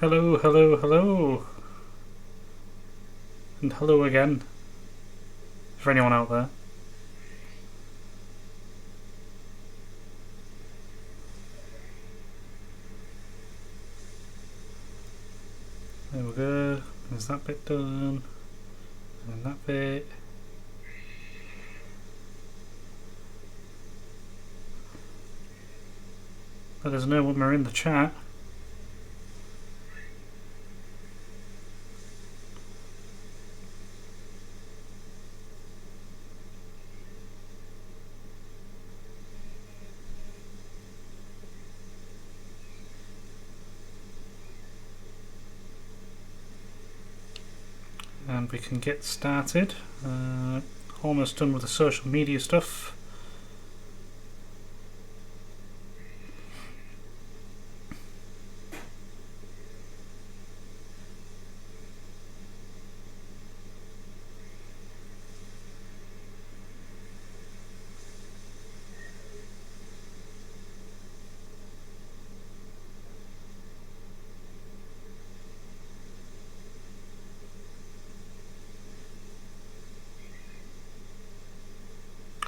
Hello, hello, hello. And hello again. For anyone out there. There we go. There's that bit done. And that bit. Let us know when we're in the chat. And we can get started. Almost done with the social media stuff.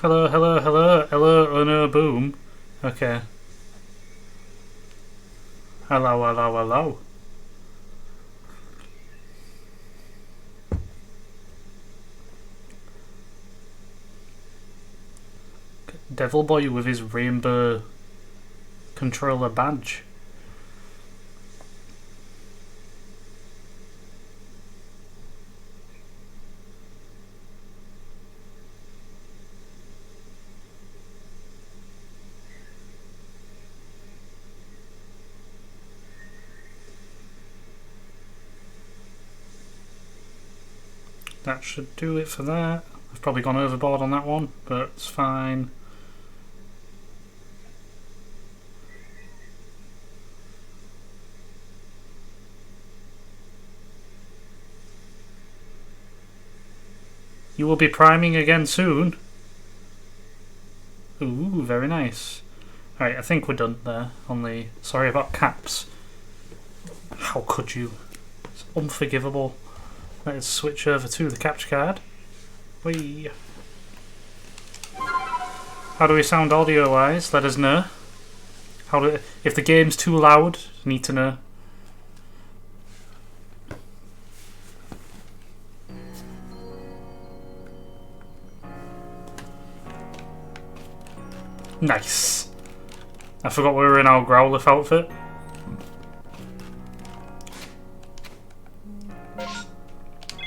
Hello, hello, hello, hello, oh no, boom. Okay. Hello, hello, hello. Devil Boy with his rainbow controller badge. That should do it for that. I've probably gone overboard on that one, but it's fine. You will be priming again soon. Ooh, very nice. Alright, I think we're done there on the... Sorry about caps. How could you? It's unforgivable. Let's switch over to the capture card. Whee! How do we sound audio-wise? Let us know. If the game's too loud, need to know. Nice. I forgot we were in our Growlithe outfit.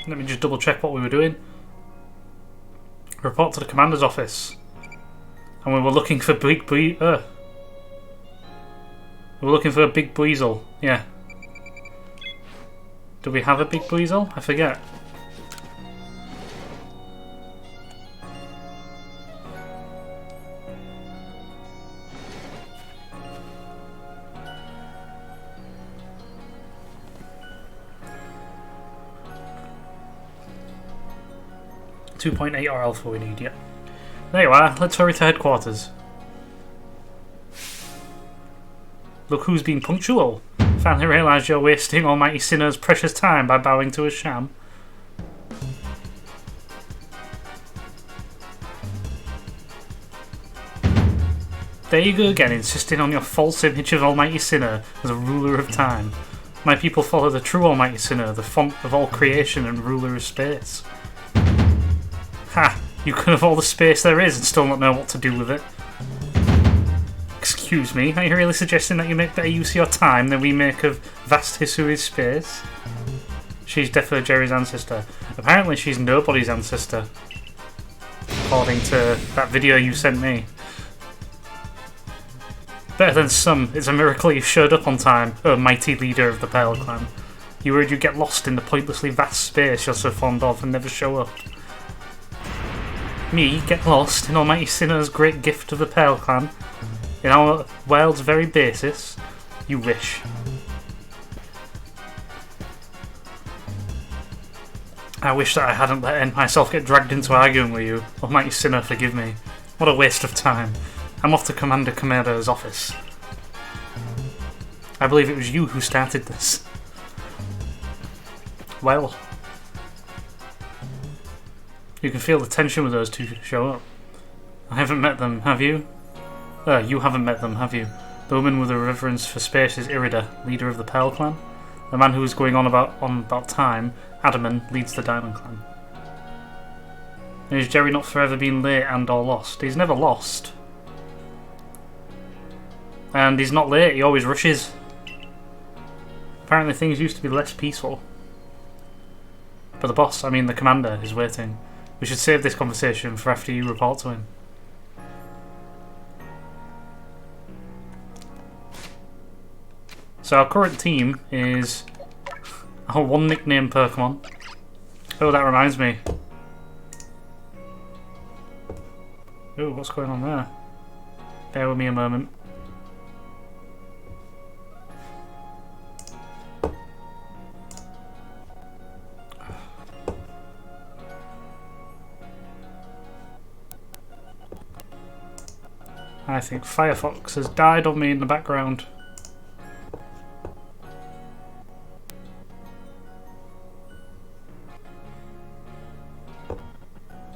Let me just double check what we were doing. Report to the commander's office. And we were looking for Big We were looking for a Big Buizel. Yeah. Do we have a Big Buizel? I forget. .8 or alpha we need, yeah. There you are, let's hurry to headquarters. Look who's been punctual. Finally realised you're wasting Almighty Sinner's precious time by bowing to a sham. There you go again, insisting on your false image of Almighty Sinner as a ruler of time. My people follow the true Almighty Sinner, the font of all creation and ruler of space. Ha! You can have all the space there is and still not know what to do with it. Excuse me, are you really suggesting that you make better use of your time than we make of vast Hisui's space? She's definitely Jerry's ancestor. Apparently she's nobody's ancestor. According to that video you sent me. Better than some, it's a miracle you showed up on time, oh mighty leader of the Pearl Clan. You worried you'd get lost in the pointlessly vast space you're so fond of and never show up. Me get lost in Almighty Sinner's great gift of the Pearl Clan? In our world's very basis? You wish. I wish that I hadn't let myself get dragged into arguing with you. Almighty Sinner, forgive me. What a waste of time. I'm off to Commander Komodo's office. I believe it was you who started this. well. You can feel the tension with those two show up. I haven't met them, have you? You haven't met them, have you? The woman with a reverence for space is Irida, leader of the Pearl Clan. The man who is going on about time, Adaman, leads the Diamond Clan. And is Jerry not forever been late and or lost? He's never lost. And he's not late, he always rushes. Apparently things used to be less peaceful. But the boss, I mean the commander, is waiting. We should save this conversation for after you report to him. So our current team is our one nickname Pokemon. Oh, that reminds me. Oh, what's going on there? Bear with me a moment. I think Firefox has died on me in the background.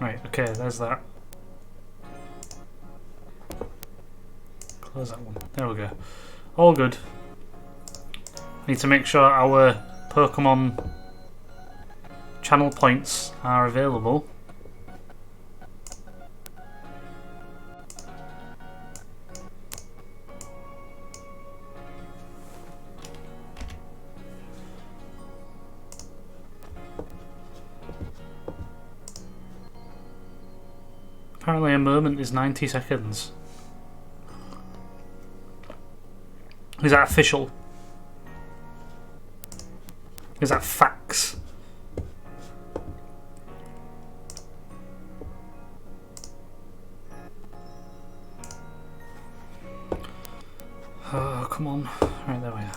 Right, okay, there's that. Close that one. There we go. All good. Need to make sure our Pokemon channel points are available. Apparently a moment is 90 seconds. Is that official? Is that facts? Oh, come on. Right, there we are.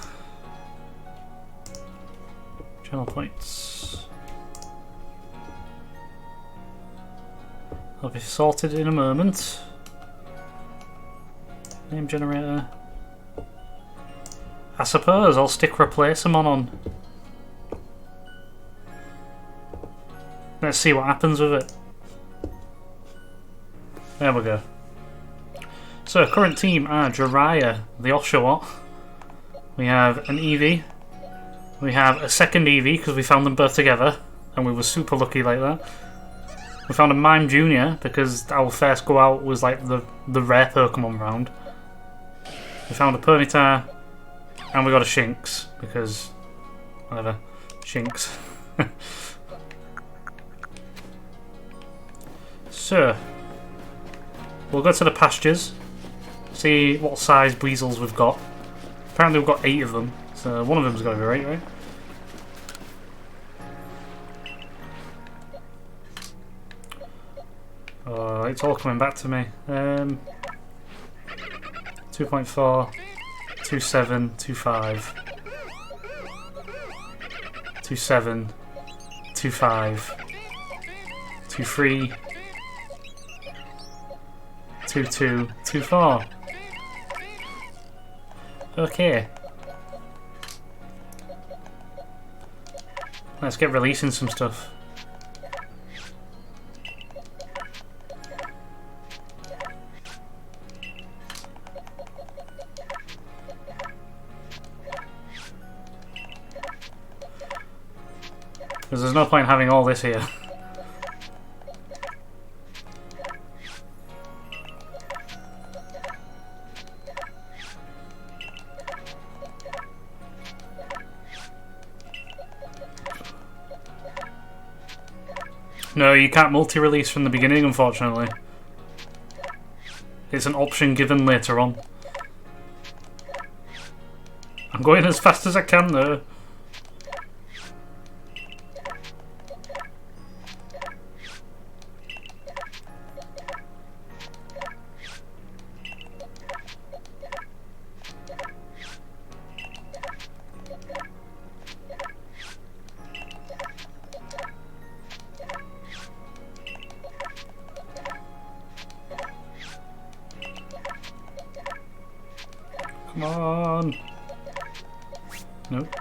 Channel points. I'll be sorted in a moment. Name generator. I suppose I'll stick Replacemon on. Let's see what happens with it. There we go. So, current team are Jiraiya, the Oshawott. We have an Eevee. We have a second Eevee because we found them both together. And we were super lucky like that. We found a Mime Jr. because our first go out was like the rare Pokemon round. We found a Ponyta. And we got a Shinx because whatever. Shinx. So we'll go to the pastures. See what size weasels we've got. Apparently we've got 8 of them. So one of them's got to be right? Oh, it's all coming back to me. 2.4, 27, 25, 27, 25, 23, 22, 24. Okay. Let's get releasing some stuff. Because there's no point having all this here. No, you can't multi-release from the beginning, unfortunately. It's an option given later on. I'm going as fast as I can, though. Come on. Nope.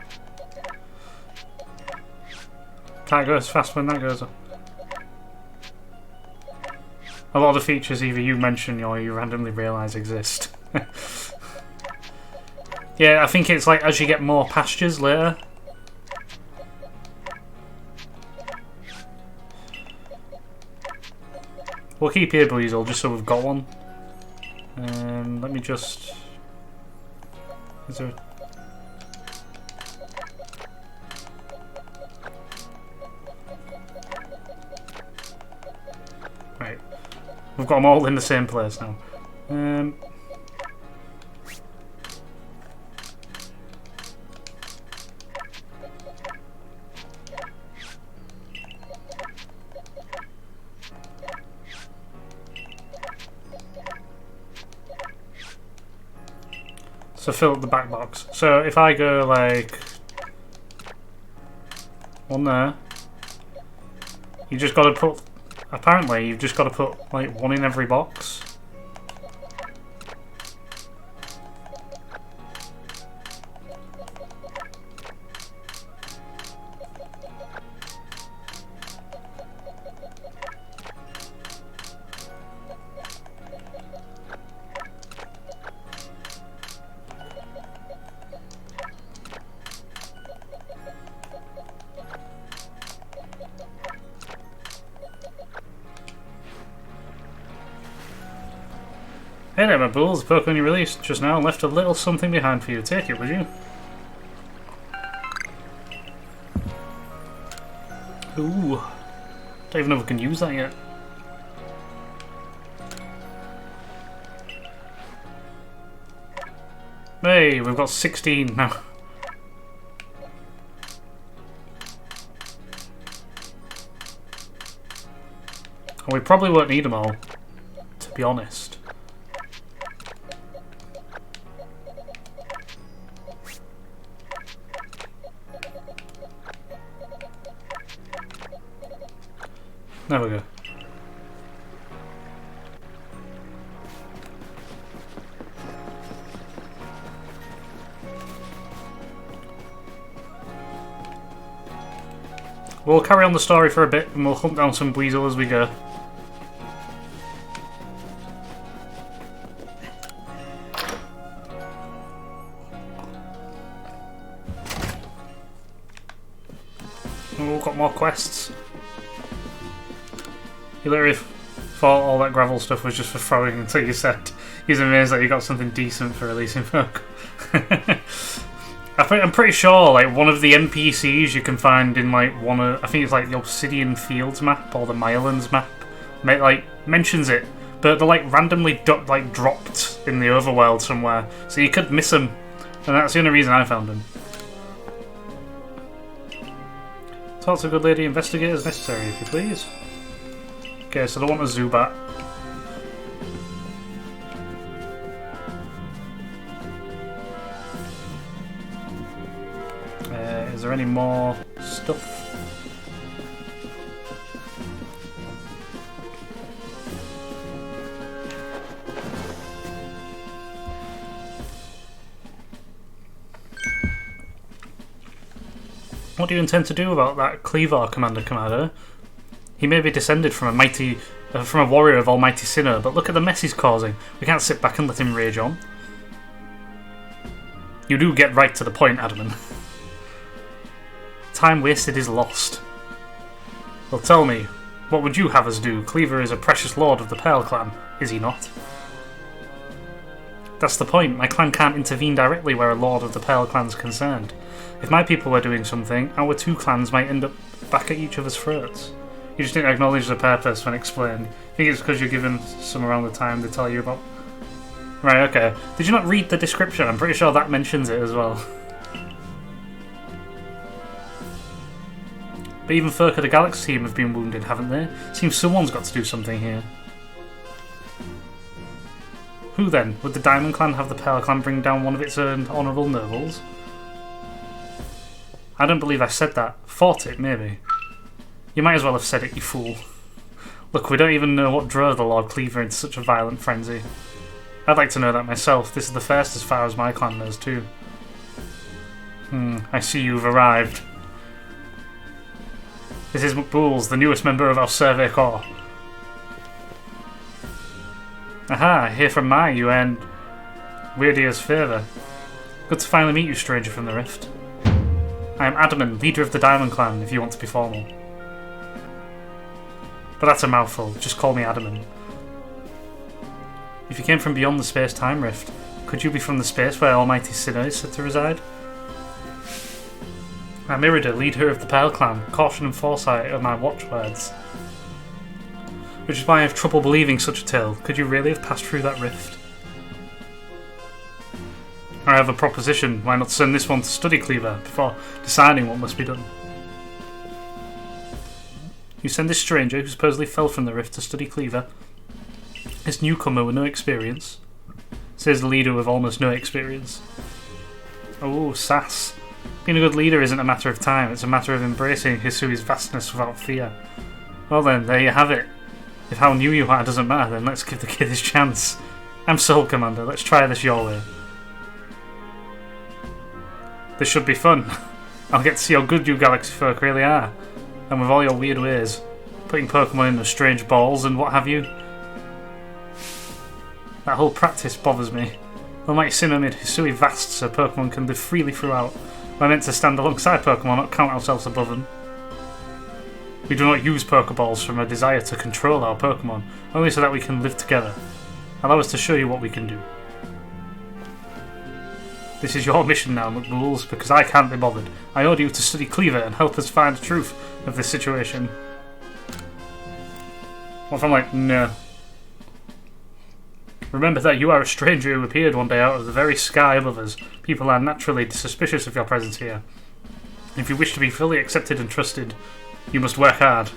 Can't go as fast when that goes up. A lot of features either you mention or you randomly realise exist. Yeah, I think it's like as you get more pastures later. We'll keep here, Weasel, just so we've got one. Let me just... Is there... Right. We've got them all in the same place now. So fill up the back box. So if I go like one there, you just got to put. Apparently, you've just got to put like one in every box. Hey there, my bulls. The Pokemon you released just now left a little something behind for you. Take it, would you? Ooh. Don't even know if we can use that yet. Hey, we've got 16 now. And we probably won't need them all, to be honest. There we go. We'll carry on the story for a bit and we'll hunt down some Weasel as we go. Oh, we've got more quests. You literally thought all that gravel stuff was just for throwing until you said he's amazed that you got something decent for releasing folk. I'm pretty sure like one of the NPCs you can find in like one of, I think it's like the Obsidian Fields map or the Mylands map, like mentions it, but they're like randomly dropped in the overworld somewhere, so you could miss them, and that's the only reason I found them. Talk to a good lady, investigate as necessary, if you please. Okay, so I want a Zubat. Is there any more stuff? What do you intend to do about that Cleaver, Commander? He may be descended from a warrior of Almighty Sinnoh, but look at the mess he's causing. We can't sit back and let him rage on. You do get right to the point, Adamant. Time wasted is lost. Well, tell me, what would you have us do? Cleaver is a precious lord of the Pearl Clan, is he not? That's the point. My clan can't intervene directly where a lord of the Pearl Clan's concerned. If my people were doing something, our two clans might end up back at each other's throats. You just didn't acknowledge the purpose when explained. I think it's because you're given some around the time to tell you about... Right, okay. Did you not read the description? I'm pretty sure that mentions it as well. But even folk of the Galaxy team have been wounded, haven't they? Seems someone's got to do something here. Who then? Would the Diamond Clan have the Pearl Clan bring down one of its own honourable nobles? I don't believe I said that. Thought it, maybe. You might as well have said it, you fool. Look, we don't even know what drove the Lord Cleaver into such a violent frenzy. I'd like to know that myself. This is the first as far as my clan knows too. I see you've arrived. This is McBools, the newest member of our Survey Corps. Aha, I hear from Mai you earned Weird Ear's favour. Good to finally meet you, stranger from the Rift. I am Adaman, leader of the Diamond Clan, if you want to be formal. But that's a mouthful, just call me Adaman. If you came from beyond the space-time rift, could you be from the space where Almighty Sinner is said to reside? I'm Irida, leader of the Pearl Clan. Caution and foresight are my watchwords. Which is why I have trouble believing such a tale. Could you really have passed through that rift? I have a proposition. Why not send this one to Study Cleaver before deciding what must be done? You send this stranger who supposedly fell from the rift to Study Cleaver. This newcomer with no experience. Says the leader with almost no experience. Oh, sass. Being a good leader isn't a matter of time, it's a matter of embracing Hisui's vastness without fear. Well then, there you have it. If how new you are doesn't matter, then let's give the kid his chance. I'm Soul Commander, let's try this your way. This should be fun. I'll get to see how good you galaxy folk really are. And with all your weird ways, putting Pokemon in those strange balls and what have you. That whole practice bothers me. Almighty Sinner made Hisui vast so Pokemon can live freely throughout. We're meant to stand alongside Pokemon, not count ourselves above them. We do not use Pokeballs from a desire to control our Pokemon, only so that we can live together. Allow us to show you what we can do. This is your mission now, McBools, because I can't be bothered. I order you to Study Cleaver and help us find the truth of this situation. What if I'm like, no? Remember that you are a stranger who appeared one day out of the very sky above us. People are naturally suspicious of your presence here. If you wish to be fully accepted and trusted, you must work hard.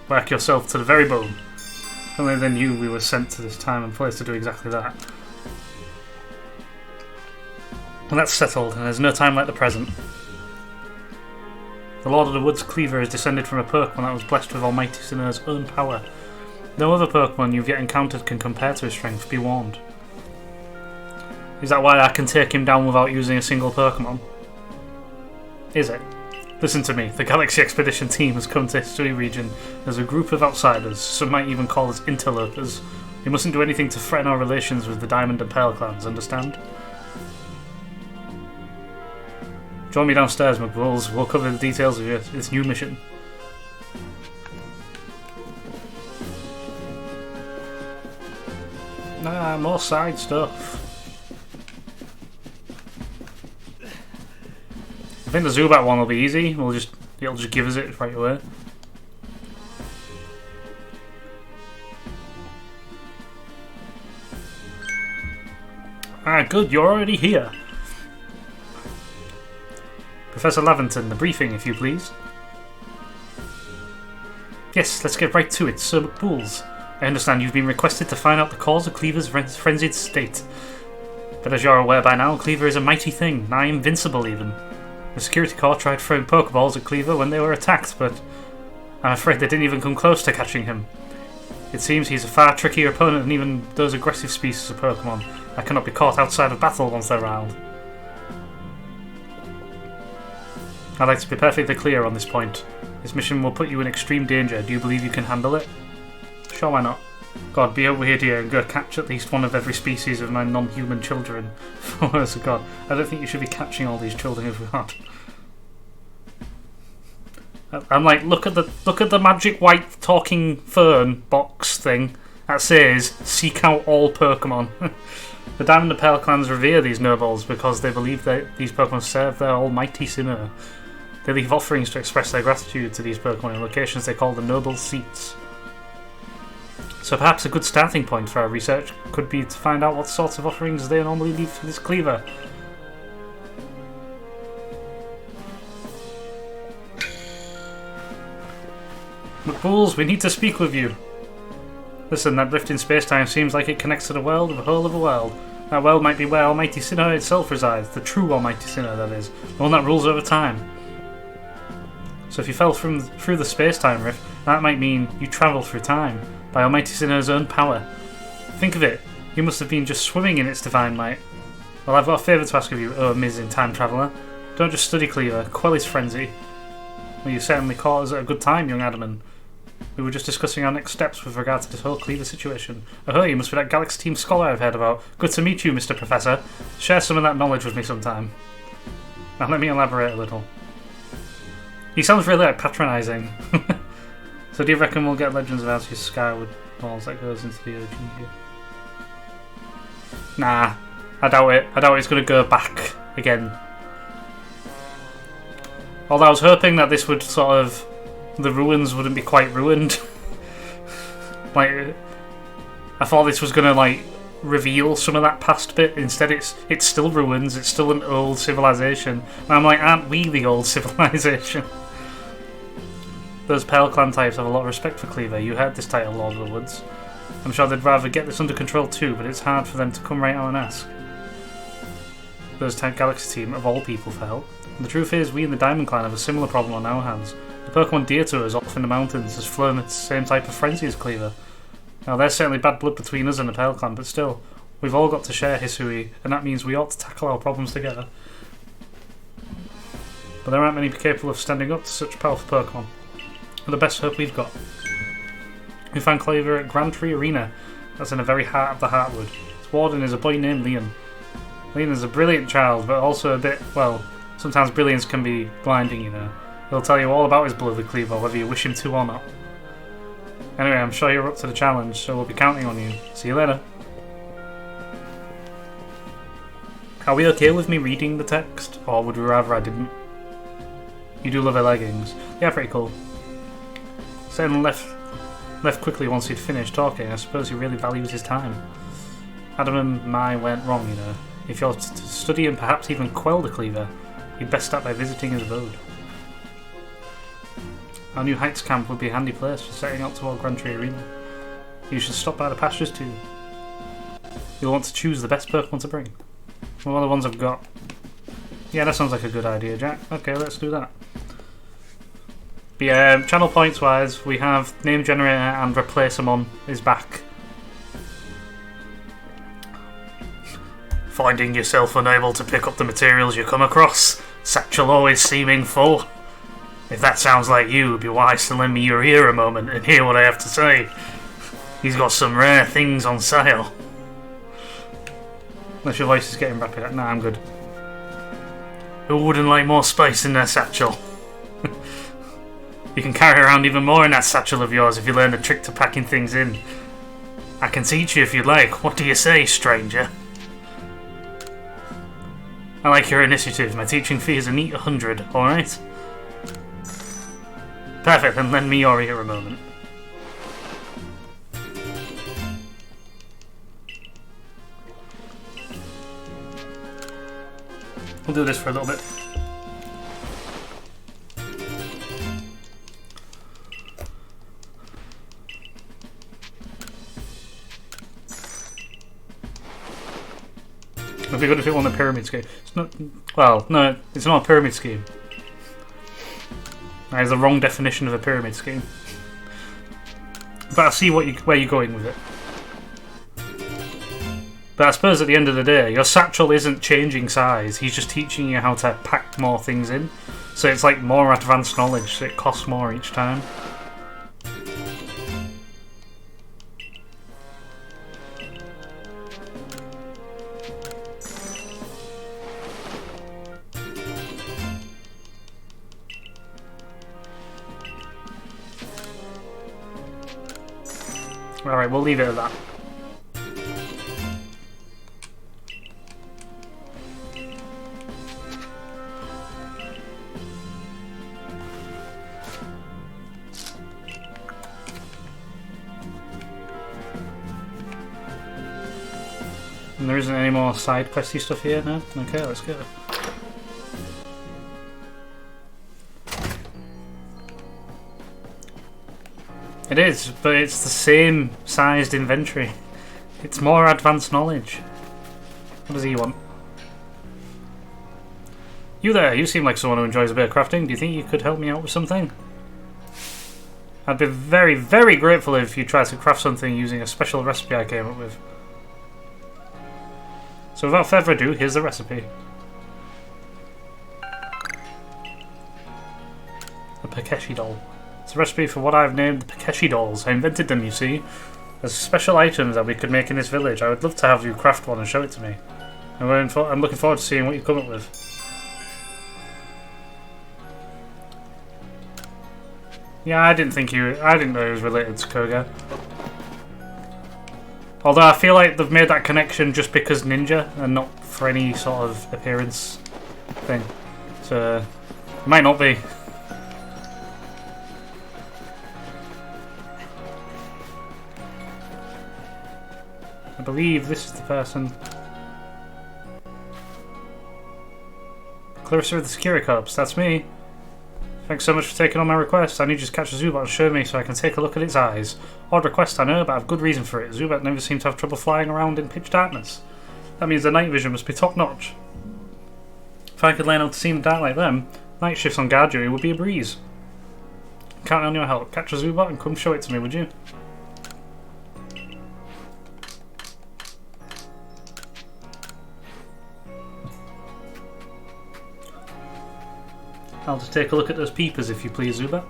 Work yourself to the very bone. Only then knew we were sent to this time and place to do exactly that. And that's settled, and there's no time like the present. The Lord of the Woods Cleaver is descended from a Pokemon that was blessed with Almighty Sinner's own power. No other Pokemon you've yet encountered can compare to his strength, be warned. Is that why I can take him down without using a single Pokemon? Is it? Listen to me, the Galaxy Expedition team has come to Hisui region as a group of outsiders, some might even call us interlopers. We mustn't do anything to threaten our relations with the Diamond and Pearl clans, understand? Join me downstairs, McBools. We'll cover the details of this new mission. Nah, more side stuff. I think the Zubat one will be easy. It'll just give us it right away. Ah, good. You're already here. Professor Laventon, the briefing, if you please. Yes, let's get right to it, Sir McBools. I understand you've been requested to find out the cause of Cleaver's frenzied state. But as you're aware by now, Cleaver is a mighty thing, nigh invincible even. The Security Corps tried throwing Pokeballs at Cleaver when they were attacked, but I'm afraid they didn't even come close to catching him. It seems he's a far trickier opponent than even those aggressive species of Pokemon that cannot be caught outside of battle once they're around. I'd like to be perfectly clear on this point. This mission will put you in extreme danger. Do you believe you can handle it? Sure, why not? God, be a weird here and go catch at least one of every species of my non-human children. For the words of God, I don't think you should be catching all these children if we aren't. I'm like, look at the magic white talking fern box thing that says seek out all Pokemon. The Diamond and Pearl clans revere these nobles because they believe that these Pokemon serve their almighty sinner. They leave offerings to express their gratitude to these Pokemon in locations they call the noble seats. So perhaps a good starting point for our research could be to find out what sorts of offerings they normally leave for this Cleaver. McBools, we need to speak with you. Listen, that rift in space-time seems like it connects to the world of the whole of the world. That world might be where Almighty Sinner itself resides, the true Almighty Sinner, that is, the one that rules over time. So if you fell through the space-time rift, that might mean you travelled through time, by Almighty Sinner's own power. Think of it, you must have been just swimming in its divine might. Well, I've got a favour to ask of you, Ms. in Time Traveller. Don't just study Cleaver, quell his frenzy. Well, you certainly caught us at a good time, young Adaman. We were just discussing our next steps with regard to this whole Cleaver situation. Oh, you must be that Galaxy Team scholar I've heard about. Good to meet you, Mr. Professor. Share some of that knowledge with me sometime. Now let me elaborate a little. He sounds really like patronising. So do you reckon we'll get Legends of Arceus Skyward Balls that goes into the OG? Nah, I doubt it. I doubt it's going to go back again. Although I was hoping that this would sort of... the ruins wouldn't be quite ruined. Like, I thought this was going to, like, reveal some of that past bit. Instead, it's still ruins. It's still an old civilization. And I'm like, aren't we the old civilization? Those Pale Clan types have a lot of respect for Cleaver. You heard this title, Lord of the Woods. I'm sure they'd rather get this under control too, but it's hard for them to come right out and ask. Those Tank Galaxy Team, of all people, for help. And the truth is, we in the Diamond Clan have a similar problem on our hands. The Pokemon dear to us off in the mountains has flown its same type of frenzy as Cleaver. Now there's certainly bad blood between us and the Pale Clan, but still, we've all got to share Hisui, and that means we ought to tackle our problems together. But there aren't many capable of standing up to such powerful Pokemon. We're the best hope we've got. We found Cleaver at Grand Tree Arena. That's in the very heart of the Heartwood. Its warden is a boy named Liam. Liam is a brilliant child, but also a bit, well, sometimes brilliance can be blinding, you know. He'll tell you all about his beloved Cleaver, whether you wish him to or not. Anyway, I'm sure you're up to the challenge, so we'll be counting on you. See you later. Are we okay with me reading the text, or would we rather I didn't? You do love her leggings. Yeah, pretty cool. Sen left quickly once he'd finished talking. I suppose he really values his time. Adam and Mai went wrong, you know. If you're to study and perhaps even quell the Cleaver, you'd best start by visiting his abode. Our new Heights camp would be a handy place for setting out toward Grand Tree Arena. You should stop by the pastures too. You'll want to choose the best Pokemon to bring. What are the ones I've got? Yeah, that sounds like a good idea, Jack. Okay, let's do that. But yeah, channel points wise, we have Name Generator and Replaceamon is back. Finding yourself unable to pick up the materials you come across? Satchel always seeming full? If that sounds like you, it'd be wise to lend me your ear a moment and hear what I have to say. He's got some rare things on sale. Unless your voice is getting rapid. Nah, I'm good. Who wouldn't like more space in their satchel? You can carry around even more in that satchel of yours if you learn the trick to packing things in. I can teach you if you'd like. What do you say, stranger? I like your initiative. My teaching fee is a neat 100, alright? Perfect, then lend me your ear a moment. We'll do this for a little bit. It'd be good if it wasn't a pyramid scheme. It's not. Well, no, it's not a pyramid scheme. That is the wrong definition of a pyramid scheme. But I see where you're going with it. But I suppose at the end of the day, your satchel isn't changing size. He's just teaching you how to pack more things in. So it's like more advanced knowledge, so it costs more each time. Alright, we'll leave it at that. And there isn't any more side questy stuff here now? Okay, let's go. It is, but it's the same sized inventory. It's more advanced knowledge. What does he want? You there, you seem like someone who enjoys a bit of crafting. Do you think you could help me out with something? I'd be very, very grateful if you tried to craft something using a special recipe I came up with. So without further ado, here's the recipe. A Takeshi doll. It's a recipe for what I've named the Takeshi dolls. I invented them, you see. There's special items that we could make in this village. I would love to have you craft one and show it to me. I'm looking forward to seeing what you come up with. Yeah, I didn't know he was related to Koga. Although I feel like they've made that connection just because ninja and not for any sort of appearance thing. So, it might not be. I believe this is the person. Clarissa of the Security Corps, that's me. Thanks so much for taking on my request. I need you to catch a Zubat and show me so I can take a look at its eyes. Odd request, I know, but I have good reason for it. Zubat never seemed to have trouble flying around in pitch darkness. That means the night vision must be top-notch. If I could learn how to see in the dark like them, night shifts on guard duty would be a breeze. Counting on your help. Catch a Zubat and come show it to me, would you? I'll just take a look at those peepers if you please, Zubat.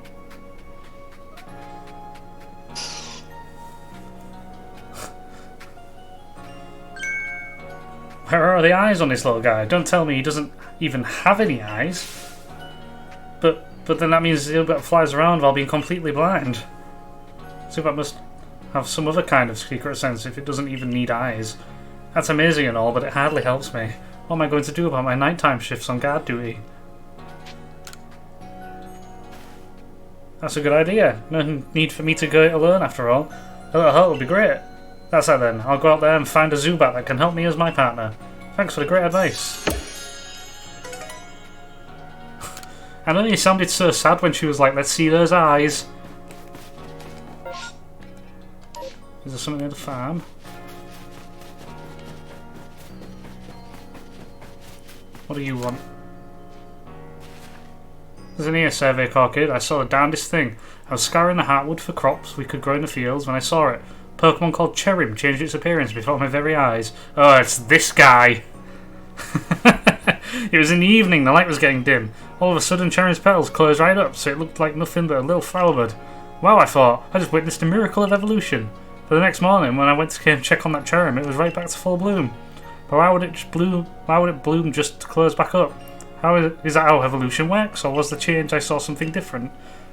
Where are the eyes on this little guy? Don't tell me he doesn't even have any eyes. But then that means Zubat flies around while being completely blind. Zubat must have some other kind of secret sense if it doesn't even need eyes. That's amazing and all, but it hardly helps me. What am I going to do about my nighttime shifts on guard duty? That's a good idea. No need for me to go it alone after all. A little help would be great. That's it then. I'll go out there and find a Zubat that can help me as my partner. Thanks for the great advice. I know you sounded so sad when she was like, let's see those eyes. Is there something near the farm? What do you want? There's an ear survey car kid. I saw the darndest thing. I was scouring the heartwood for crops we could grow in the fields when I saw it. Pokemon called Cherim changed its appearance before my very eyes. Oh, it's this guy. It was in the evening, the light was getting dim. All of a sudden Cherim's petals closed right up, so it looked like nothing but a little flower bud. Wow, I thought, I just witnessed a miracle of evolution. But the next morning, when I went to check on that Cherim, it was right back to full bloom. But why would it bloom just to close back up? Is that how evolution works, or was the change I saw something different?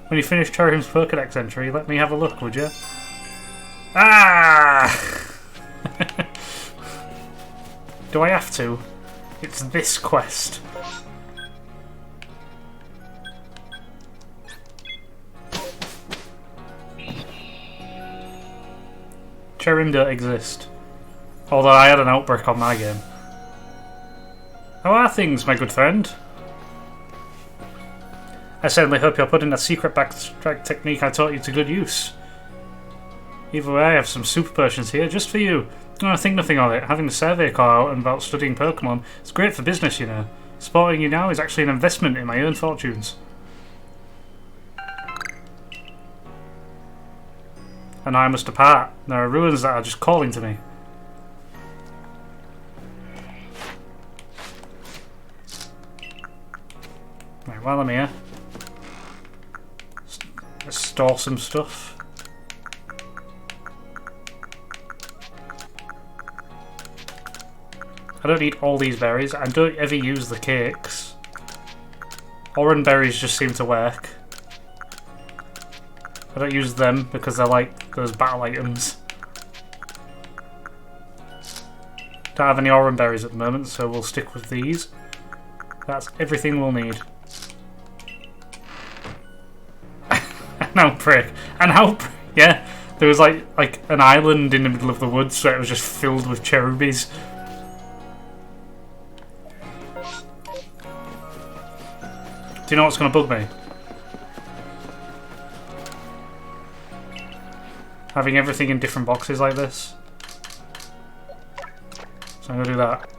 When you finish Cherim's Pokedex entry, let me have a look, would you? Ah! Do I have to? It's this quest. Cherim don't exist. Although I had an outbreak on my game. How are things, my good friend? I certainly hope you're putting that secret backstrike technique I taught you to good use. Either way, I have some super potions here just for you. Oh, think nothing of it. Having the survey car out and about studying Pokemon is great for business, you know. Supporting you now is actually an investment in my own fortunes. And I must depart. There are ruins that are just calling to me. Right, while I'm here, let's store some stuff. I don't need all these berries. I don't ever use the cakes. Orange berries just seem to work. I don't use them because they're like those battle items. Don't have any orange berries at the moment, so we'll stick with these. That's everything we'll need. Yeah, there was like an island in the middle of the woods, so it was just filled with cherubies. Do you know what's going to bug me? Having everything in different boxes like this. So I'm going to do that.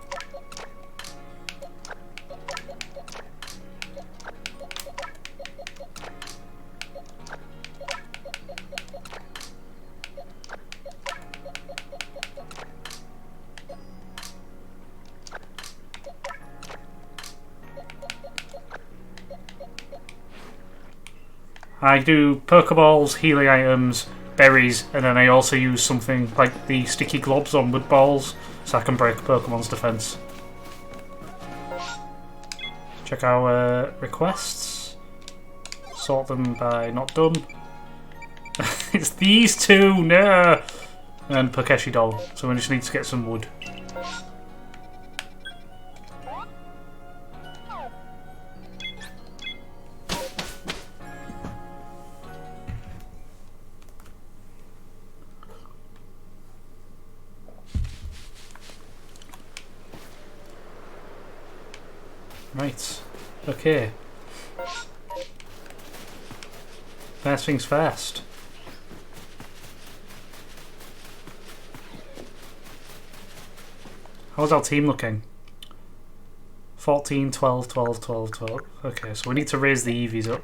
I do Pokeballs, healing items, berries, and then I also use something like the sticky globs on wood balls so I can break Pokemon's defense. Check our requests. Sort them by not done. It's these two, no! And Pokeshi doll, so we just need to get some wood. Right, okay. First things first. How's our team looking? 14, 12, 12, 12, 12. Okay, so we need to raise the EVs up.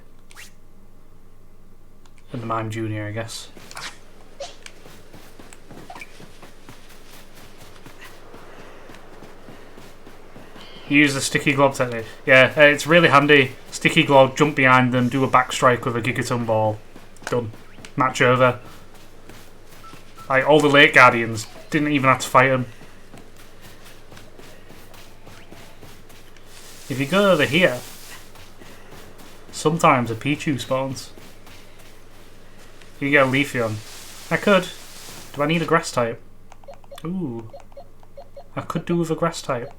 And the Mime Junior, I guess. Use the sticky glob technique. Yeah, it's really handy. Sticky glob, jump behind them, do a back strike with a Gigaton ball. Done. Match over. Like, all the late Guardians didn't even have to fight them. If you go over here, sometimes a Pichu spawns. You can get a Leafeon. I could. Do I need a grass type? Ooh. I could do with a grass type.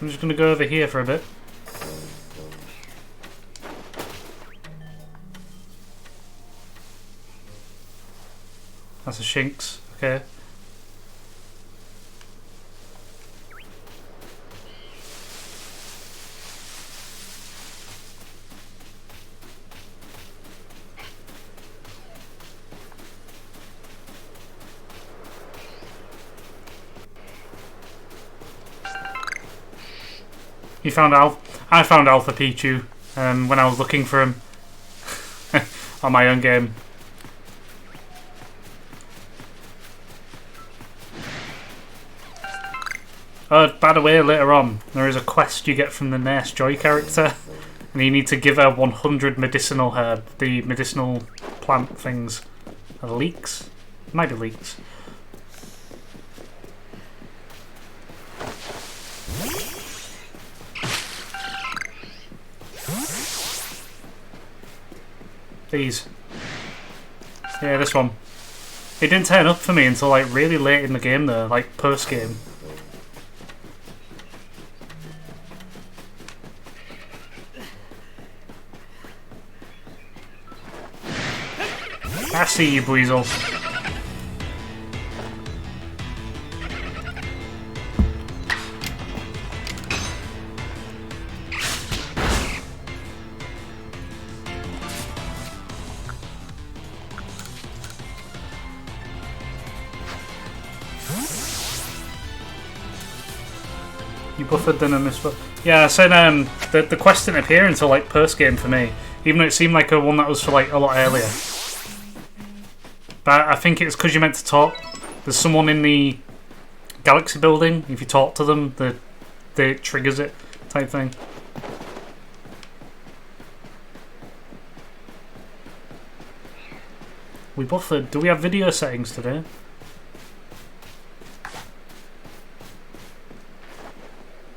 I'm just going to go over here for a bit. That's a Shinx, okay. You found I found Alpha Pichu when I was looking for him on my own game. Oh, by the way, later on, there is a quest you get from the Nurse Joy character, and you need to give her 100 medicinal herb, the medicinal plant things. Are they leeks? Might be leeks. These. Yeah, this one. It didn't turn up for me until like really late in the game though, like post game. I see you, Weasel. You buffered then and missed. Yeah, I said the quest didn't appear until like post game for me, even though it seemed like a one that was for like a lot earlier. But I think it's because you meant to talk. There's someone in the Galaxy building. If you talk to them, it triggers it, type thing. We buffered. Do we have video settings today?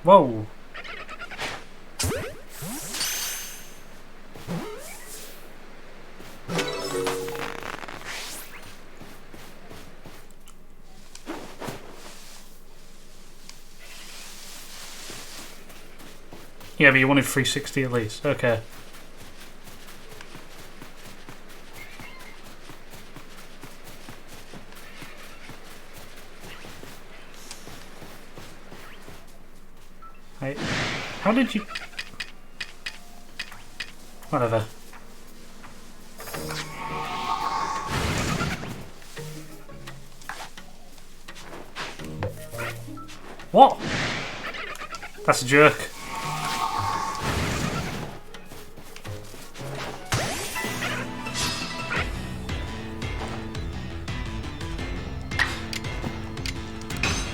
Whoa. Yeah, but you wanted 360 at least. Okay. Hey, how did you... Whatever. What? That's a jerk.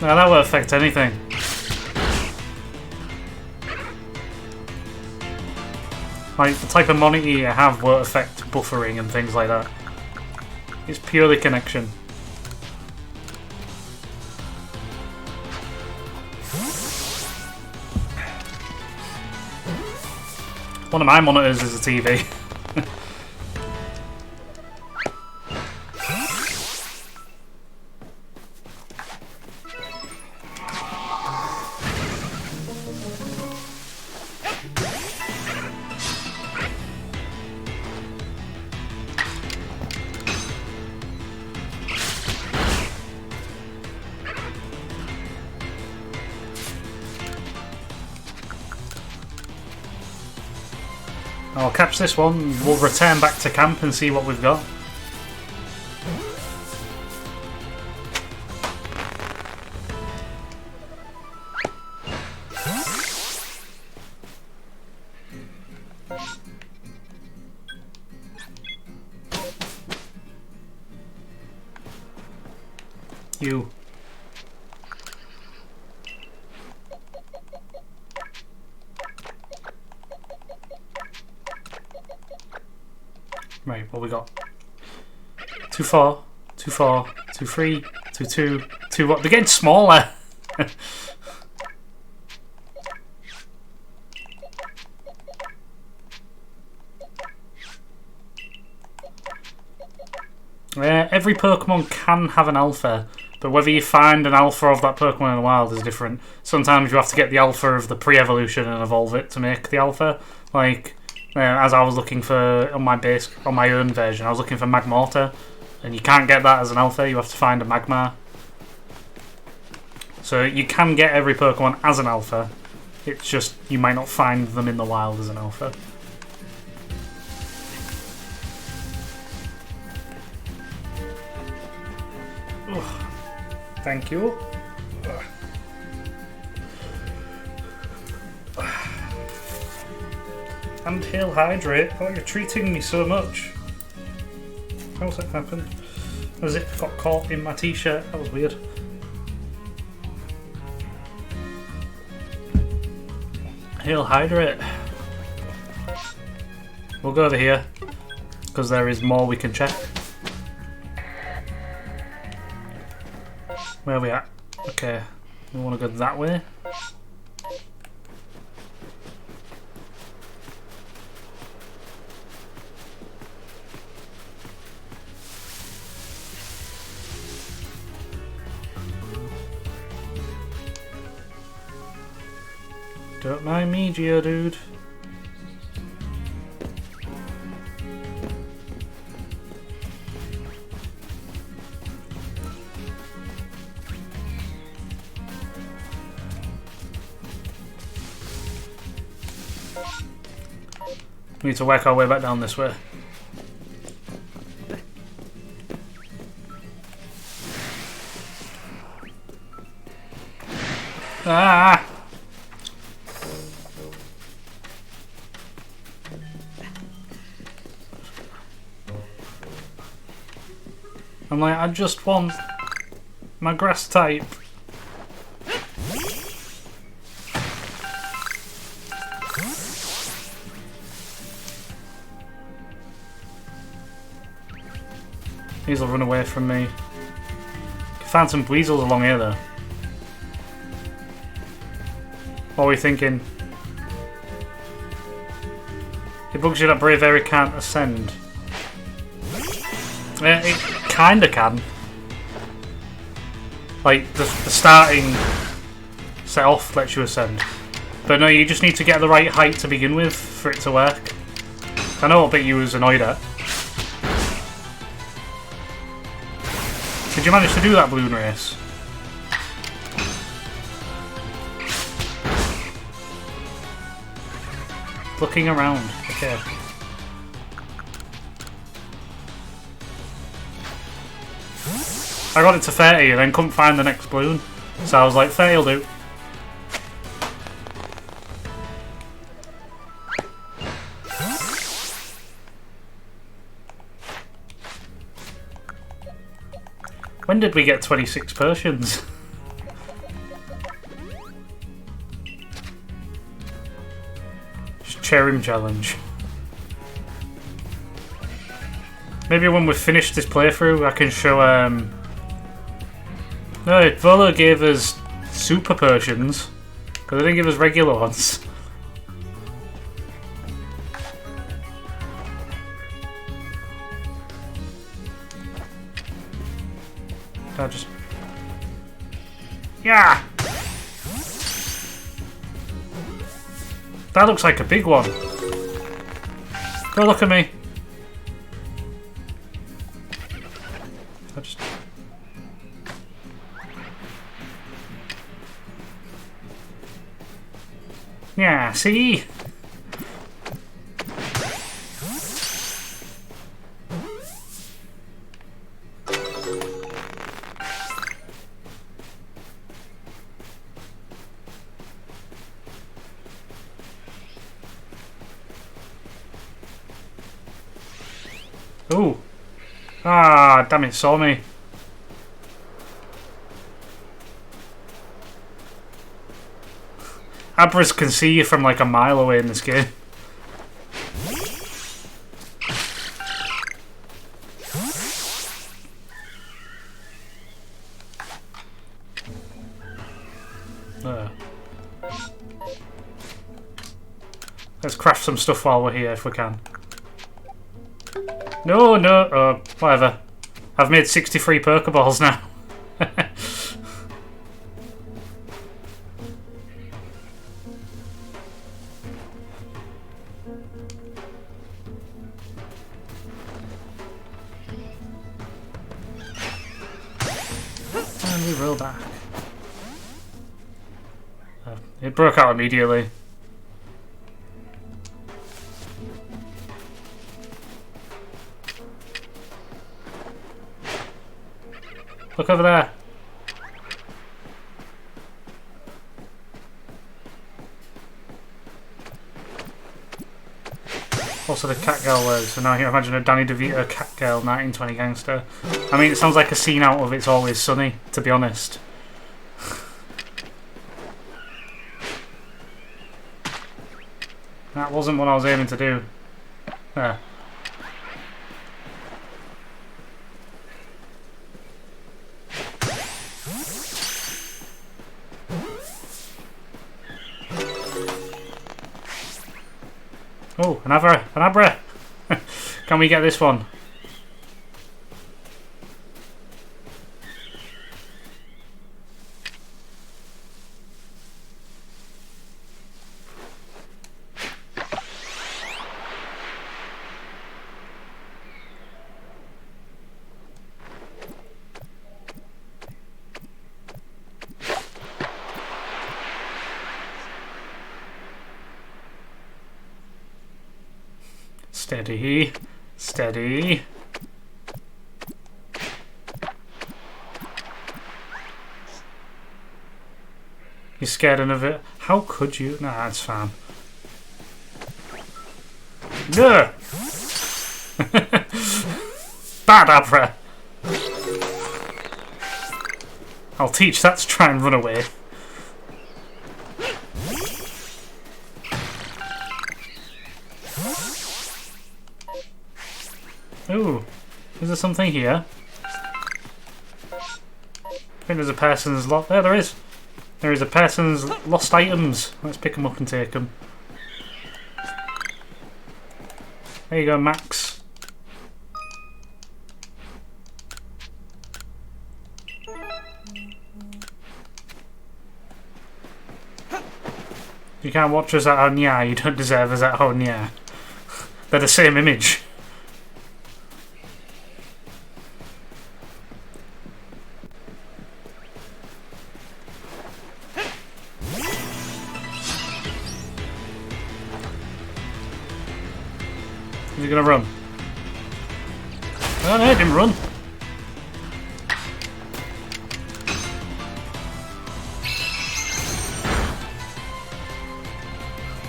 Now that won't affect anything. Like, the type of monitor you have won't affect buffering and things like that. It's purely connection. One of my monitors is a TV. I'll catch this one, we'll return back to camp and see what we've got. You. Right, what we got? 2 4, 2 4, 2 3, 2 2, 2 what? They're getting smaller. Every Pokemon can have an alpha, but whether you find an alpha of that Pokemon in the wild is different. Sometimes you have to get the alpha of the pre-evolution and evolve it to make the alpha. Like, as I was looking for on my own version, I was looking for Magmortar, and you can't get that as an alpha. You have to find a Magmar. So you can get every Pokemon as an alpha. It's just you might not find them in the wild as an alpha. Ugh. Thank you. And he'll hydrate. Oh, you're treating me so much. How's that happened? As it got caught in my t-shirt. That was weird. He'll hydrate. We'll go over here because there is more we can check. Where are we at? Okay, we want to go that way. Don't mind me, Geodude. We need to work our way back down this way. Ah! I'm like, I just want my grass type. These will run away from me. Found some weasels along here though. What are we thinking? It bugs you that Bravery can't ascend. It kinda can. Like, the starting set off lets you ascend. But no, you just need to get the right height to begin with for it to work. I know what bit you was annoyed at. Did you manage to do that balloon race? Looking around. Okay. I got it to 30 and then couldn't find the next balloon. So I was like, 30 will do. When did we get 26 potions? Cherim challenge. Maybe when we've finished this playthrough, I can show. No, Volo gave us super potions, because they didn't give us regular ones. I just. Yeah! That looks like a big one. Go look at me. I just... Yeah, see? Ooh. Ah, damn it, saw me. Abras can see you from like a mile away in this game. Let's craft some stuff while we're here if we can. No, no, whatever. I've made 63 Pokeballs now. And we roll back. It broke out immediately. Look over there. Also the cat girl lives, so now you imagine a Danny DeVito cat girl 1920 gangster. I mean, it sounds like a scene out of It's Always Sunny, to be honest. That wasn't what I was aiming to do. There. Oh, an Abra! Can we get this one? Steady, steady. You're scared of it? How could you? Nah, that's fine. No! Bad Abra! I'll teach that to try and run away. Ooh, is there something here? I think there's a person's lost. There is. There is a person's lost items. Let's pick them up and take them. There you go, Max. You can't watch us at home, yeah. You don't deserve us at home, yeah. They're the same image. Is he gonna run? Oh no, it didn't run.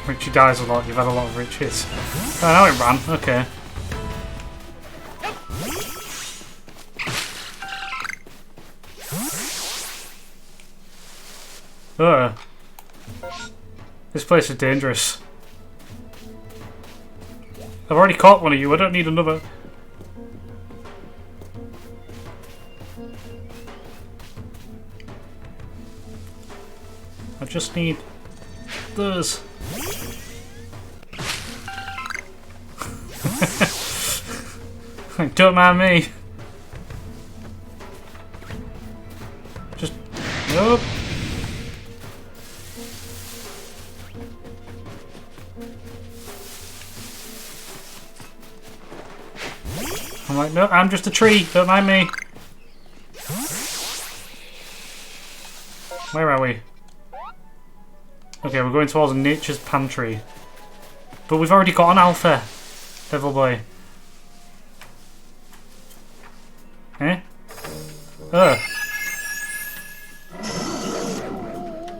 Richie dies a lot, you've had a lot of Riches. Oh, now it ran, okay. This place is dangerous. I've already caught one of you, I don't need another. I just need those. Don't mind me. Just... Nope. I'm like, no, I'm just a tree. Don't mind me. Where are we? Okay, we're going towards Nature's Pantry. But we've already got an alpha. Devil boy. Eh? Ugh.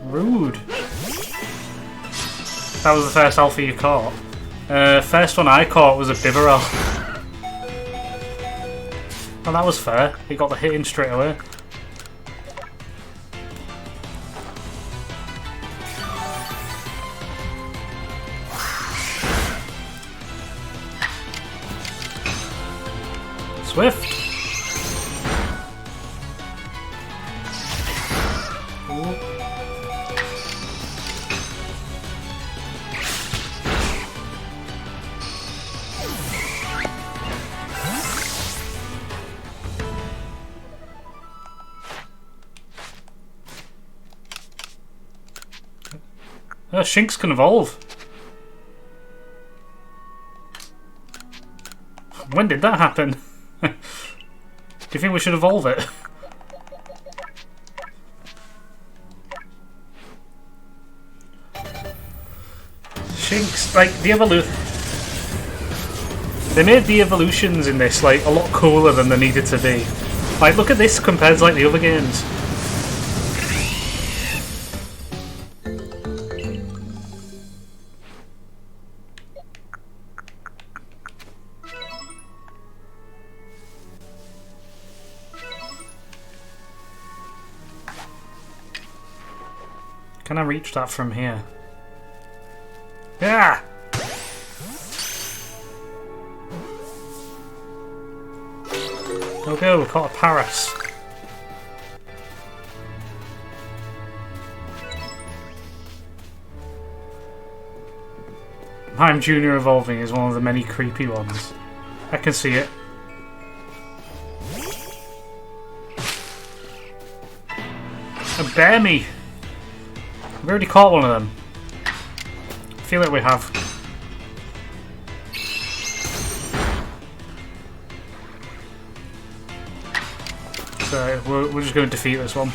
Rude. That was the first alpha you caught. First one I caught was a Bibarel. Oh, that was fair. He got the hit in straight away. Swift. Ooh. Shinx can evolve. When did that happen? Do you think we should evolve it? Shinx, like the evolution. They made the evolutions in this like a lot cooler than they needed to be. Like, look at this compared to like the other games. Can I reach that from here? Yeah! Okay, we caught a Paras. Mime Junior evolving is one of the many creepy ones. I can see it. A bear me! We've already caught one of them. I feel like we have. So we're just going to defeat this one.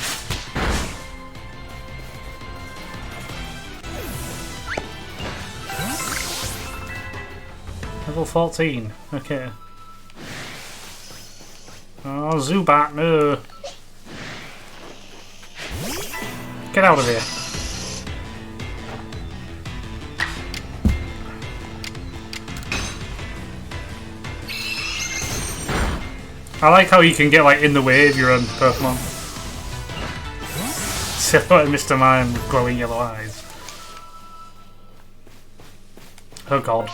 Level 14. Okay. Oh, Zubat, no. Get out of here. I like how you can get like in the way of your own Pokemon. So like Mr. Mime with glowing yellow eyes. Oh god.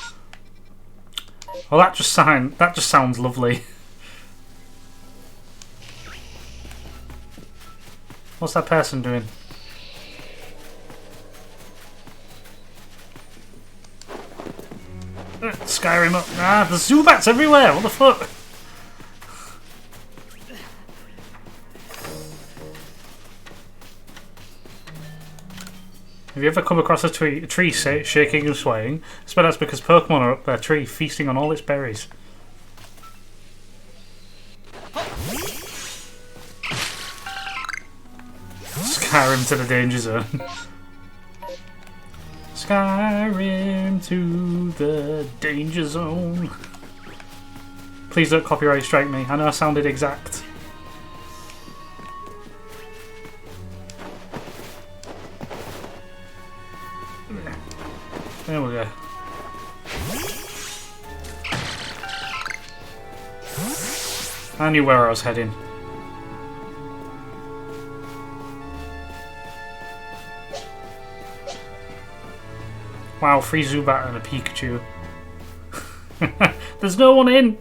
Well, that just sounds lovely. What's that person doing? Skyrim up. Ah, there's Zubats everywhere. What the fuck? Have you ever come across a tree shaking and swaying? I suppose that's because Pokemon are up their tree feasting on all its berries. Skyrim to the danger zone. Skyrim to the danger zone. Please don't copyright strike me. I know I sounded exact. There we go. I knew where I was heading. Wow, free Zubat and a Pikachu. There's no one in!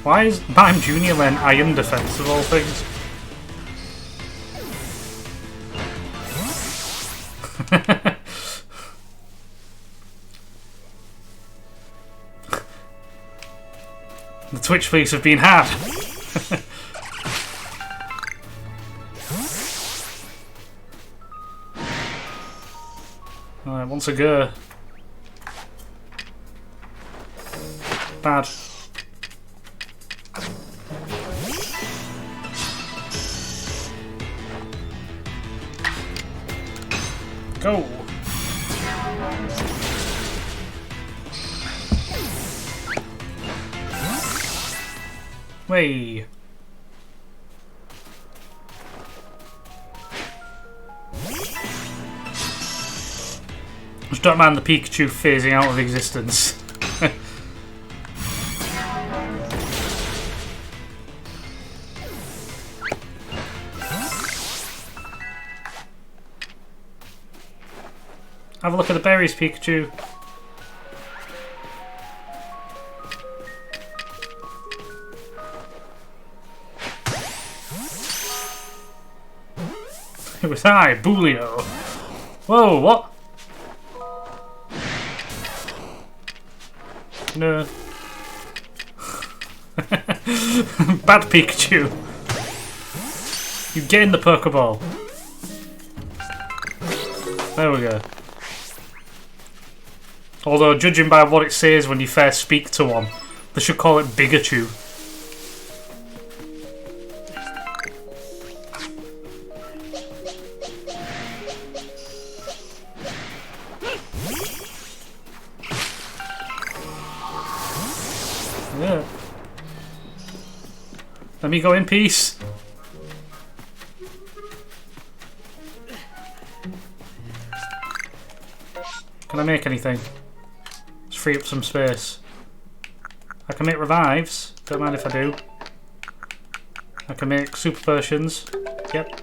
Why is Bime Junior then Iron Defense of all things? The Twitch police have been had. Alright, once a go. Bad. Go! Way. Just don't mind the Pikachu phasing out of existence. Have a look at the berries, Pikachu. It was I, Boolio. Whoa, what? No. Bad Pikachu. You get in the Pokeball. There we go. Although, judging by what it says when you first speak to one, they should call it Bigachu. Yeah. Let me go in peace. Can I make anything? Let's free up some space. I can make revives. Don't mind if I do. I can make super potions. Yep.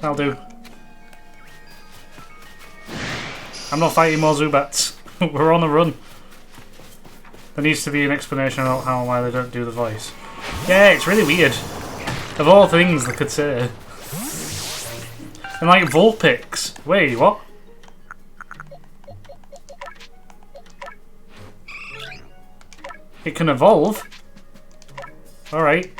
That'll do. I'm not fighting more Zubats. We're on a run. There needs to be an explanation about how and why they don't do the voice. Yeah, it's really weird. Of all things they could say. And like Vulpix. Wait, what? It can evolve? Alright.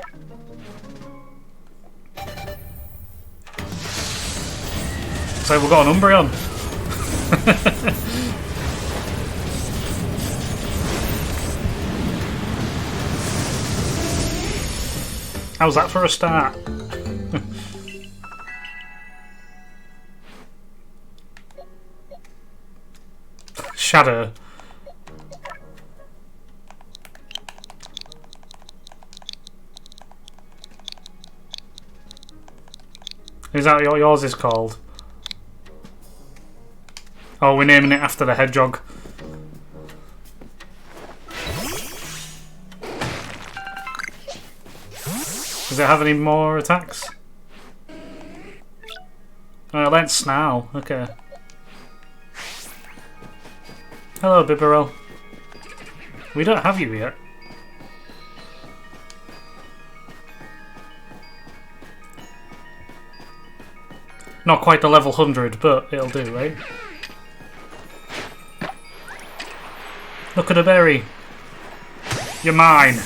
So we've got an Umbreon. How's that for a start? Shadow. Is that what yours is called? Oh, we're naming it after the hedgehog. Does it have any more attacks? Let's Snarl. Okay. Hello, Bibarel. We don't have you yet. Not quite the level 100, but it'll do, right? Look at a berry. You're mine.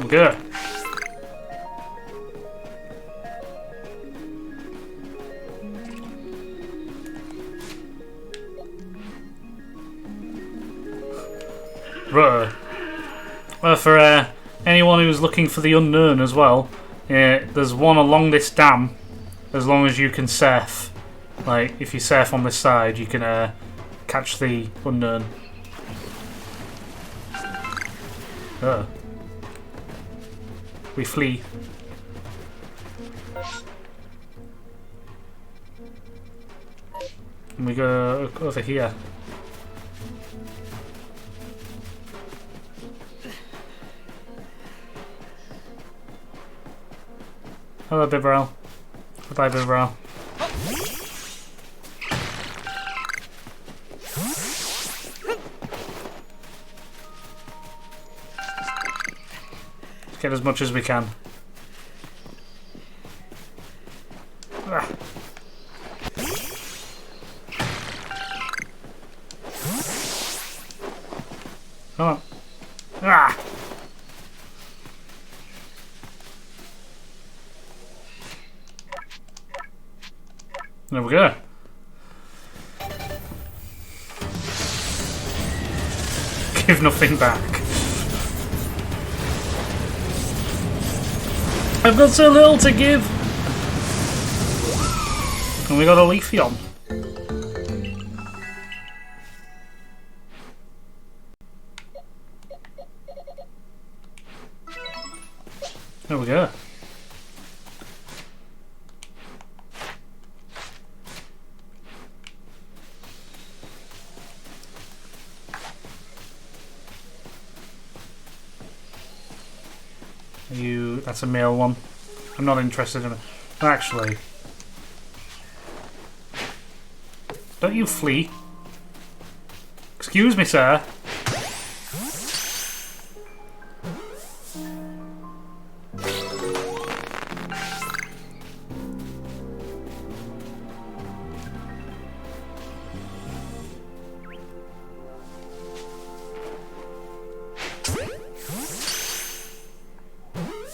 Good. Right. Well, for anyone who's looking for the unknown as well, there's one along this dam. As long as you can surf, like if you surf on this side, you can catch the unknown. Oh. We flee. And we go over here. Hello, Bibarel. Goodbye, Bibarel. Let's get as much as we can. Ah. Come on. Ah! There we go. Give nothing back. I've got so little to give. And we got a Leafeon. There we go. That's a male one. I'm not interested in it. Actually. Don't you flee. Excuse me, sir.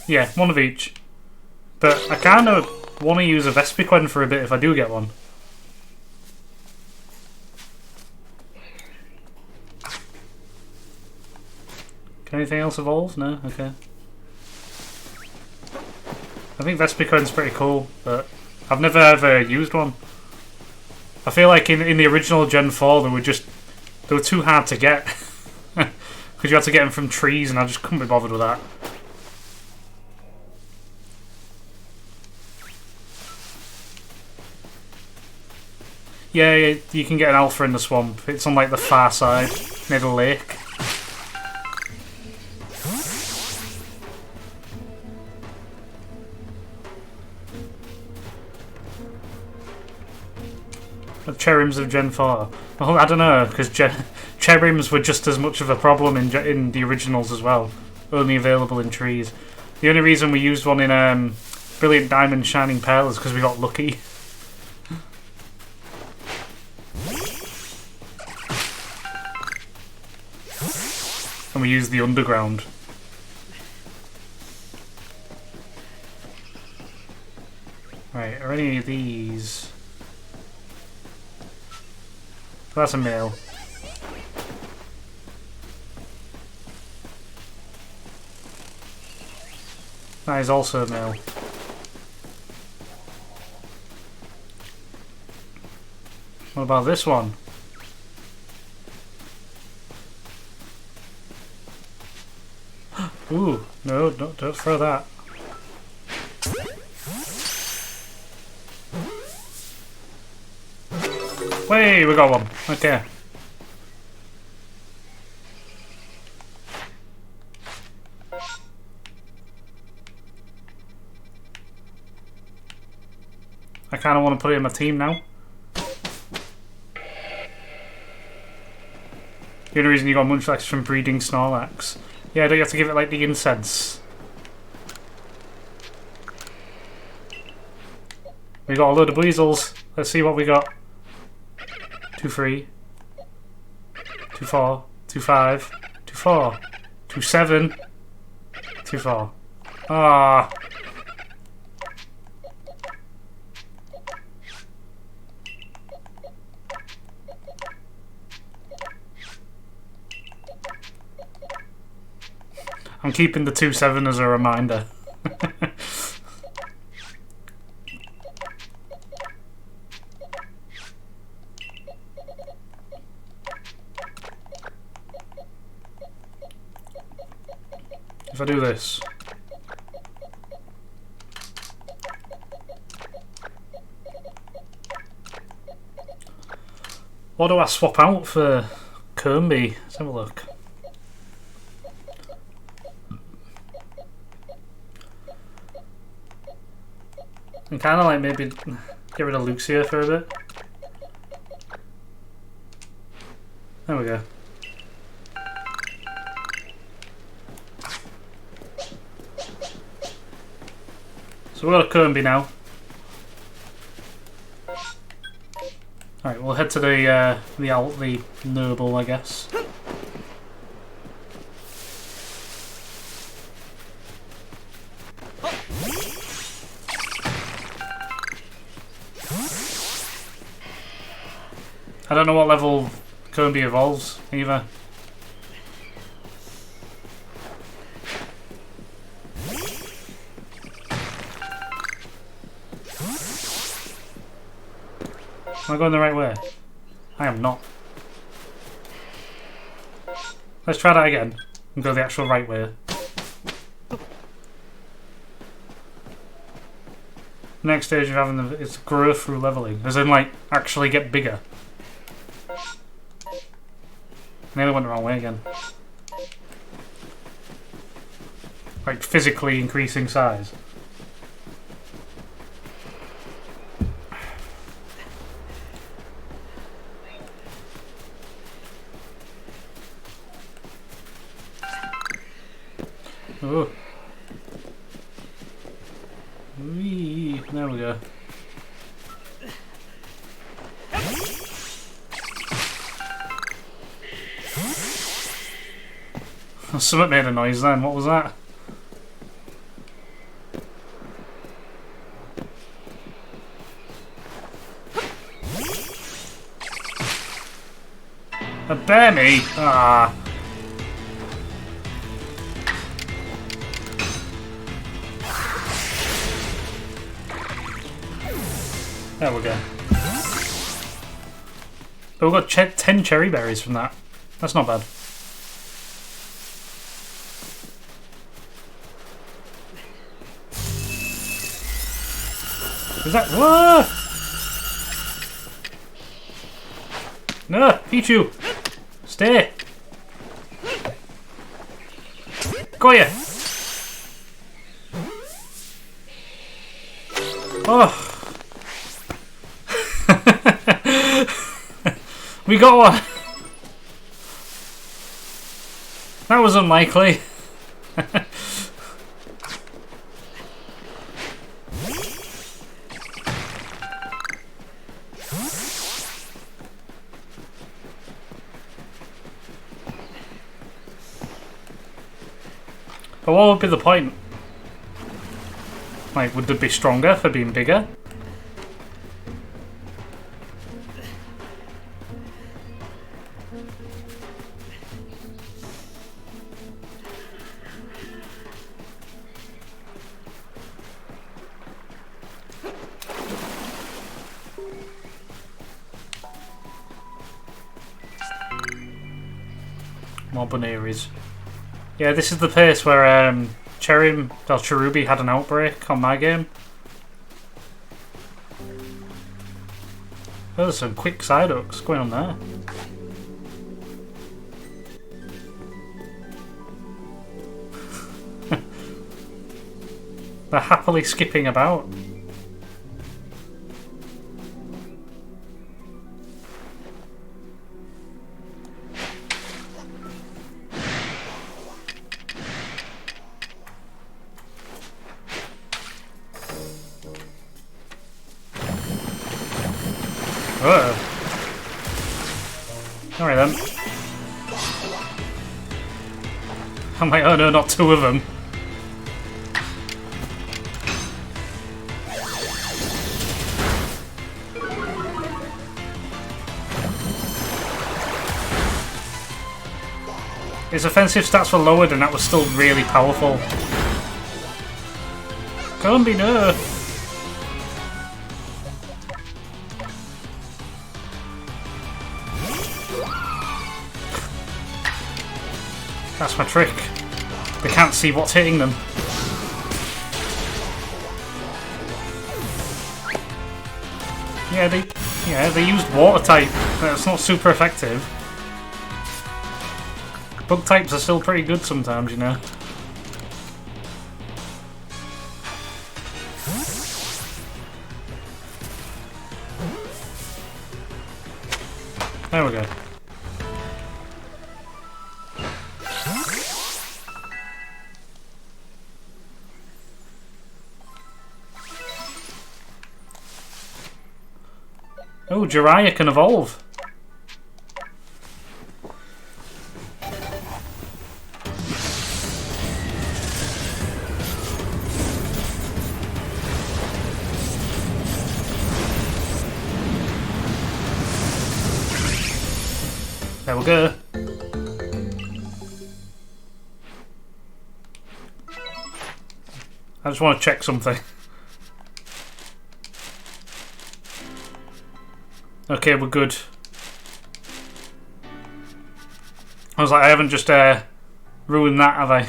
Yeah, one of each. But I kind of want to use a Vespiquen for a bit if I do get one. Can anything else evolve? No? Okay. I think Vespiquen's pretty cool, but I've never ever used one. I feel like in the original Gen 4 they were too hard to get. Because you had to get them from trees and I just couldn't be bothered with that. Yeah, you can get an alpha in the swamp. It's on like the far side, near the lake. The Cherims of Gen 4. Well, I don't know, because Cherims were just as much of a problem in the originals as well. Only available in trees. The only reason we used one in Brilliant Diamond Shining Pearl is because we got lucky. And we use the underground. Right, are any of these... That's a male. That is also a male. What about this one? Ooh, no, don't throw that. Wait, we got one. Okay. I kind of want to put it in my team now. The only reason you got Munchlax from breeding Snorlax. Yeah, don't you have to give it like the incense? We got a load of Weasels. Let's see what we got. 2-3, 2-4, 2-5, 2-4, 2-7, 2-4. Ah. I'm keeping the 2-7 as a reminder. If I do this. What do I swap out for Kirby? Let's have a look. And kind of like maybe get rid of Luxia for a bit. There we go. So we've got a Kirby now. Alright, we'll head to the Noble, I guess. I don't know what level Kirby evolves either. Am I going the right way? I am not. Let's try that again and go the actual right way. Next stage of having is grow through leveling, as in like actually get bigger. Nearly went the wrong way again. Like physically increasing size. Oh. Whee. There we go. Something made a noise then, what was that? A bear me? Ah. There we go. But we've got 10 cherry berries from that. That's not bad. Is that... Whoa! No! Pichu! Stay! Got ya! Oh! We got one! That was unlikely. But what would be the point? Like, would they be stronger for being bigger? More Bunearies. Yeah, this is the place where Cherubi had an outbreak on my game. Oh, there's some quick side hooks going on there. They're happily skipping about. Oh. Alright then. I'm like, oh no, not two of them. His offensive stats were lowered and that was still really powerful. Can't be no. That's my trick. They can't see what's hitting them. Yeah, they Yeah, they used water type. That's not super effective. Bug types are still pretty good sometimes, you know. There we go. Oh, Jiraiya can evolve. There we go. I just want to check something. Okay, we're good. I was like, I haven't just ruined that, have I?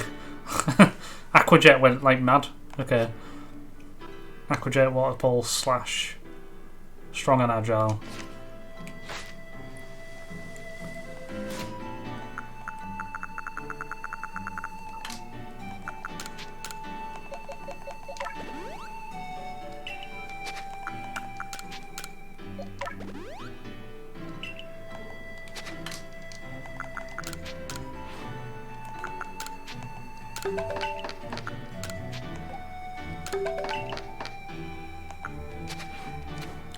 Aquajet went like mad. Okay. Aquajet, Water Pulse, / Strong and Agile.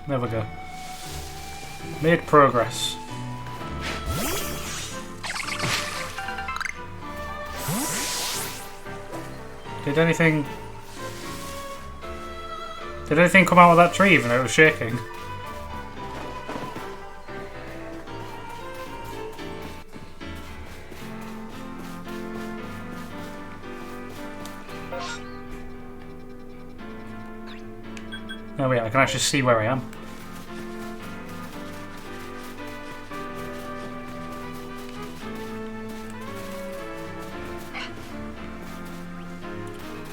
There we go. Made progress. Did anything come out of that tree even though it was shaking? Oh yeah, I can actually see where I am.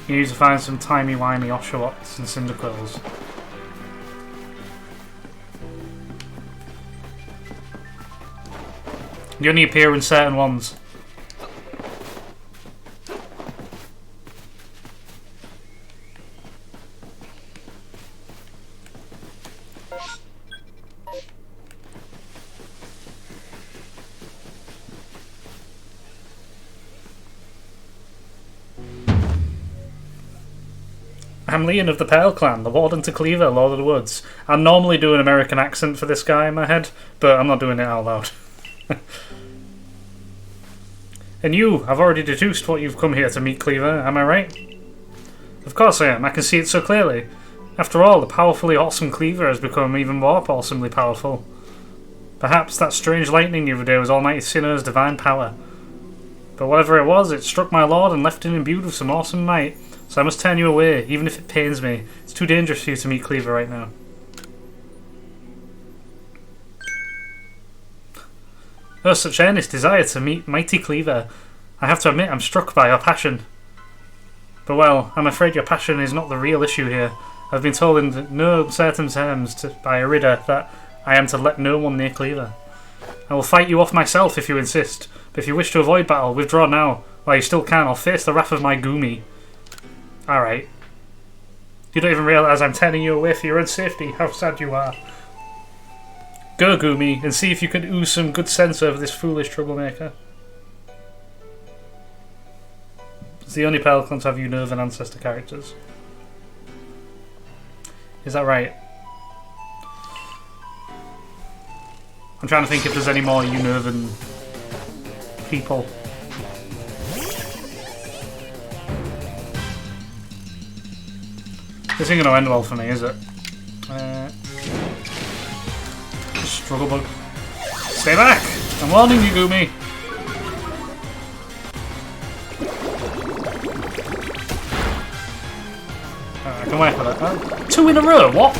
You need to find some timey-wimey Oshawots and Cyndaquils. You only appear in certain ones. I'm Leon of the Pale Clan, the Warden to Cleaver, Lord of the Woods. I normally do an American accent for this guy in my head, but I'm not doing it out loud. And you, I've already deduced what you've come here to meet, Cleaver, am I right? Of course I am, I can see it so clearly. After all, the powerfully awesome Cleaver has become even more awesomely powerful. Perhaps that strange lightning the other day was Almighty Sinnoh's divine power. But whatever it was, it struck my lord and left him imbued with some awesome might. So I must turn you away, even if it pains me. It's too dangerous for you to meet Cleaver right now. Oh, such earnest desire to meet mighty Cleaver. I have to admit I'm struck by your passion. But well, I'm afraid your passion is not the real issue here. I've been told in no certain terms by Irida that I am to let no one near Cleaver. I will fight you off myself if you insist, but if you wish to avoid battle, withdraw now. While you still can, I'll face the wrath of my Goomy. Alright. You don't even realise I'm turning you away for your own safety. How sad you are. Go, Goomy, and see if you can ooze some good sense over this foolish troublemaker. It's the only Pale Clan to have Unnervan ancestor characters. Is that right? I'm trying to think if there's any more Unnervan people. This ain't gonna end well for me, is it? Struggle bug. Stay back! I'm warning you, Goomy! I can wait for that. 2 in a row, what?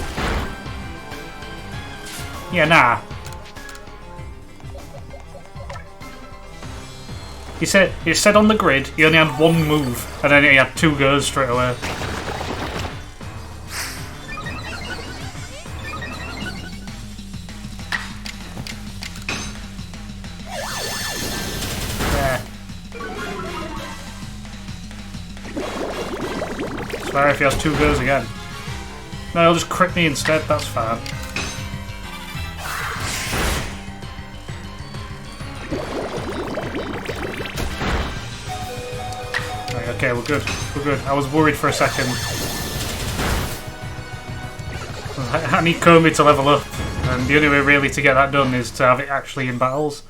Yeah, nah. He said on the grid he only had 1 move, and then he had 2 goes straight away. Sorry if he has 2 goes again. No, he'll just crit me instead, that's fine. Right, okay, we're good. We're good. I was worried for a second. I need Comey to level up, and the only way really to get that done is to have it actually in battles.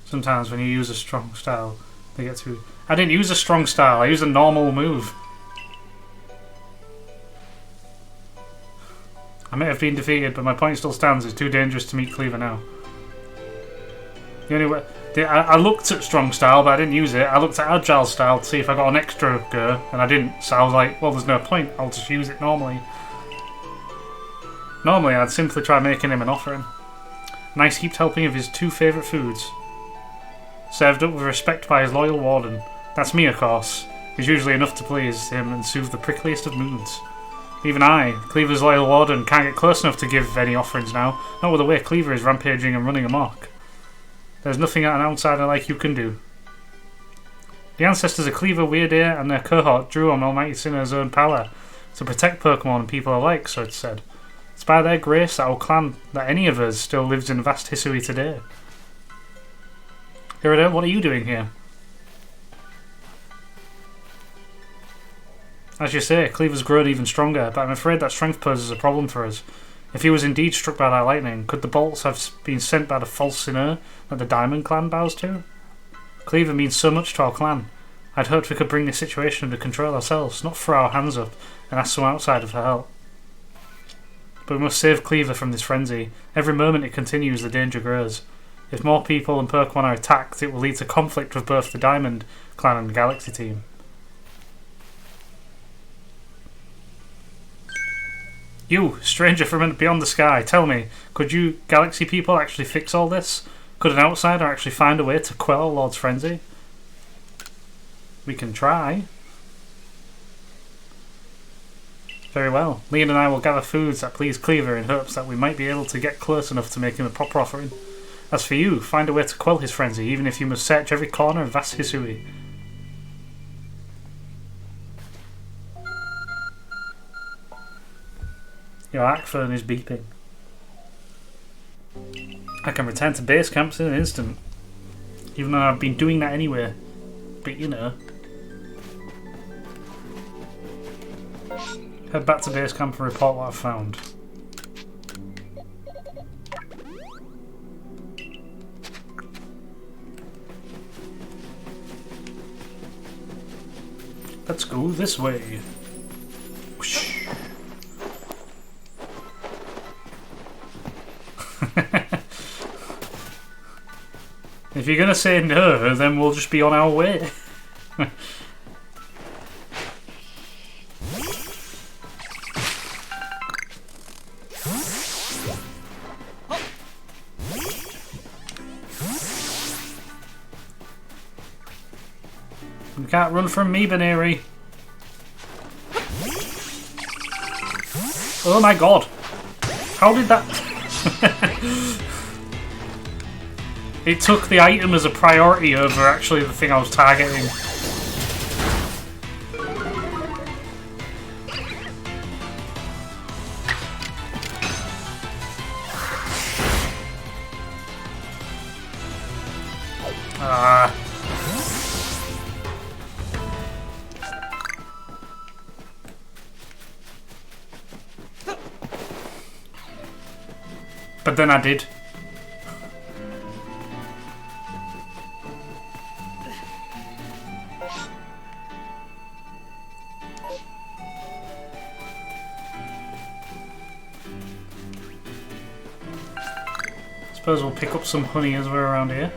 Sometimes when you use a strong style, they get to... I didn't use a strong style, I used a normal move. I may have been defeated, but my point still stands. It's too dangerous to meet Cleaver now. The only way... I looked at strong style, but I didn't use it. I looked at agile style to see if I got an extra go, and I didn't. So I was like, well, there's no point. I'll just use it normally. Normally, I'd simply try making him an offering. Nice heaped helping of his 2 favourite foods. Served up with respect by his loyal warden. That's me, of course. It's usually enough to please him and soothe the prickliest of moods. Even I, Cleaver's loyal warden, can't get close enough to give any offerings now. Not with the way Cleaver is rampaging and running amok. There's nothing an outsider like you can do. The ancestors of Cleaver, Weirdeer, and their cohort drew on Almighty Sinner's own power to protect Pokemon and people alike, so it's said. It's by their grace that our clan, that any of us, still lives in vast Hisui today. Irido, what are you doing here? As you say, Cleaver's grown even stronger, but I'm afraid that strength poses a problem for us. If he was indeed struck by that lightning, could the bolts have been sent by the false sinner that the Diamond Clan bows to? Cleaver means so much to our clan. I'd hoped we could bring this situation under control ourselves, not throw our hands up and ask some outsider for help. But we must save Cleaver from this frenzy. Every moment it continues, the danger grows. If more people and Pokemon are attacked, it will lead to conflict with both the Diamond Clan and Galaxy team. You, stranger from beyond the sky, tell me, could you Galaxy people actually fix all this? Could an outsider actually find a way to quell Lord's frenzy? We can try. Very well. Leon and I will gather foods that please Cleaver in hopes that we might be able to get close enough to make him a proper offering. As for you, find a way to quell his frenzy, even if you must search every corner of vast Hisui. Your arc phone is beeping. I can return to base camps in an instant. Even though I've been doing that anyway. But you know. Head back to base camp and report what I've found. Let's go this way. Whoosh. If you're gonna say no, then we'll just be on our way. You can't run from me, Baneri. Oh my god. How did that... It took the item as a priority over actually the thing I was targeting. Ah. But then I did. Suppose we'll pick up some honey as we're around here.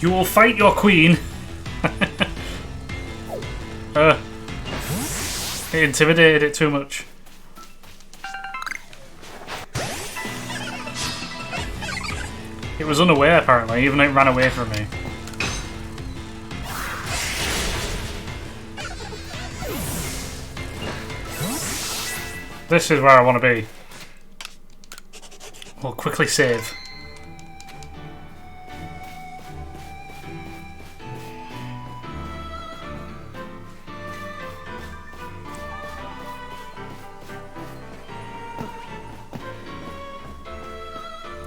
You will fight your queen! It intimidated it too much. It was unaware apparently, even though it ran away from me. This is where I want to be. We'll quickly save.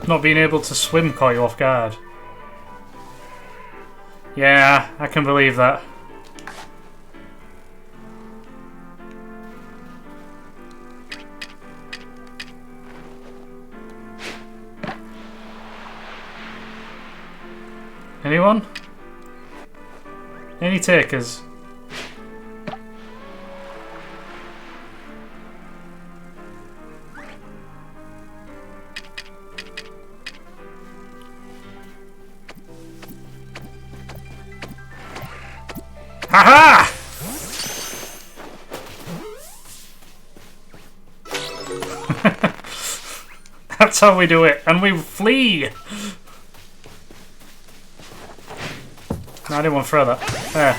Not being able to swim caught you off guard. Yeah, I can believe that. Anyone? Any takers? Haha! That's how we do it, and we flee! No, I didn't want to throw that. There.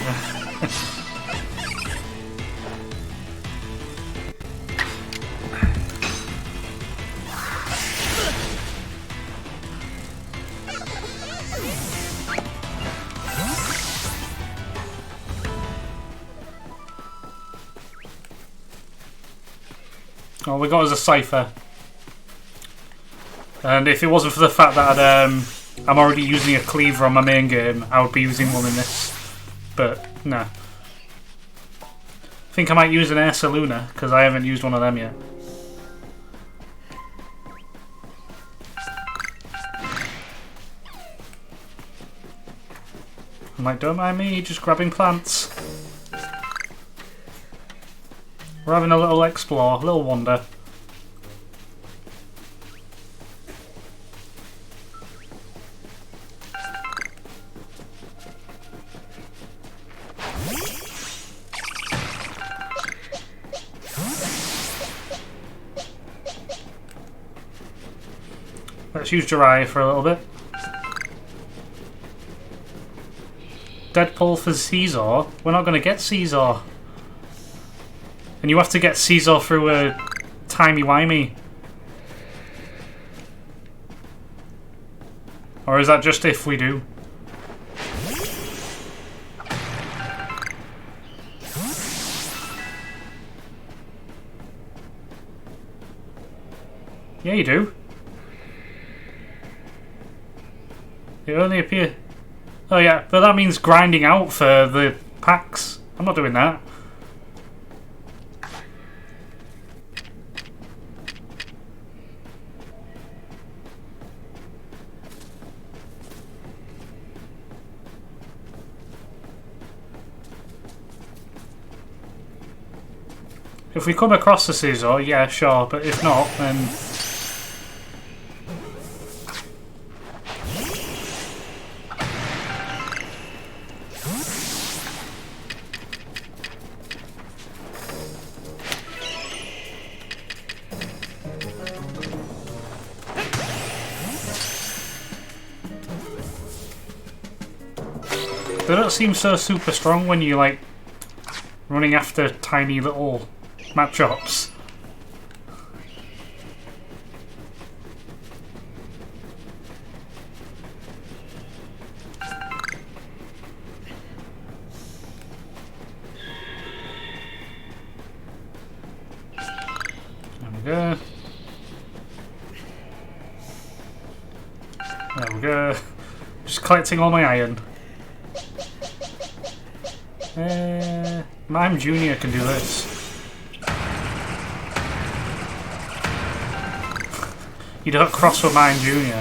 All we got is a cipher. And if it wasn't for the fact that I'm already using a cleaver on my main game, I would be using one in this. But, nah. I think I might use an Air Saluna, because I haven't used one of them yet. I'm like, don't mind me, just grabbing plants. We're having a little explore, a little wander. Let's use Jiraiya for a little bit. Deadpool for Caesar? We're not going to get Caesar. And you have to get Caesar through a timey-wimey. Or is that just if we do? Yeah, you do. It only appear. Oh yeah, but that means grinding out for the packs. I'm not doing that. If we come across the Caesar, yeah, sure, but if not, then... They don't seem so super strong when you're like running after tiny little Machops. There we go. There we go. Just collecting all my iron. Mime Jr. can do this. You don't cross with Mime Jr.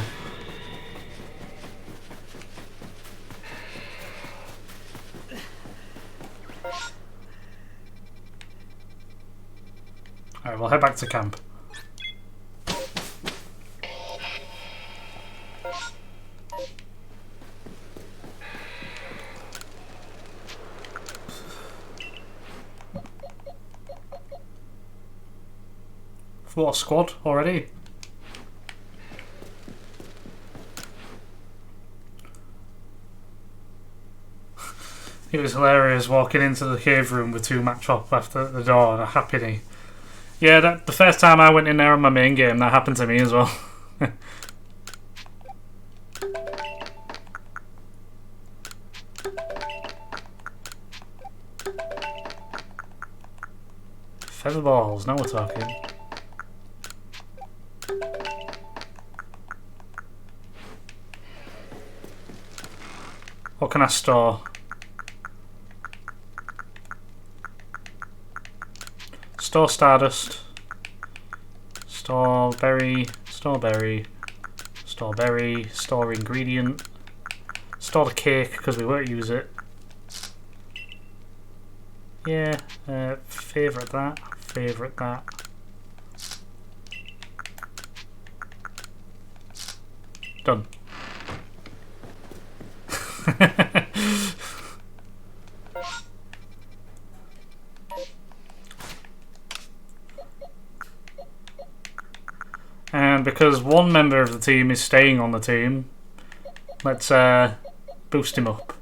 Alright, we'll head back to camp. What a squad already. It was hilarious walking into the cave room with two Machop left at the door and a Happiny. Yeah, the first time I went in there on my main game, that happened to me as well. Feather balls, now we're talking. What can I store? Store stardust. Store berry. Store berry. Store berry. Store ingredient. Store the cake because we won't use it. Yeah, favourite that. Favourite that. Done. And because one member of the team is staying on the team, let's boost him up.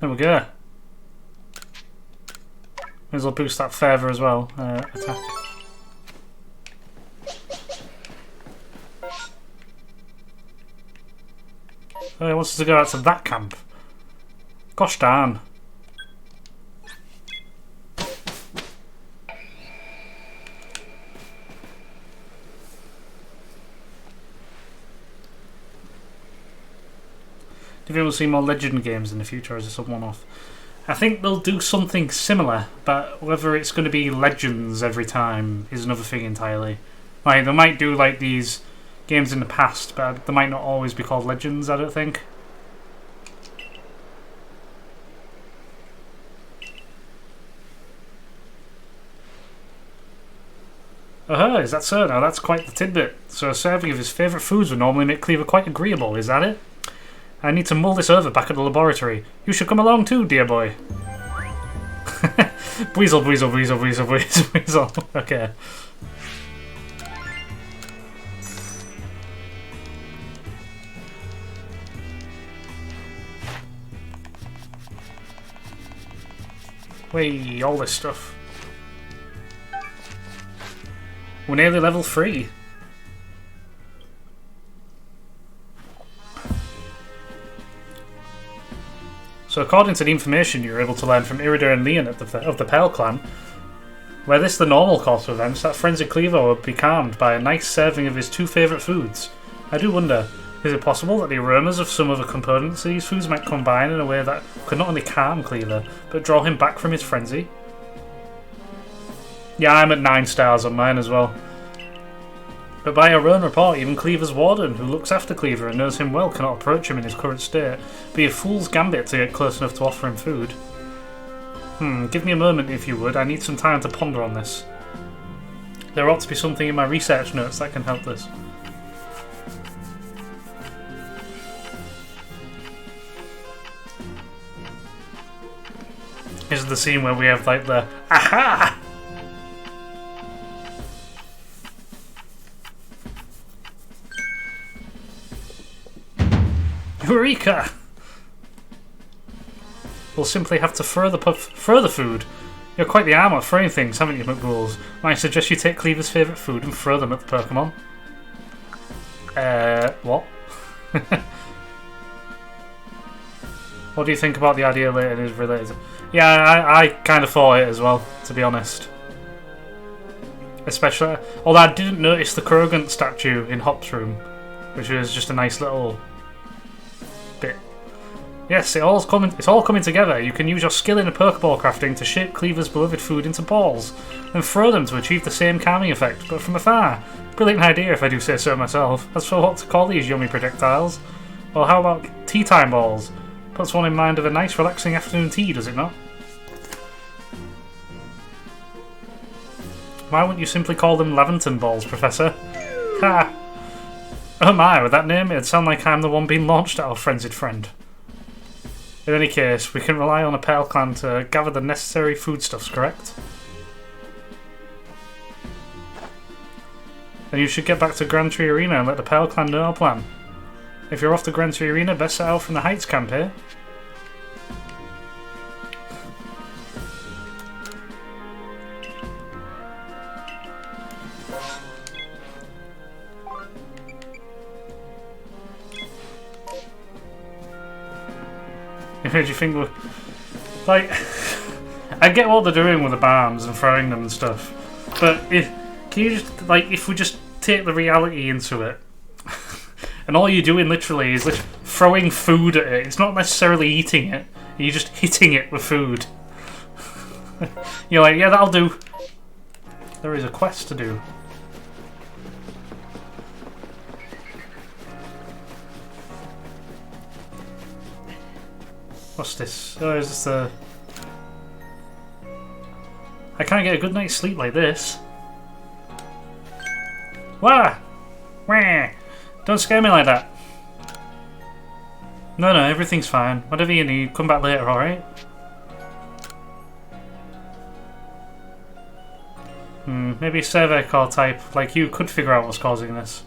There we go. May as well boost that fervor as well. Attack. Oh, he wants us to go out to that camp. Gosh darn. Do you think we'll see more Legend games in the future, or is this a one-off? I think they'll do something similar, but whether it's going to be Legends every time is another thing entirely. Like, they might do like these games in the past, but they might not always be called Legends, I don't think. Oh, is that so? Now that's quite the tidbit. So a serving of his favourite foods would normally make Cleaver quite agreeable, is that it? I need to mull this over back at the laboratory. You should come along too, dear boy. Weasel, weasel, weasel, weasel, weasel, weasel. Okay. Wait, all this stuff. We're nearly level 3. So according to the information you were able to learn from Irida and Leon of the Pale Clan, were this the normal course of events, that frenzied Cleaver would be calmed by a nice serving of his 2 favourite foods. I do wonder, is it possible that the aromas of some of the components of these foods might combine in a way that could not only calm Cleaver, but draw him back from his frenzy? Yeah, I'm at 9 stars on mine as well. But by our own report, even Cleaver's warden, who looks after Cleaver and knows him well, cannot approach him in his current state. Be a fool's gambit to get close enough to offer him food. Give me a moment if you would, I need some time to ponder on this. There ought to be something in my research notes that can help this. This is the scene where we have like the aha! Eureka! We'll simply have to throw the food. You're quite the arm at throwing things, haven't you, McBulls? Might I suggest you take Cleaver's favourite food and throw them at the Pokemon? What? What do you think about the idea that it is related? Yeah, I kind of thought it as well, to be honest. Especially, although I didn't notice the Krogant statue in Hop's room, which was just a nice little bit. Yes, it's all coming together. You can use your skill in Pokeball crafting to shape Cleaver's beloved food into balls, and throw them to achieve the same calming effect, but from afar. Brilliant idea if I do say so myself. As for what to call these yummy projectiles, well, how about tea time balls? Puts one in mind of a nice relaxing afternoon tea, does it not? Why wouldn't you simply call them Laventon balls, Professor? Ha! Oh my, with that name, it'd sound like I'm the one being launched at our frenzied friend. In any case, we can rely on a Pale Clan to gather the necessary foodstuffs, correct? Then you should get back to Grand Tree Arena and let the Pale Clan know our plan. If you're off to Grand Tree Arena, best set out from the Heights camp here. Where do you think like, I get what they're doing with the bombs and throwing them and stuff, but can you just, like, if we just take the reality into it, and all you're doing literally is throwing food at it. It's not necessarily eating it. You're just hitting it with food. You're like, yeah, that'll do. There is a quest to do. What's this? Oh, is this the... I can't get a good night's sleep like this. Wah! Wah! Don't scare me like that. No, everything's fine. Whatever you need, come back later, alright? Maybe a survey core type like you could figure out what's causing this.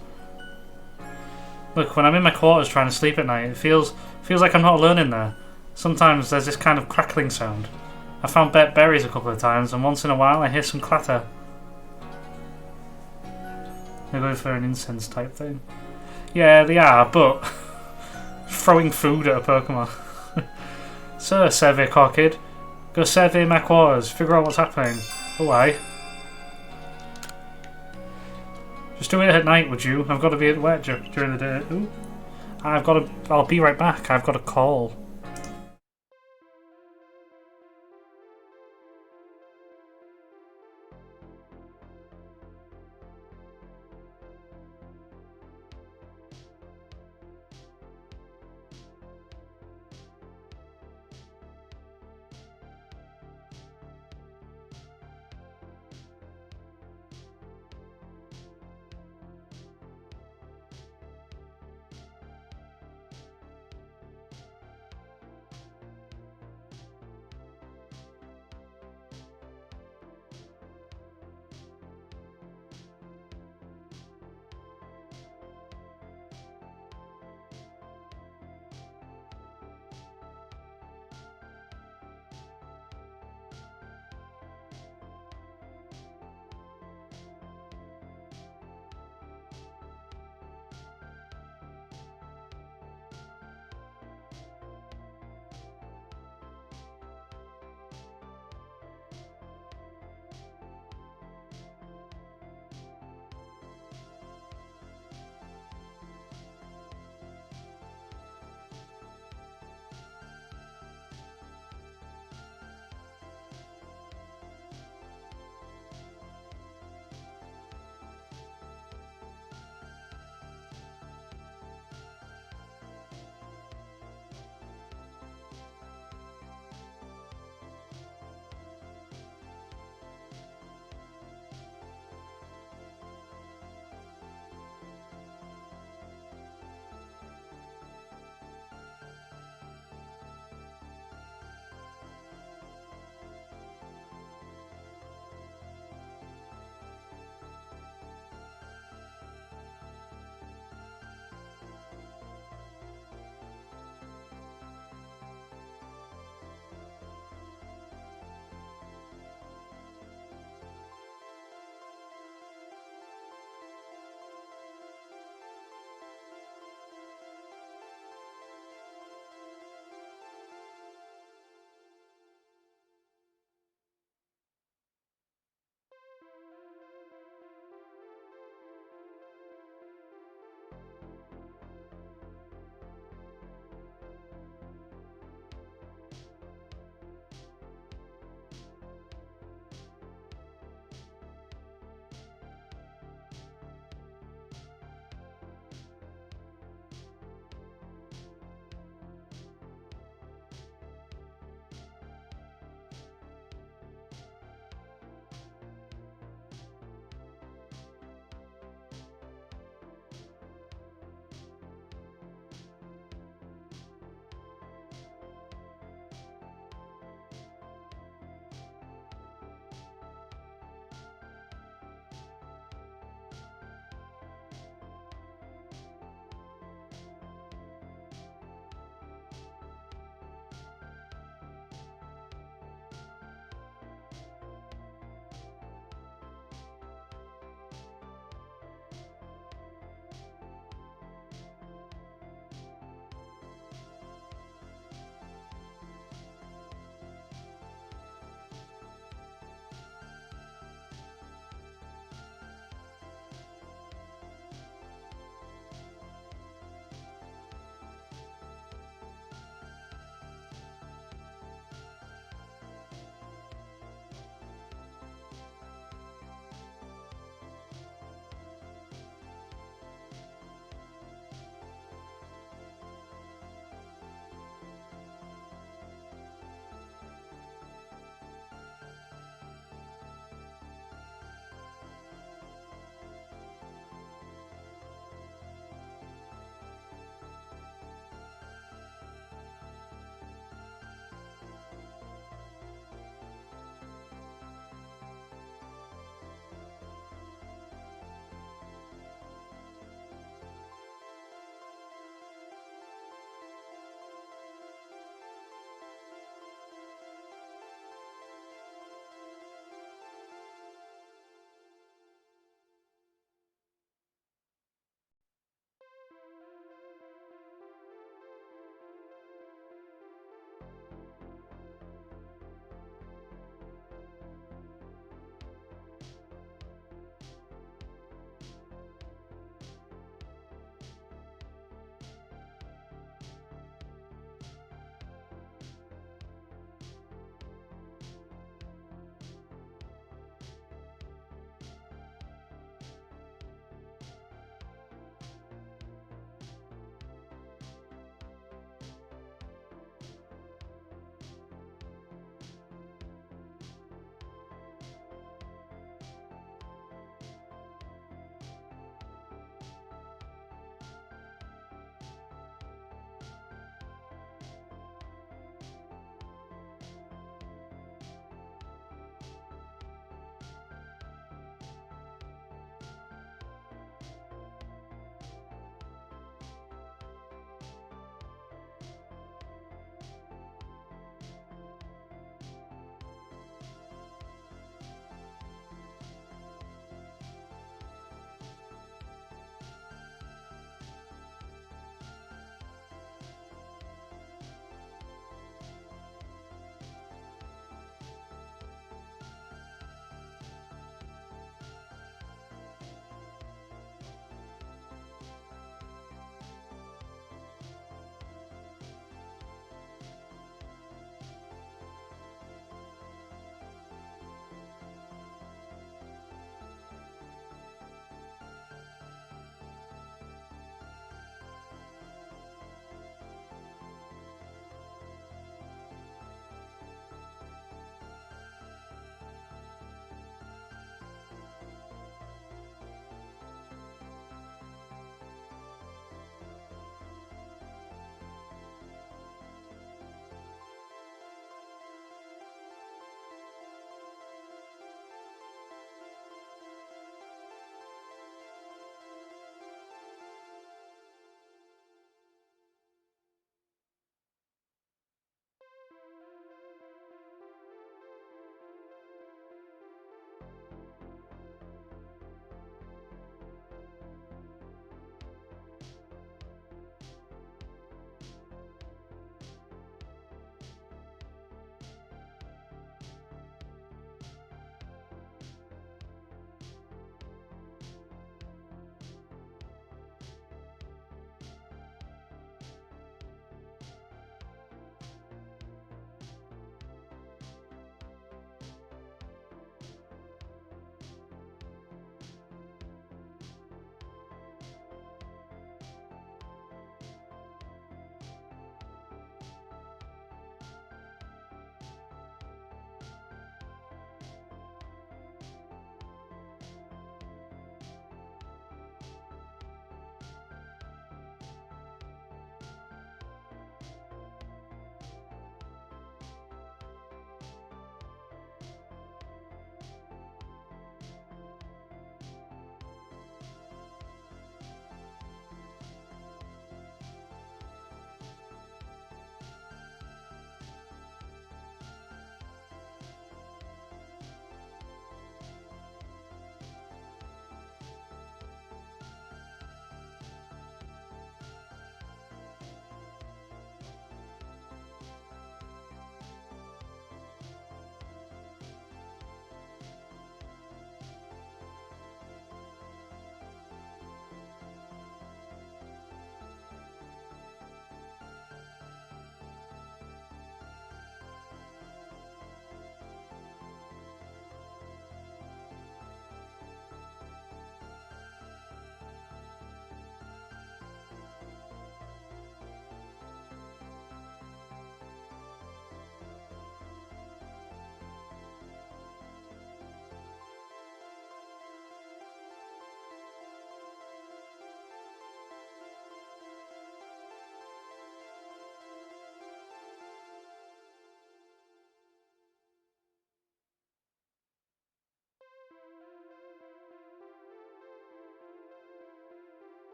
Look, when I'm in my quarters trying to sleep at night, it feels like I'm not alone in there. Sometimes there's this kind of crackling sound. I found berries a couple of times, and once in a while I hear some clatter. They're going for an incense type thing. Yeah, they are, but throwing food at a Pokemon. So, survey core kid, go survey my quarters, figure out what's happening. Oh, aye. Just do it at night, would you? I've got to be at work during the day. Ooh. I'll be right back. I've got a call.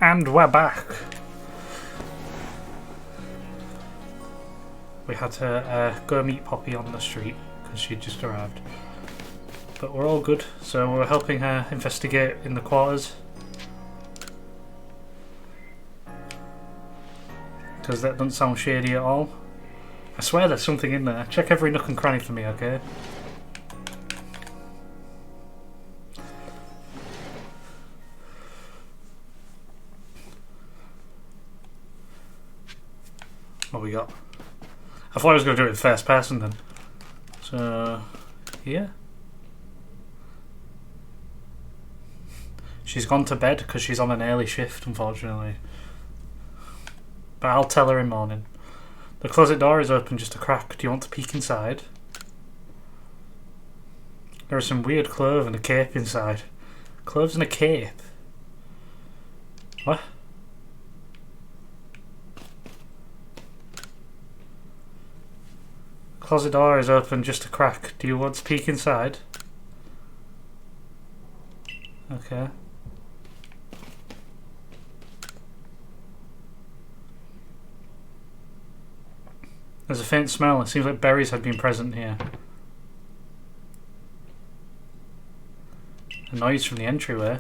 And we're back. We had to go meet Poppy on the street because she'd just arrived. But we're all good, so we're helping her investigate in the quarters. Because that doesn't sound shady at all. I swear there's something in there. Check every nook and cranny for me, okay? What we got? I thought I was going to do it in first person then. So, yeah. She's gone to bed because she's on an early shift, unfortunately. But I'll tell her in the morning. The closet door is open just a crack. Do you want to peek inside? There are some weird clothes and a cape inside. Clothes and a cape? What? Closet door is open just a crack. Do you want to peek inside? Okay. There's a faint smell. It seems like berries had been present here. A noise from the entryway.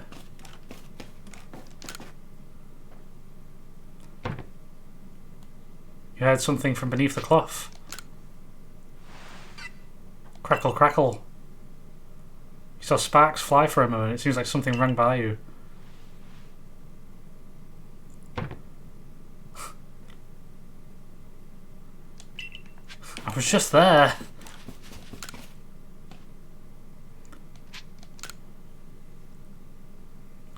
You heard something from beneath the cloth. Crackle, crackle. You saw sparks fly for a moment. It seems like something ran by you. I was just there.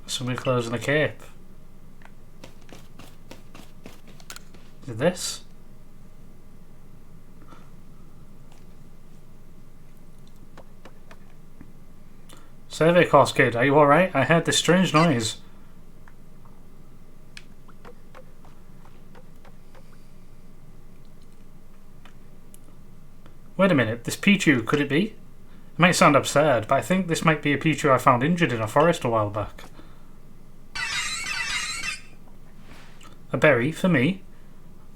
Somebody closing a cape. Is it this? Survey course kid, are you alright? I heard this strange noise. Wait a minute, this Pichu, could it be? It might sound absurd, but I think this might be a Pichu I found injured in a forest a while back. A berry? For me?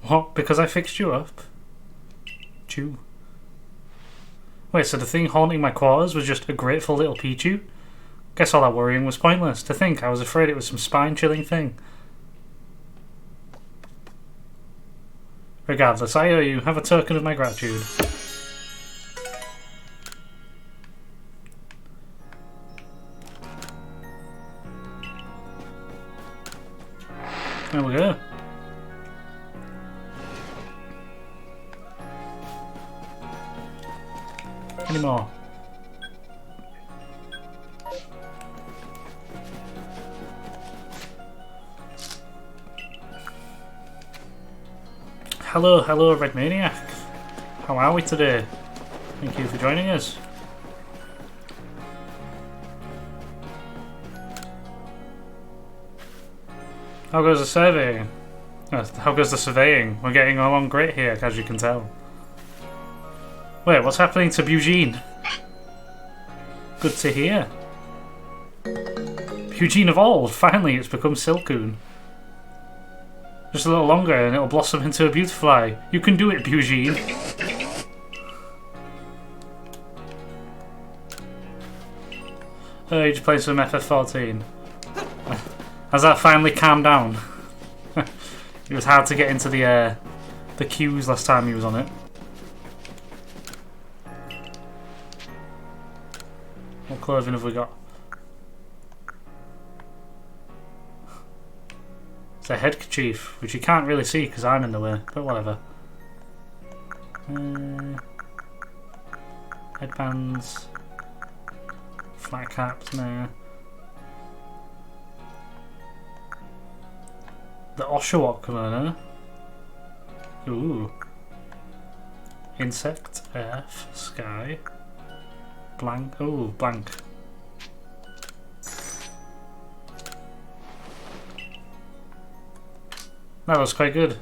What? Because I fixed you up? Chew. Wait, so the thing haunting my quarters was just a grateful little Pichu? Guess all that worrying was pointless. To think I was afraid it was some spine-chilling thing. Regardless, I owe you. Have a token of my gratitude. There we go. Any more? Hello, Red Maniac. How are we today? Thank you for joining us. How goes the surveying? How goes the surveying? We're getting along great here, as you can tell. Wait, what's happening to Eugene? Good to hear. Eugene evolved! Finally, it's become Silcoon. Just a little longer and it'll blossom into a beautifly. You can do it, Eugene. Oh, you just played some FF14. Has that finally calmed down? It was hard to get into the queues last time he was on it. What clothing have we got? It's a headkerchief, which you can't really see because I'm in the way, but whatever. Headbands. Flat caps, nah. The Oshawott kimono. Ooh. Insect, earth, sky. Blank. Ooh, blank. That was quite good.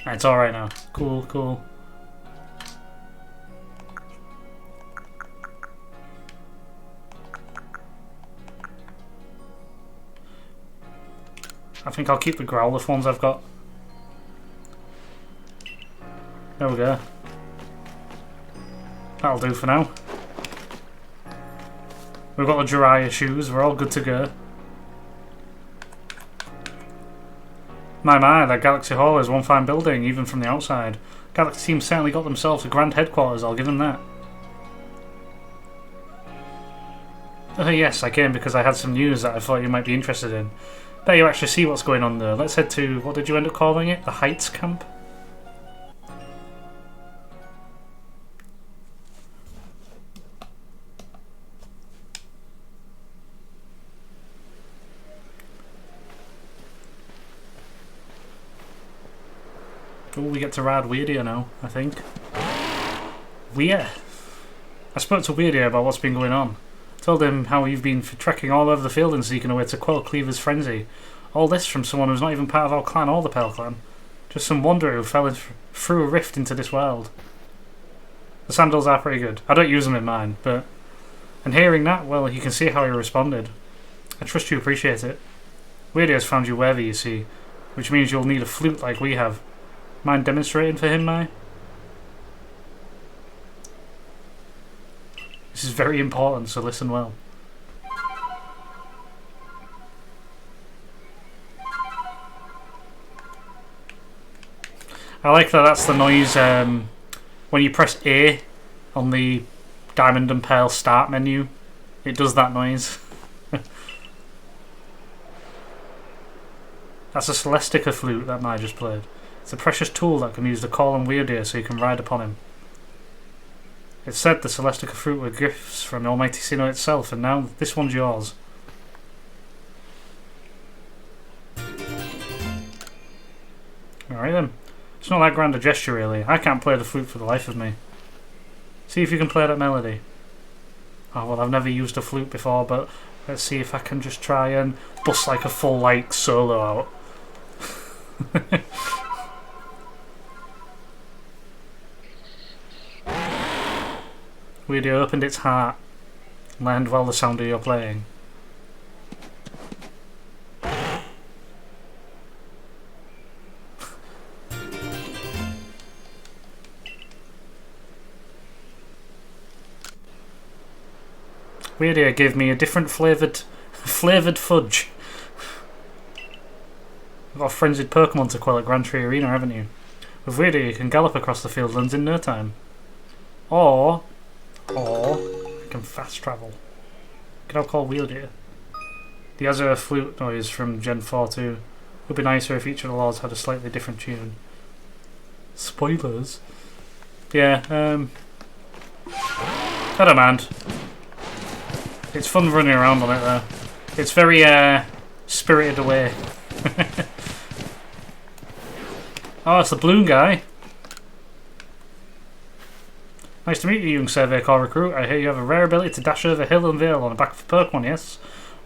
It's alright now. Cool, cool. I think I'll keep the Growlithe ones I've got. There we go. That'll do for now. We've got the Jiraiya shoes, we're all good to go. My, that Galaxy Hall is one fine building, even from the outside. Galaxy team certainly got themselves a grand headquarters, I'll give them that. Oh yes, I came because I had some news that I thought you might be interested in. Bet you actually see what's going on there. Let's head to, what did you end up calling it? The Heights Camp? Oh, we get to ride Weirdia now, I think. Weird. I spoke to Weirdia about what's been going on. Told him how you've been trekking all over the field and seeking a way to quell Cleaver's frenzy. All this from someone who's not even part of our clan or the Pearl clan. Just some wanderer who fell through a rift into this world. The sandals are pretty good. I don't use them in mine, but... And hearing that, well, you can see how he responded. I trust you appreciate it. Weirdia's found you worthy, you see, which means you'll need a flute like we have. Mind demonstrating for him, Mai? This is very important, so listen well. I like that that's the noise when you press A on the Diamond and Pearl start menu. It does that noise. That's a Celestica flute that Mai just played. It's a precious tool that can use to call on Weirdia so you can ride upon him. It's said the Celestica fruit were gifts from Almighty Sinnoh itself, and now this one's yours. Alright then. It's not that grand a gesture really. I can't play the flute for the life of me. See if you can play that melody. Oh well, I've never used a flute before, but let's see if I can just try and bust like a full like solo out. Weirdia opened its heart and learned well the sound of your playing. Weirdia gave me a different flavoured fudge. You've got a frenzied Pokemon to quell at Grand Tree Arena, haven't you? With Weirdia you can gallop across the fieldlands in no time. Or I can fast travel. Can I call Weirdia? The Azure flute noise from Gen 4 too. It would be nicer if each of the lords had a slightly different tune. Spoilers? Yeah, I don't mind. It's fun running around on it though. It's very Spirited Away. Oh, it's the balloon guy. Nice to meet you, young Survey Corps recruit. I hear you have a rare ability to dash over hill and vale on the back of a Pokemon, yes?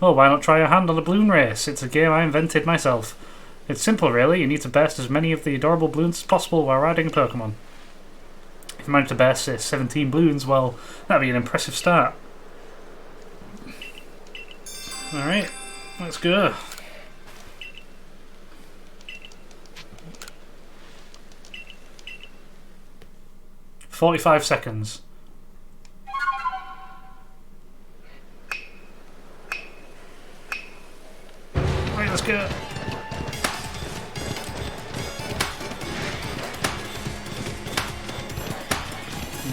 Oh, why not try your hand on a balloon race? It's a game I invented myself. It's simple, really. You need to burst as many of the adorable balloons as possible while riding a Pokemon. If you manage to burst, say, 17 balloons, well, that'd be an impressive start. Alright, let's go. "45 seconds. Right, let's go.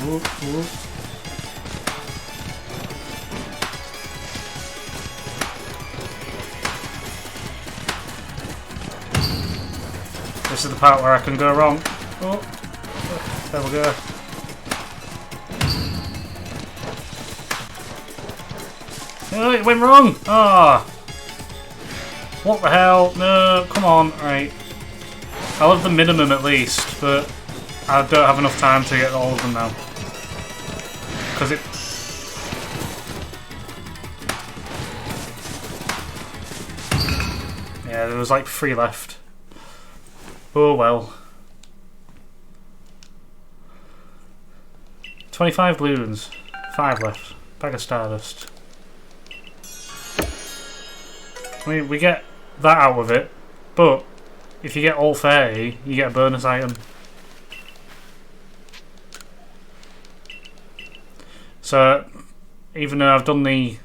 Whoop, whoop. This is the part where I can go wrong. Oh, there we go. Oh, it went wrong! Ah! Oh. What the hell? No, come on. Right. I'll have the minimum at least, but I don't have enough time to get all of them now. Because it... Yeah, there was like 3 left. Oh well. 25 balloons. 5 left. Bag of stardust. I mean, we get that out of it, but if you get all 30, you get a bonus item. So, even though I've done the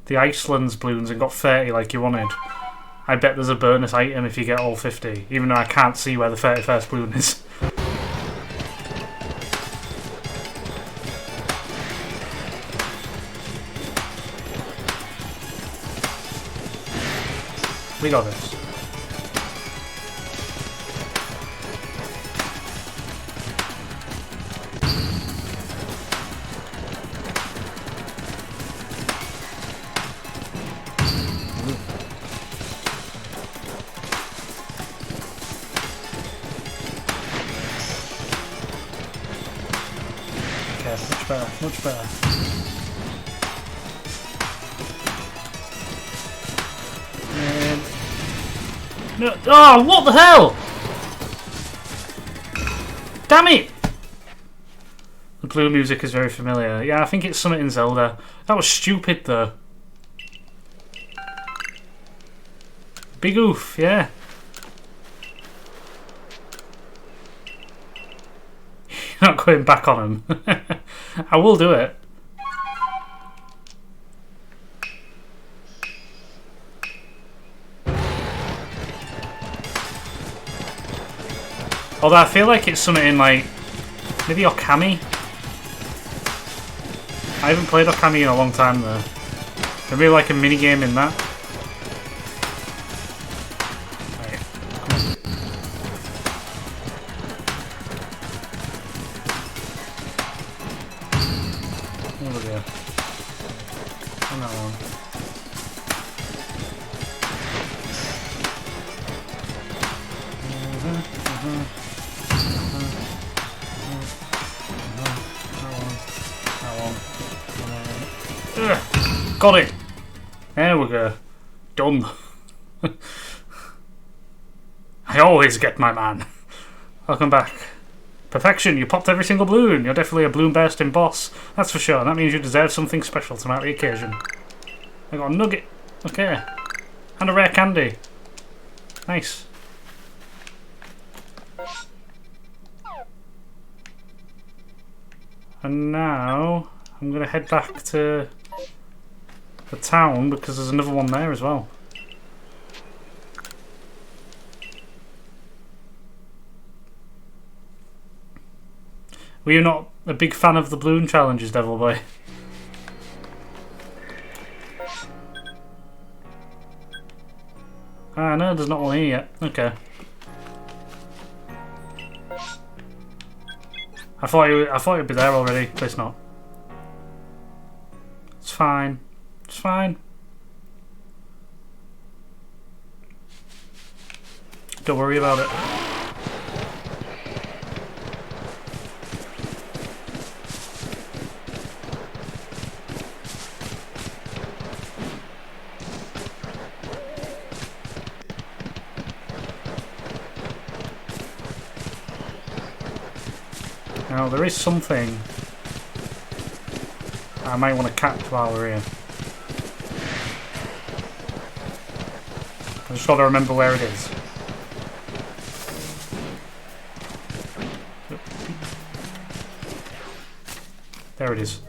Iceland's balloons and got 30 like you wanted, I bet there's a bonus item if you get all 50, even though I can't see where the 31st balloon is. We got this. Okay, much better, much better. No, oh, what the hell? Damn it! The blue music is very familiar. Yeah, I think it's something in Zelda. That was stupid though. Big oof, yeah. You're not going back on him. I will do it. Although I feel like it's something in like maybe Okami. I haven't played Okami in a long time though. Maybe like a mini game in that. Right, come on. There we go. On that one. Got it! There we go. Done. I always get my man. Welcome back. Perfection, you popped every single balloon. You're definitely a balloon bursting boss. That's for sure. That means you deserve something special to mark the occasion. I got a nugget. Okay. And a rare candy. Nice. And now I'm going to head back to the town because there's another one there as well. Were you not a big fan of the balloon challenges, Devil Boy? Ah, no, there's not one here yet. Okay. I thought it'd be there already, but it's not. It's fine. It's fine. Don't worry about it. Now there is something I might want to catch while we're here. I just got to remember where it is. There it is.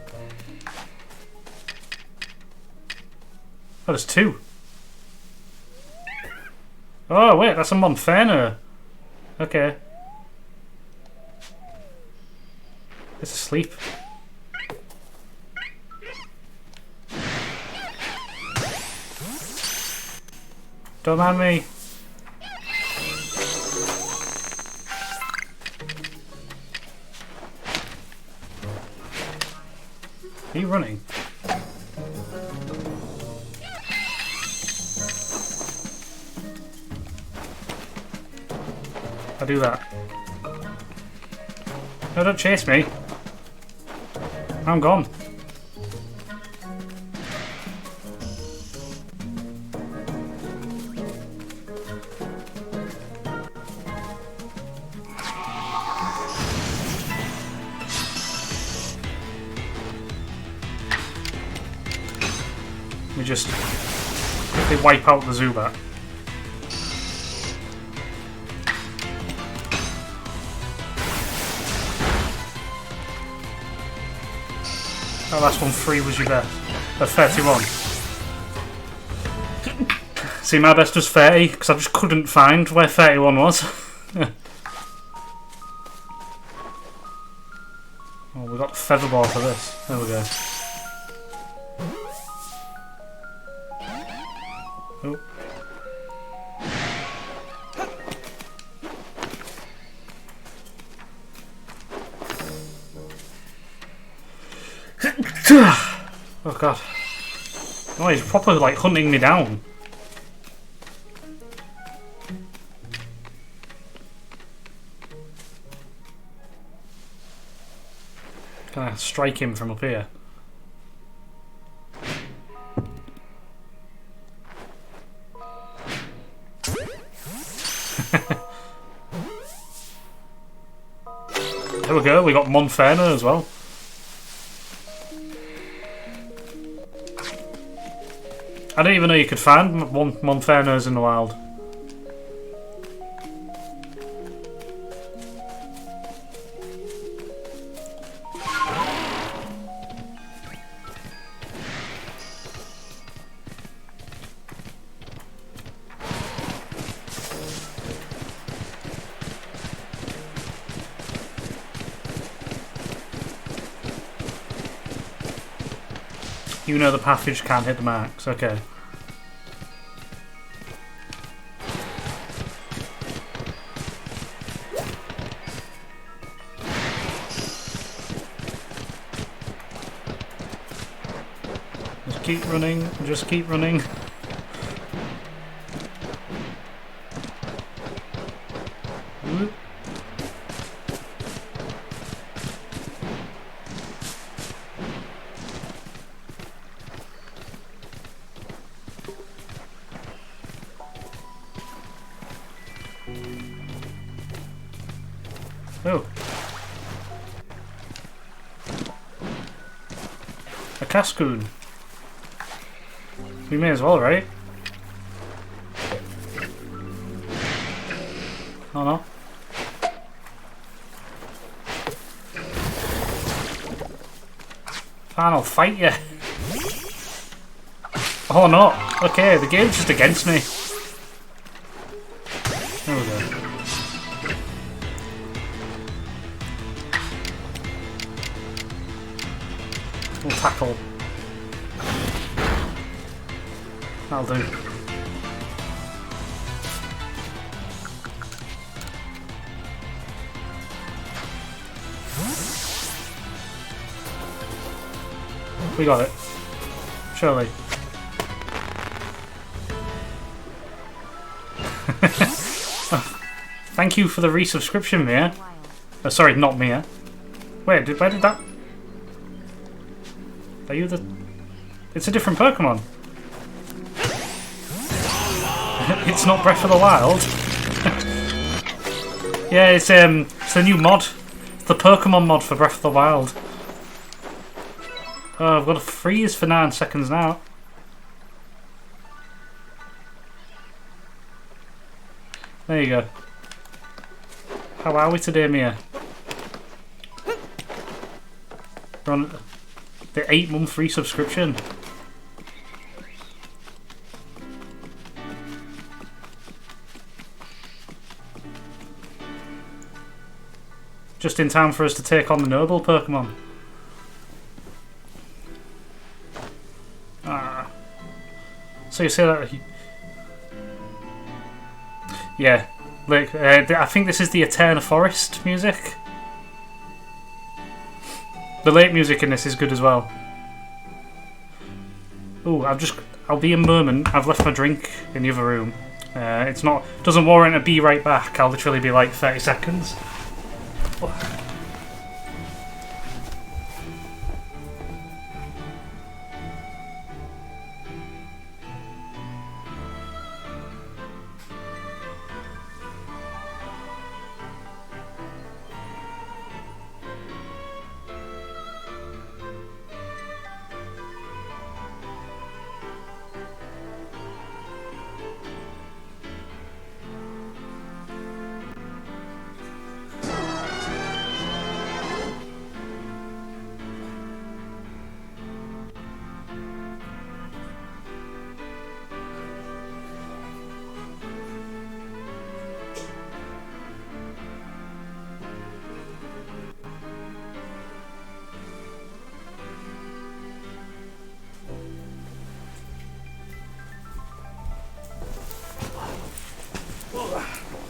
Oh, there's two. Oh wait, that's a Monferno. Okay. It's asleep. Don't mind me. Are you running? I do that. No, don't chase me. I'm gone. me just quickly wipe out the Zubat. That last one, 3 was your best. 31. See, my best was 30 because I just couldn't find where 31 was. Oh, we got the featherball for this. There we go. Oh. Oh god. Oh, he's properly like hunting me down. Can I strike him from up here? There we go, we got Monferno as well. I didn't even know you could find Monfernos in the wild. You know the passage can't hit the marks, okay. Just keep running, just keep running. Whoop. Oh. A Cascoon. We may as well, right? Oh no. Fine, I'll fight you. Oh no. Okay, the game's just against me. There we go. We'll tackle. That'll do. We got it. Surely. Thank you for the resubscription, Mia. Oh, sorry, not Mia. Wait, where did that... Are you the... It's a different Pokemon. It's not Breath of the Wild. Yeah, it's the new mod. It's the Pokemon mod for Breath of the Wild. Oh, I've got a freeze for 9 seconds now. There you go. How are we today, Mia? We're on the 8-month free subscription. Just in time for us to take on the noble Pokemon. Ah. So you say that... Yeah. Like, I think this is the Eterna Forest music. The late music in this is good as well. Ooh, I'll be a moment. I've left my drink in the other room. Doesn't warrant a be right back. I'll literally be like 30 seconds.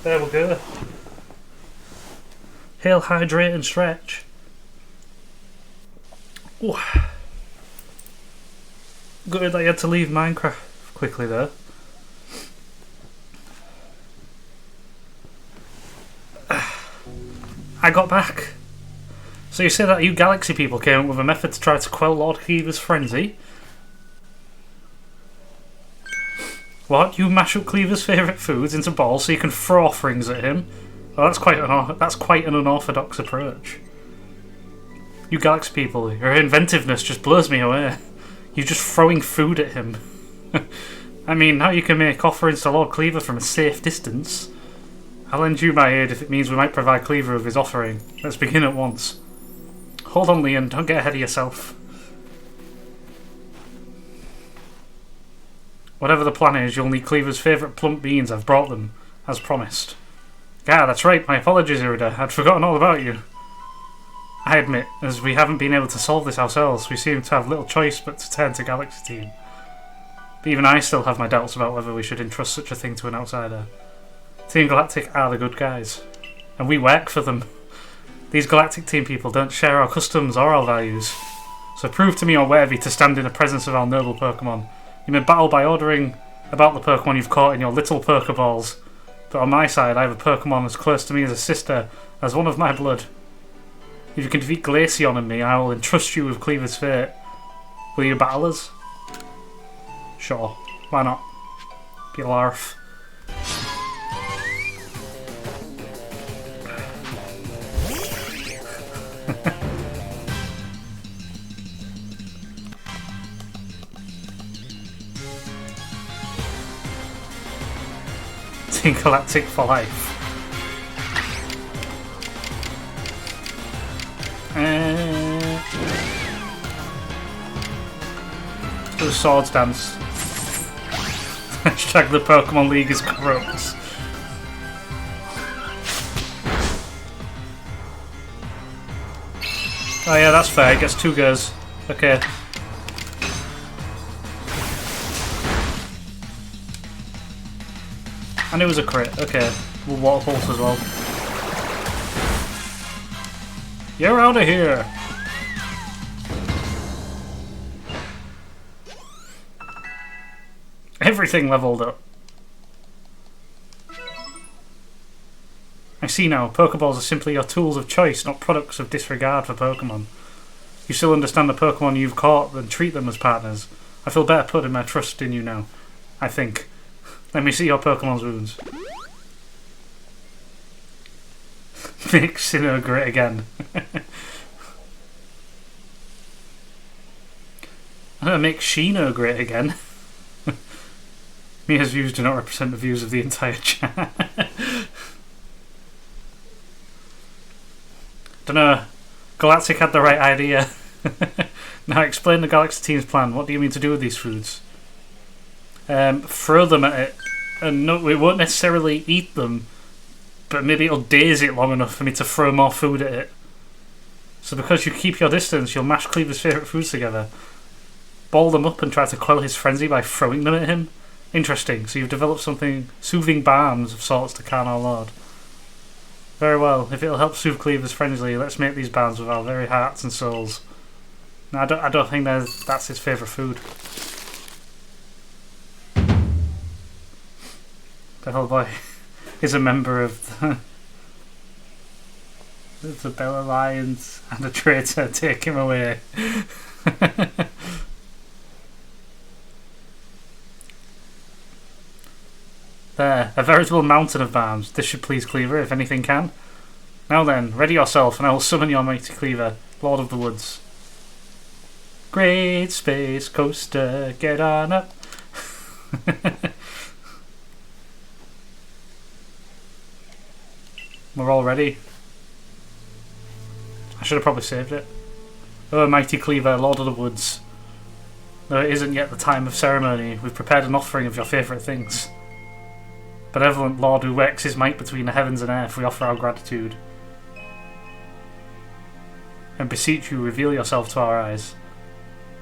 There we go. Hail, hydrate and stretch. Ooh. Good that you had to leave Minecraft quickly there. I got back. So you say that you Galaxy people came up with a method to try to quell Lord Cleaver's frenzy? What? You mash up Cleaver's favourite foods into balls so you can throw offerings at him? Well, that's quite an unorthodox approach. You Galaxy people, your inventiveness just blows me away. You're just throwing food at him. I mean, now you can make offerings to Lord Cleaver from a safe distance. I'll lend you my aid if it means we might provide Cleaver with his offering. Let's begin at once. Hold on, Leon, don't get ahead of yourself. Whatever the plan is, you'll need Cleaver's favourite plump beans. I've brought them, as promised. Yeah, that's right, my apologies, Irida. I'd forgotten all about you. I admit, as we haven't been able to solve this ourselves, we seem to have little choice but to turn to Galaxy Team. But even I still have my doubts about whether we should entrust such a thing to an outsider. Team Galactic are the good guys, and we work for them. These Galactic Team people don't share our customs or our values, so prove to me you're worthy to stand in the presence of our noble Pokemon. You may battle by ordering about the Pokemon you've caught in your little Pokeballs, but on my side I have a Pokemon as close to me as a sister, as one of my blood. If you can defeat Glaceon and me, I will entrust you with Cleaver's fate. Will you battle us? Sure, why not? Be a larf. Team Galactic for life. Do a swords dance. Hashtag the Pokemon League is corrupt. Oh yeah, that's fair. It gets 2 goes. Okay. And it was a crit. Okay. We'll water pulse as well. You're out of here! Everything leveled up. I see now, Pokeballs are simply your tools of choice, not products of disregard for Pokemon. You still understand the Pokemon you've caught and treat them as partners. I feel better putting my trust in you now. I think. Let me see your Pokemon's wounds. Make Sinnoh great again. I'm gonna make Sheeno great again. Mia's views do not represent the views of the entire chat. Dunno. Galactic had the right idea. Now explain the Galaxy Team's plan. What do you mean to do with these foods? Throw them at it. And no, we won't necessarily eat them, but maybe it'll daze it long enough for me to throw more food at it. So because you keep your distance, you'll mash Cleaver's favourite foods together. Ball them up and try to quell his frenzy by throwing them at him. Interesting, so you've developed something soothing balms of sorts to calm our lord. Very well, if it'll help soothe Cleaver's frenzy, let's make these balms with our very hearts and souls. No, I don't think that's his favourite food. The hell boy is a member of the Bell Alliance and a traitor. Take him away. There, a veritable mountain of balms. This should please Cleaver, if anything can. Now then, ready yourself, and I will summon your mighty Cleaver, Lord of the Woods. Great space coaster, get on up. We're all ready. I should have probably saved it. Oh, mighty Cleaver, Lord of the Woods. Though it isn't yet the time of ceremony, we've prepared an offering of your favourite things. Benevolent Lord who works his might between the heavens and earth, we offer our gratitude. And beseech you, reveal yourself to our eyes.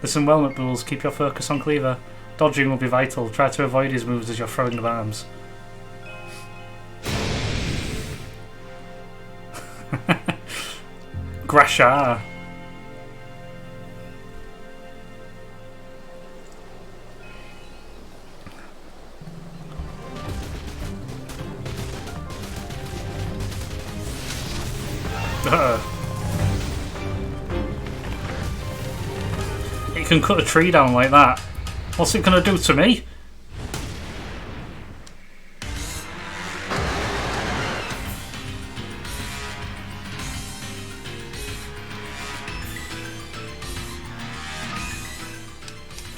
Listen well, McBools, keep your focus on Cleaver. Dodging will be vital. Try to avoid his moves as you're throwing the bombs. Grasha. It can cut a tree down like that. What's it gonna do to me?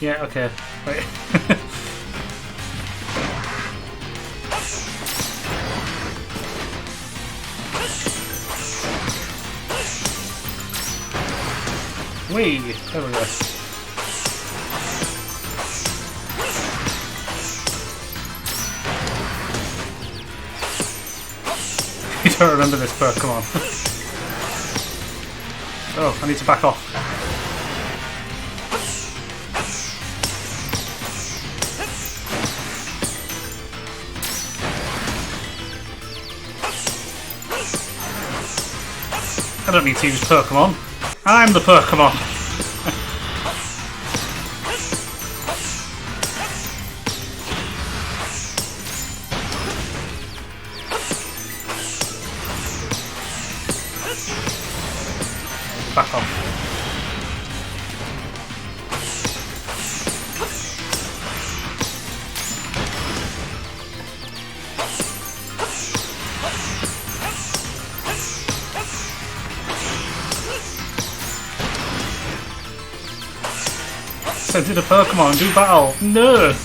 Yeah, okay. Right. Whee! There we go. You don't remember this perk, come on. Oh, I need to back off. I don't need to use Pokemon. I'm the Pokemon. Back off. So did a Pokemon do battle? No!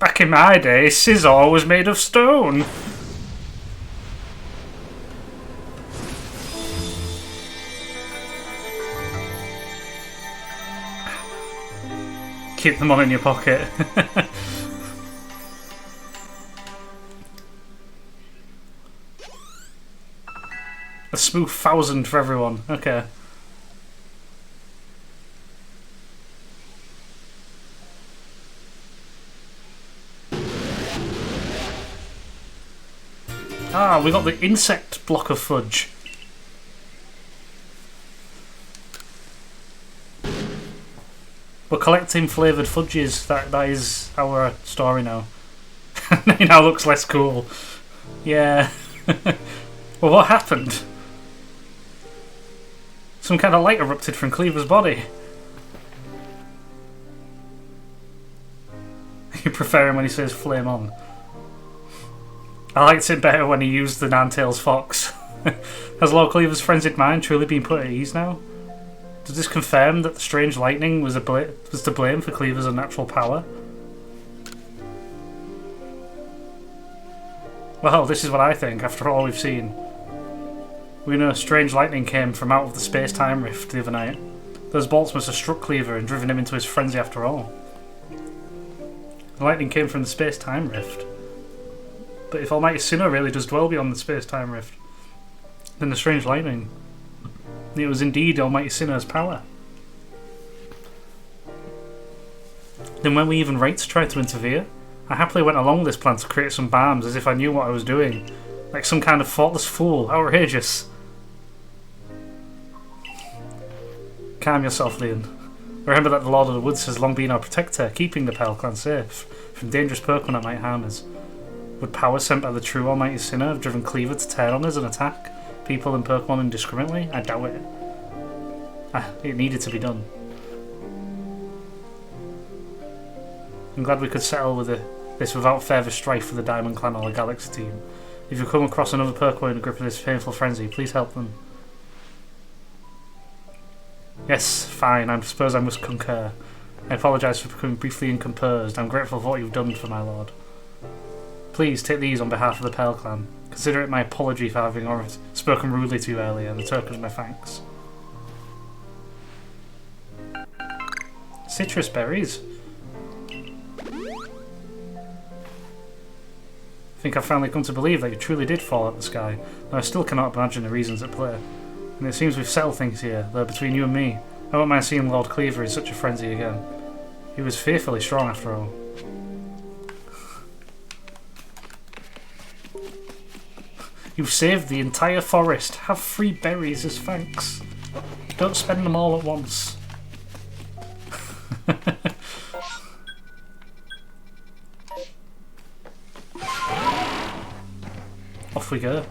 Back in my day, Scizor was made of stone. Keep them on in your pocket. A smooth 1,000 for everyone. Okay. Ah, we got the insect block of fudge. We're collecting flavoured fudges. That is our story now. It now looks less cool. Yeah. Well, what happened? Some kind of light erupted from Cleaver's body. You prefer him when he says flame on. I liked it better when he used the Ninetales fox. Has Lord Cleaver's frenzied mind truly been put at ease now? Does this confirm that the strange lightning was to blame for Cleaver's unnatural power? Well, this is what I think, after all we've seen. We know strange lightning came from out of the space-time rift the other night. Those bolts must have struck Cleaver and driven him into his frenzy after all. The lightning came from the space-time rift. But if Almighty Sinnoh really does dwell beyond the space-time rift, then the strange lightning, it was indeed Almighty Sinnoh's power. Then when we even Wraiths tried to interfere, I happily went along with this plan to create some bombs as if I knew what I was doing. Like some kind of thoughtless fool. Outrageous. Calm yourself, Leon. Remember that the Lord of the Woods has long been our protector, keeping the Pale Clan safe from dangerous Pokemon that might harm us. Would power sent by the true Almighty Sinnoh have driven Cleaver to turn on us and attack people and Pokemon indiscriminately? I doubt it. It needed to be done. I'm glad we could settle with this without further strife with the Diamond Clan or the Galaxy team. If you come across another Pokemon in the grip of this painful frenzy, please help them. Yes, fine, I suppose I must concur. I apologise for becoming briefly incomposed. I'm grateful for what you've done for my lord. Please take these on behalf of the Pale Clan. Consider it my apology for having spoken rudely to you earlier, and the token of my thanks. Citrus berries. I think I've finally come to believe that you truly did fall out of the sky, though I still cannot imagine the reasons at play. And it seems we've settled things here, though between you and me, I won't mind seeing Lord Cleaver in such a frenzy again. He was fearfully strong after all. You've saved the entire forest. Have 3 berries as thanks. Don't spend them all at once. Off we go.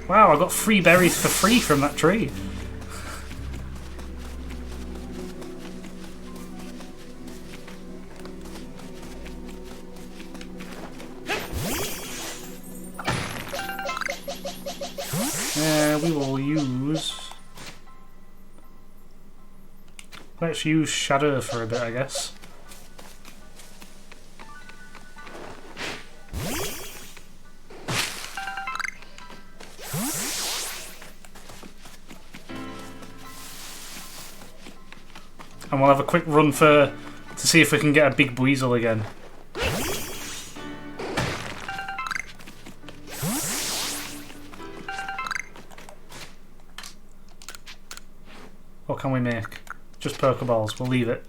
Wow, I got 3 berries for free from that tree. We will use... Let's use Shadow for a bit, I guess. And we'll have a quick run to see if we can get a big weasel again. What can we make? Just Pokeballs. We'll leave it.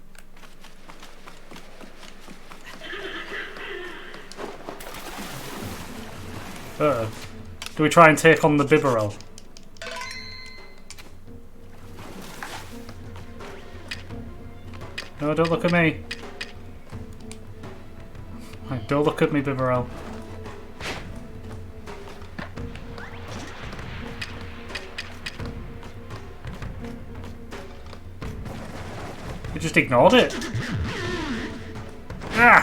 Uh-oh. Do we try and take on the Bibarel? No, don't look at me. Right, don't look at me, Bibarel. You just ignored it. Ah!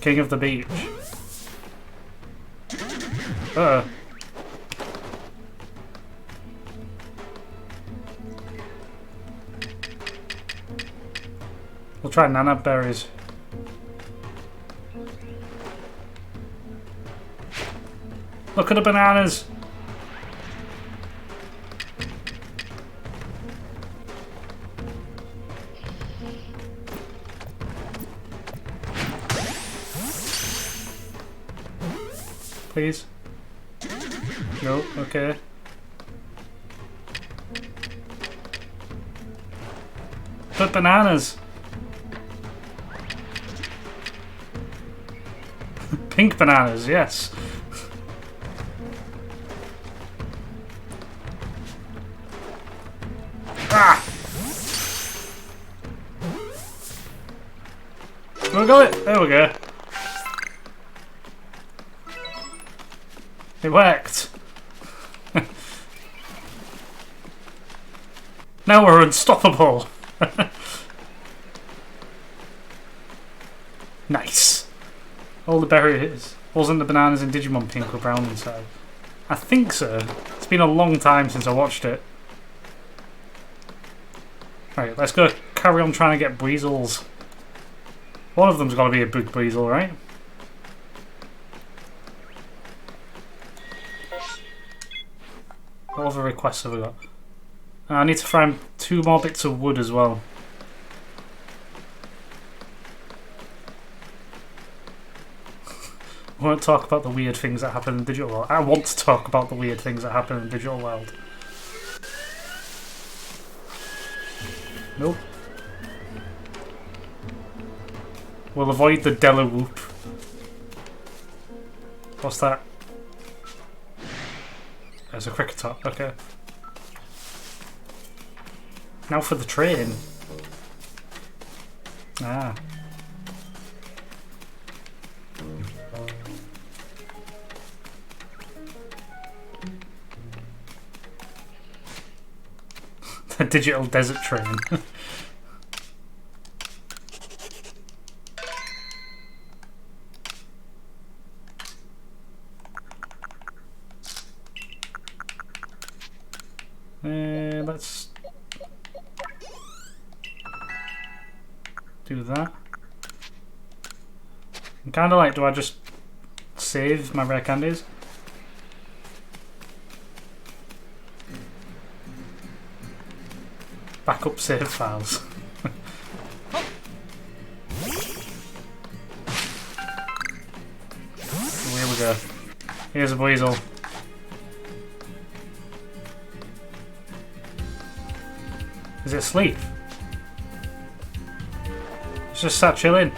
King of the beach. Uh-oh. We'll try Nana berries. Look at the bananas! Please? No? Okay. But bananas! Pink bananas, yes. Ah! We got it! There we go. It worked. Now we're unstoppable. Nice. All the berries. Wasn't the bananas in Digimon pink or brown inside? I think so. It's been a long time since I watched it. Right, let's go carry on trying to get Breezels. One of them's got to be a big Breezel, right? What other requests have we got? I need to find 2 more bits of wood as well. I won't talk about the weird things that happen in the digital world. I want to talk about the weird things that happen in the digital world. Nope. We'll avoid the Delawhoop. What's that? There's a Cricketop, okay. Now for the train. Ah. The digital desert train. Let's do that. I'm kind of like, do I just save my rare candies? Backup save files. Here we go. Here's a weasel. Is it asleep? just sat chilling.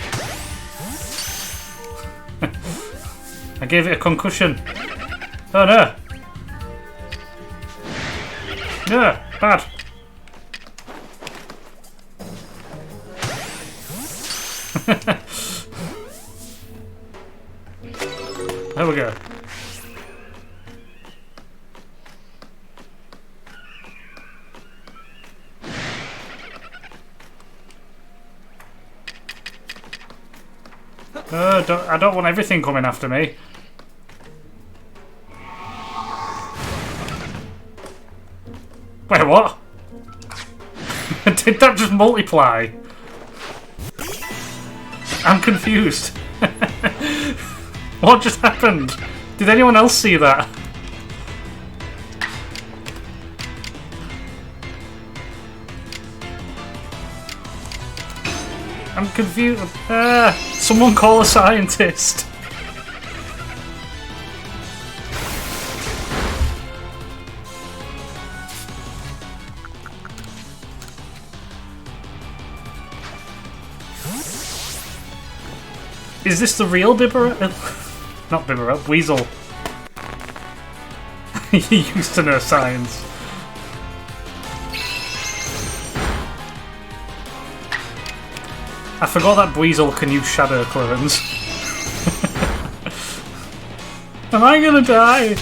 I gave it a concussion. Oh no! No! Bad! There we go. I don't want everything coming after me. Wait, what? Did that just multiply? I'm confused. What just happened? Did anyone else see that? I'm confused. Someone call a scientist. Is this the real Bibber? Not Bibber, Weasel. He used to know science. I forgot that Weasel can use shadow clones. Am I gonna die?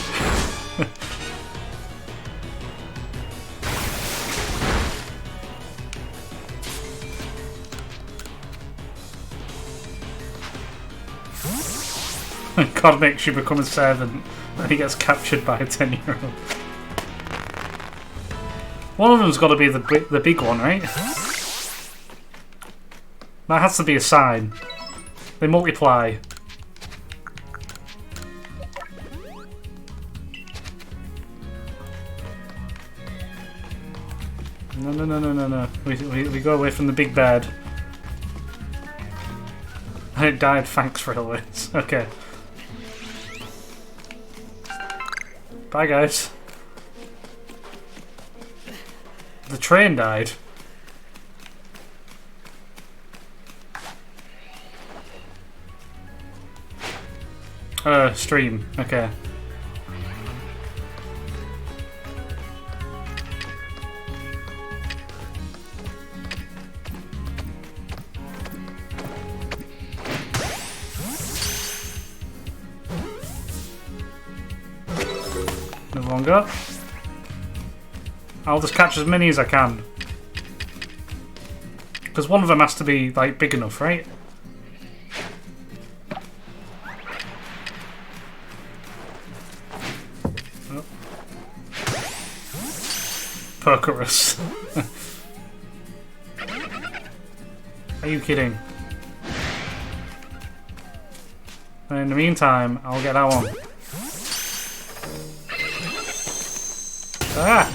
God makes you become a servant and he gets captured by a 10-year-old. One of them's got to be the big one, right? That has to be a sign. They multiply. No. We go away from the big bad. And it died, thanks railways. Okay. Bye guys. The train died. Stream. Okay. No longer. I'll just catch as many as I can. Because one of them has to be, like, big enough, right? Percorus. Are you kidding? And in the meantime, I'll get that one. Ah!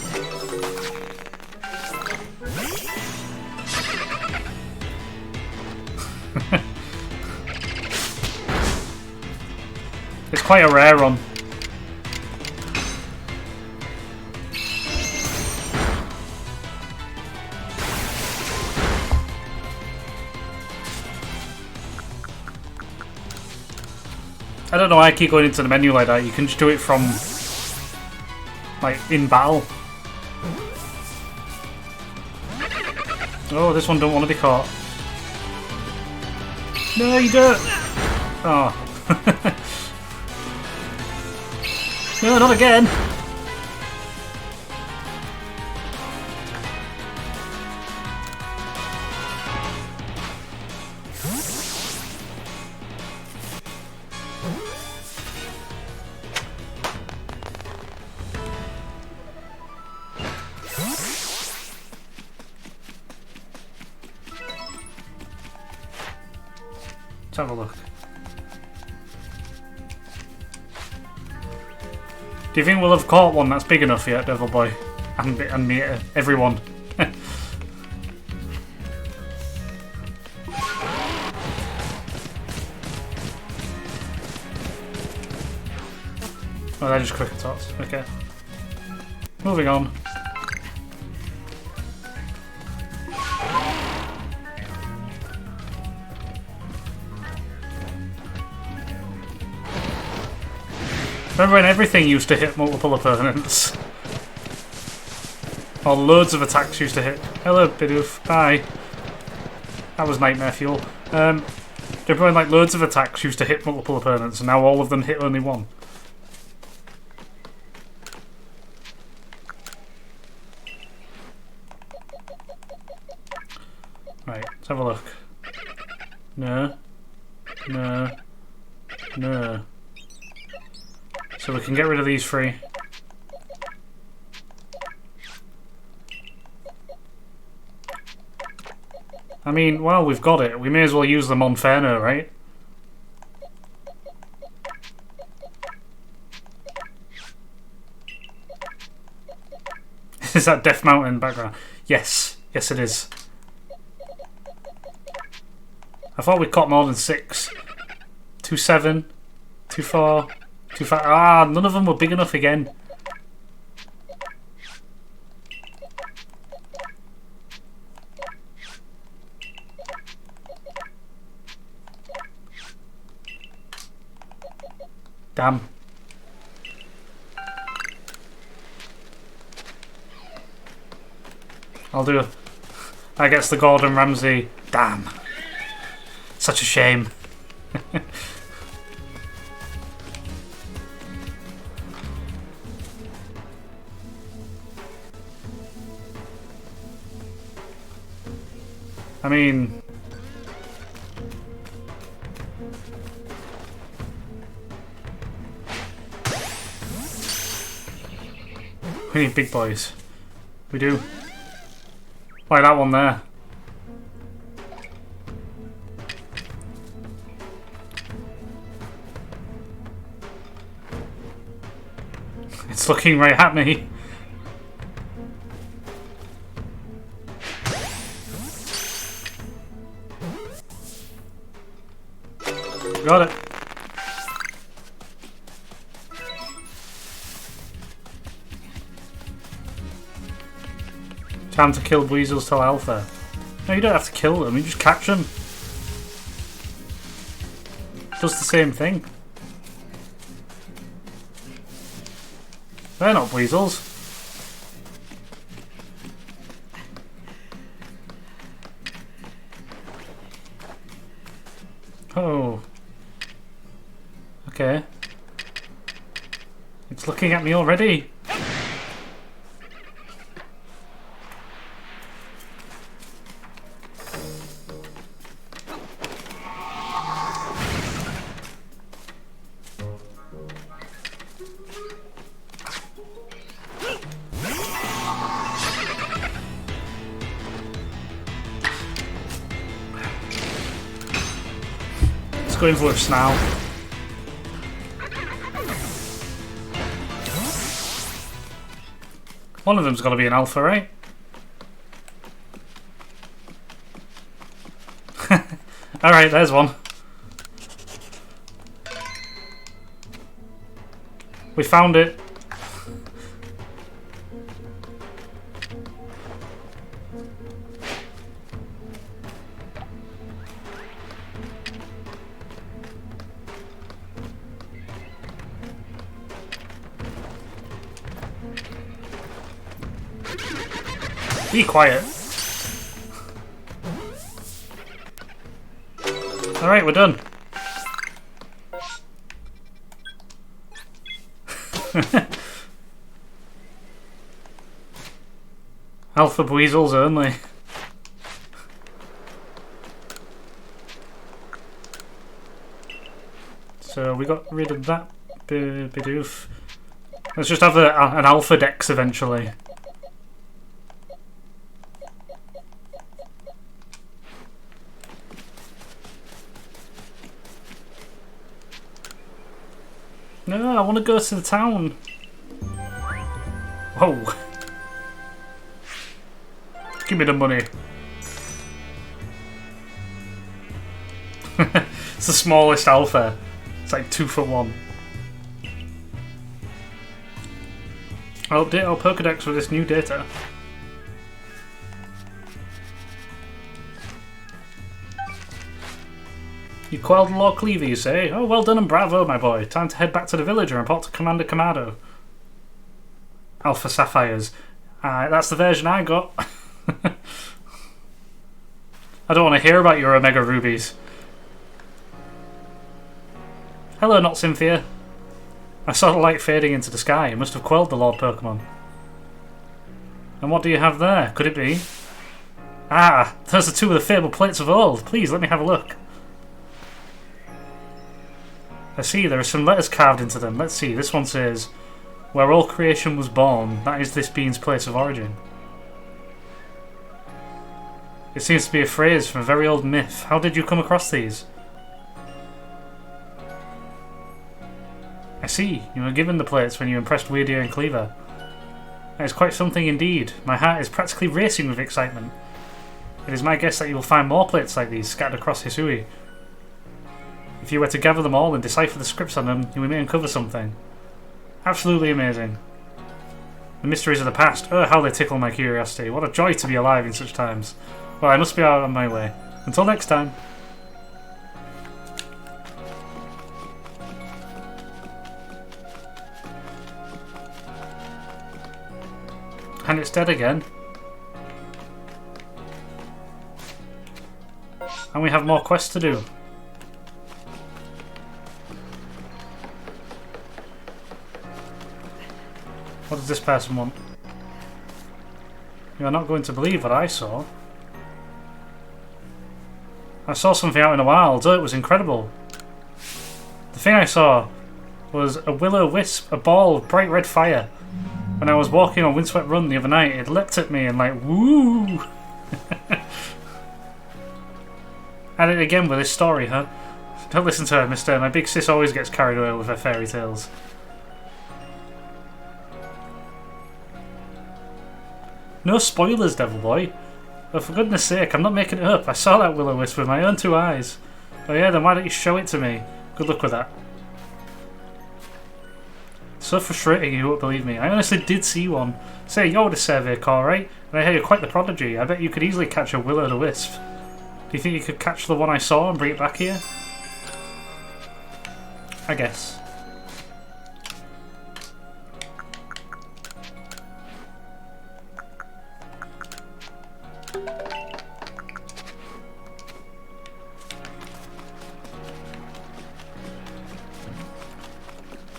It's quite a rare one. I don't know why I keep going into the menu like that. You can just do it from, like, in battle. Oh, this one don't want to be caught. No, you don't. Oh. No, not again. Let's have a look. Do you think we'll have caught one that's big enough yet, Devil Boy? And me, everyone. Oh, they're just cricket tots. Okay. Moving on. Remember when everything used to hit multiple opponents? Or loads of attacks used to hit. Hello, Bidoof. Bye. That was nightmare fuel. Remember when like loads of attacks used to hit multiple opponents and now all of them hit only one? Right, let's have a look. No. No. No. So we can get rid of these three. I mean, well, we've got it. We may as well use them on Inferno, right? Is that Death Mountain background? Yes. Yes, it is. I thought we caught more than 6. 2, 7, 2, 4, 2, 5. Ah, none of them were big enough again. Damn. I'll do it. I guess the Gordon Ramsay. Damn. Such a shame. I mean... we need big boys. We do. Like that one there. It's looking right at me. Got it. Time to kill weasels till alpha. No, you don't have to kill them, you just catch them. Does the same thing. They're not weasels. Oh. Okay. It's looking at me already. It's going for us now. One of them's got to be an alpha, right? Alright, there's one. We found it. Be quiet. Alright, we're done. Alpha weasels only. So we got rid of that bidoof. Let's just have an alpha dex eventually. No, I want to go to the town. Whoa. Give me the money. It's the smallest alpha. It's like 2'1". I'll update our Pokedex with this new data. You quelled Lord Cleaver, you say? Oh, well done and bravo, my boy. Time to head back to the village and report to Commander Kamado. Alpha Sapphires. That's the version I got. I don't want to hear about your Omega Rubies. Hello, not Cynthia. I saw the light fading into the sky. It must have quelled the Lord Pokemon. And what do you have there? Could it be? Ah, those are two of the fabled plates of old. Please, let me have a look. I see, there are some letters carved into them. Let's see, this one says, where all creation was born, that is this being's place of origin. It seems to be a phrase from a very old myth. How did you come across these? I see, you were given the plates when you impressed Weirdeer and Cleaver. That is quite something indeed. My heart is practically racing with excitement. It is my guess that you will find more plates like these scattered across Hisui. If you were to gather them all and decipher the scripts on them, you may uncover something. Absolutely amazing. The mysteries of the past, oh how they tickle my curiosity. What a joy to be alive in such times. Well, I must be out on my way. Until next time. And it's dead again. And we have more quests to do. What does this person want? You are not going to believe what I saw. I saw something out in the wild. Oh, it was incredible. The thing I saw was a will-o-wisp, a ball of bright red fire. When I was walking on Windswept Run the other night, it leapt at me and like, woo! At it again with this story, huh? Don't listen to her, mister. My big sis always gets carried away with her fairy tales. No spoilers, Devil Boy. But for goodness sake, I'm not making it up. I saw that will-o-wisp with my own two eyes. Oh yeah, then why don't you show it to me? Good luck with that. So frustrating you won't believe me. I honestly did see one. Say, you're the Survey Corps, right? And I hear you're quite the prodigy. I bet you could easily catch a will-o'-the-wisp. Do you think you could catch the one I saw and bring it back here? I guess.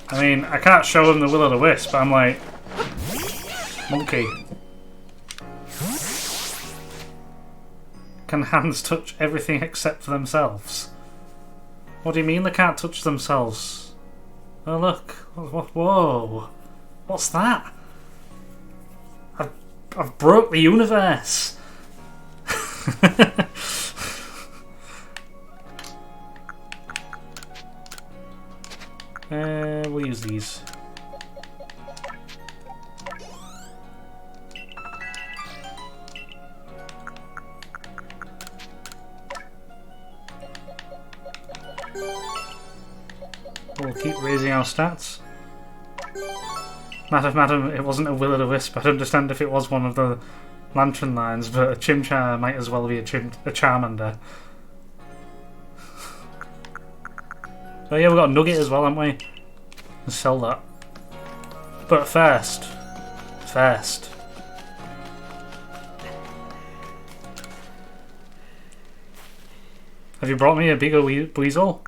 I mean, I can't show him the will-o'-the-wisp, but I'm like... Monkey. Can hands touch everything except for themselves? What do you mean they can't touch themselves? Oh look. Whoa. What's that? I've broke the universe. We'll use these. We'll keep raising our stats. Madam, it wasn't a will-o'-the-wisp. I'd understand if it was one of the lantern lines, but a Chimchar might as well be a Charmander. Oh yeah, we've got a Nugget as well, haven't we? Let's sell that. But first. Have you brought me a bigger weasel?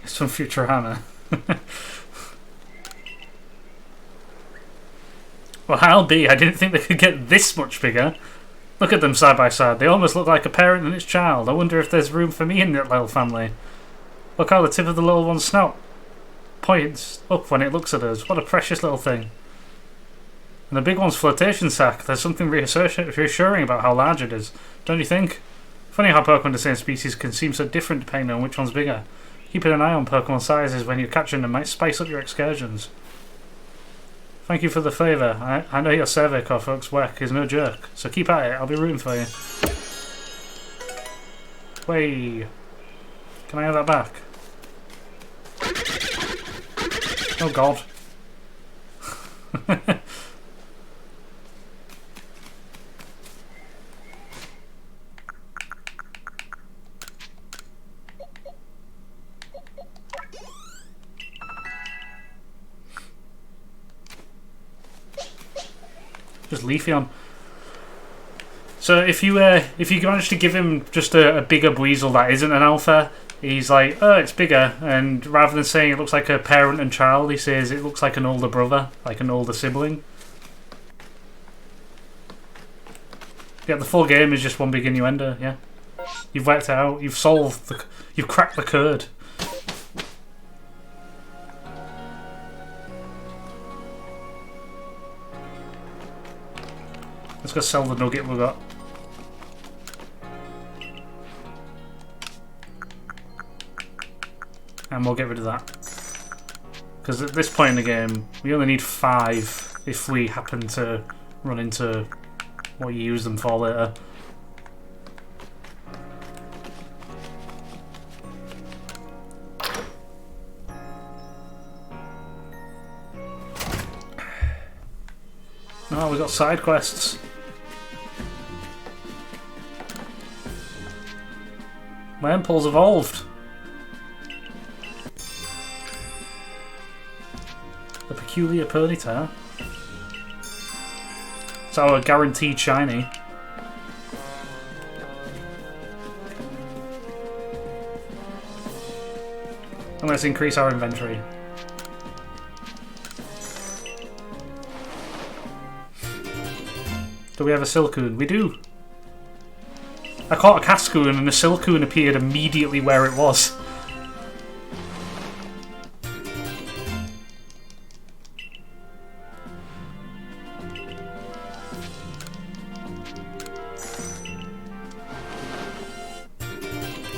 It's from Futurama. Well, I'll be. I didn't think they could get this much bigger. Look at them side by side. They almost look like a parent and its child. I wonder if there's room for me in that little family. Look how the tip of the little one's snout points up when it looks at us. What a precious little thing. And the big one's flotation sac. There's something reassuring about how large it is. Don't you think? Funny how Pokemon of the same species can seem so different depending on which one's bigger. Keeping an eye on Pokemon sizes when you're catching them might spice up your excursions. Thank you for the favour. I know your Survey Corps folks' work is no joke, so keep at it. I'll be rooting for you. Way. Can I have that back? Oh god. Just Leafeon. So if you manage to give him just a bigger Weasel that isn't an alpha, he's like, oh, it's bigger, and rather than saying it looks like a parent and child, he says it looks like an older brother, like an older sibling. Yeah, the full game is just one big innuendo. Yeah, you've worked it out. You've you've cracked the code. Let's go sell the nugget we got. And we'll get rid of that. Because at this point in the game, we only need 5 if we happen to run into what you use them for later. Oh, we got side quests. My Impulse evolved. The Peculiar Ponyta. It's our guaranteed shiny. And let's increase our inventory. Do we have a Silcoon? We do! I caught a Cascoon and a Silcoon appeared immediately where it was.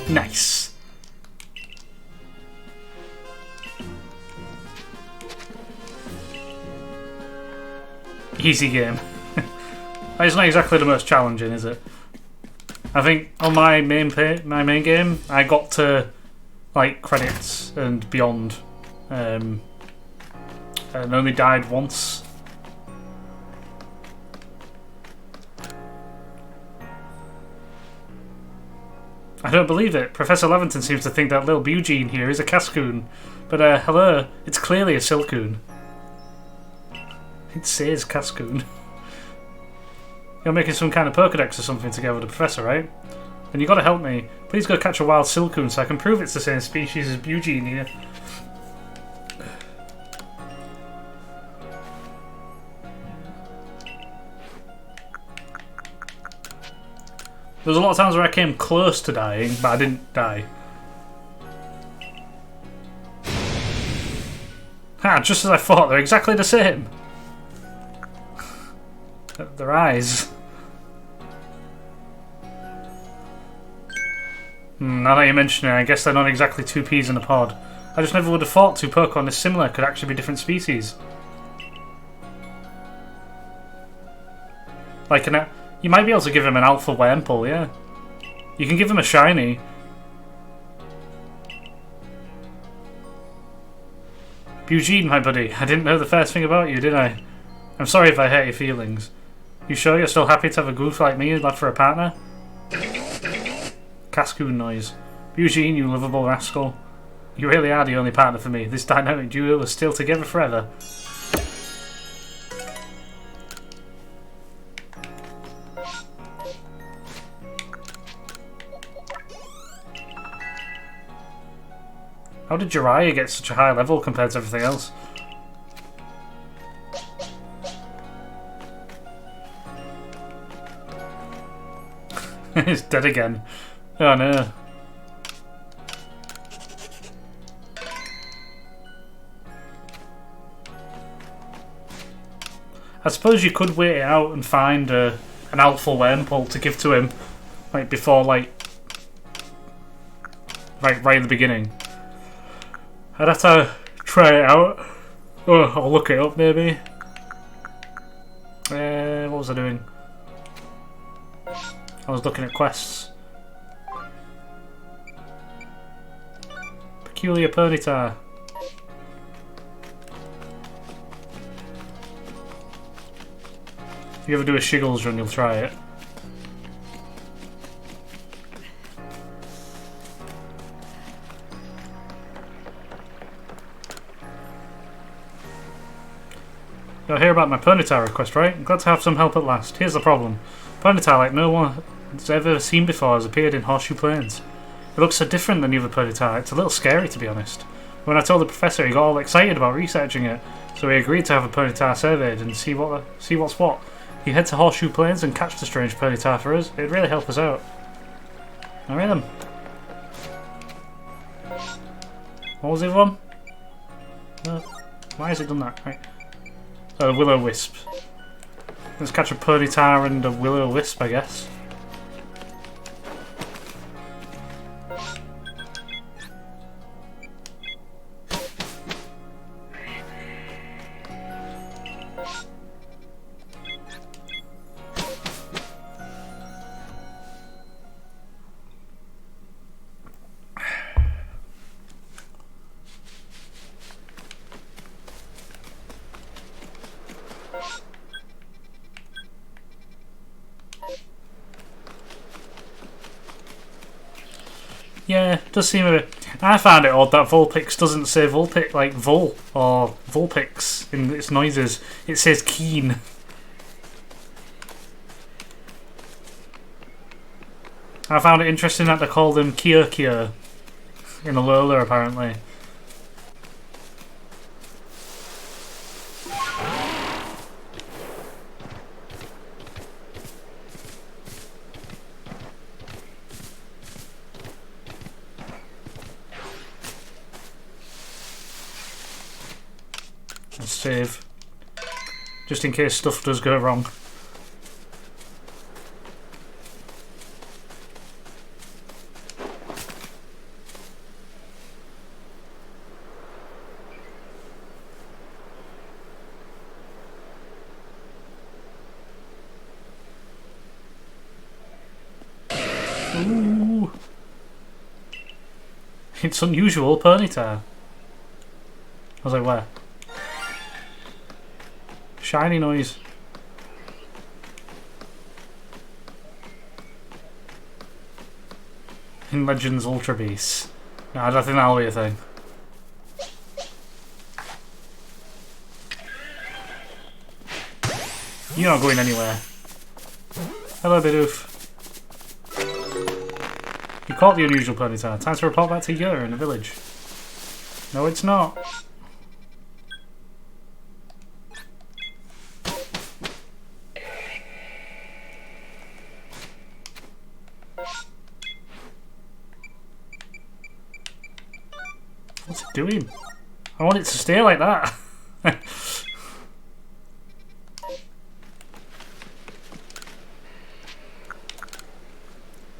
Nice. Easy game. It's not exactly the most challenging, is it? I think on my main game, I got to like credits and beyond, and only died once. I don't believe it. Professor Leventon seems to think that little Eugene here is a Cascoon, but hello, it's clearly a Silcoon. It says Cascoon. You're making some kind of Pokedex or something together with the professor, right? Then you gotta help me. Please go catch a wild Silcoon so I can prove it's the same species as Eugene here. There was a lot of times where I came close to dying, but I didn't die. Ha, just as I thought, they're exactly the same. Their eyes. Now that you mention it, I guess they're not exactly 2 peas in a pod. I just never would have thought 2 Pokemon this similar could actually be different species. Like you might be able to give him an Alpha Wurmple, yeah. You can give him a shiny. Eugene, my buddy, I didn't know the first thing about you, did I? I'm sorry if I hurt your feelings. You sure you're still happy to have a goof like me left for a partner? Cascoon noise. Eugene, you lovable rascal. You really are the only partner for me. This dynamic duo is still together forever. How did Jiraiya get such a high level compared to everything else? He's dead again. Oh no. I suppose you could wait it out and find an Alpha Wurmple to give to him, like before, like right in the beginning. I'd have to try it out. Oh, I'll look it up maybe. What was I doing? I was looking at quests. Peculiar Ponyta. If you ever do a Shiggles run, you'll try it. Got to hear about my Ponyta request, right? I'm glad to have some help at last. Here's the problem. Ponyta, like no one has ever seen before, has appeared in Horseshoe Plains. It looks so different than the other Ponyta. It's a little scary, to be honest. When I told the professor, he got all excited about researching it, so we agreed to have a Ponyta surveyed and see what's what. You head to Horseshoe Plains and catch the strange Ponyta for us. It'd really help us out. Alright then. What was the other one? Why has it done that? Right. Will-o-wisp. Let's catch a Ponyta and a will-o-wisp, I guess. Yeah, it does seem a bit... I found it odd that Vulpix doesn't say Vulpix, like Vul, or Vulpix in its noises. It says keen. I found it interesting that they called him Kia in Alola, apparently. Let's save. Just in case stuff does go wrong. Ooh. It's unusual, Ponyta. I was like, where? Shiny noise. In Legends Ultra Beasts. No, I don't think that'll be a thing. You're not going anywhere. Hello, Bidoof. You caught the unusual Ponyta. Time to report back to you in the village. No, it's not. What's it doing? I want it to stay like that.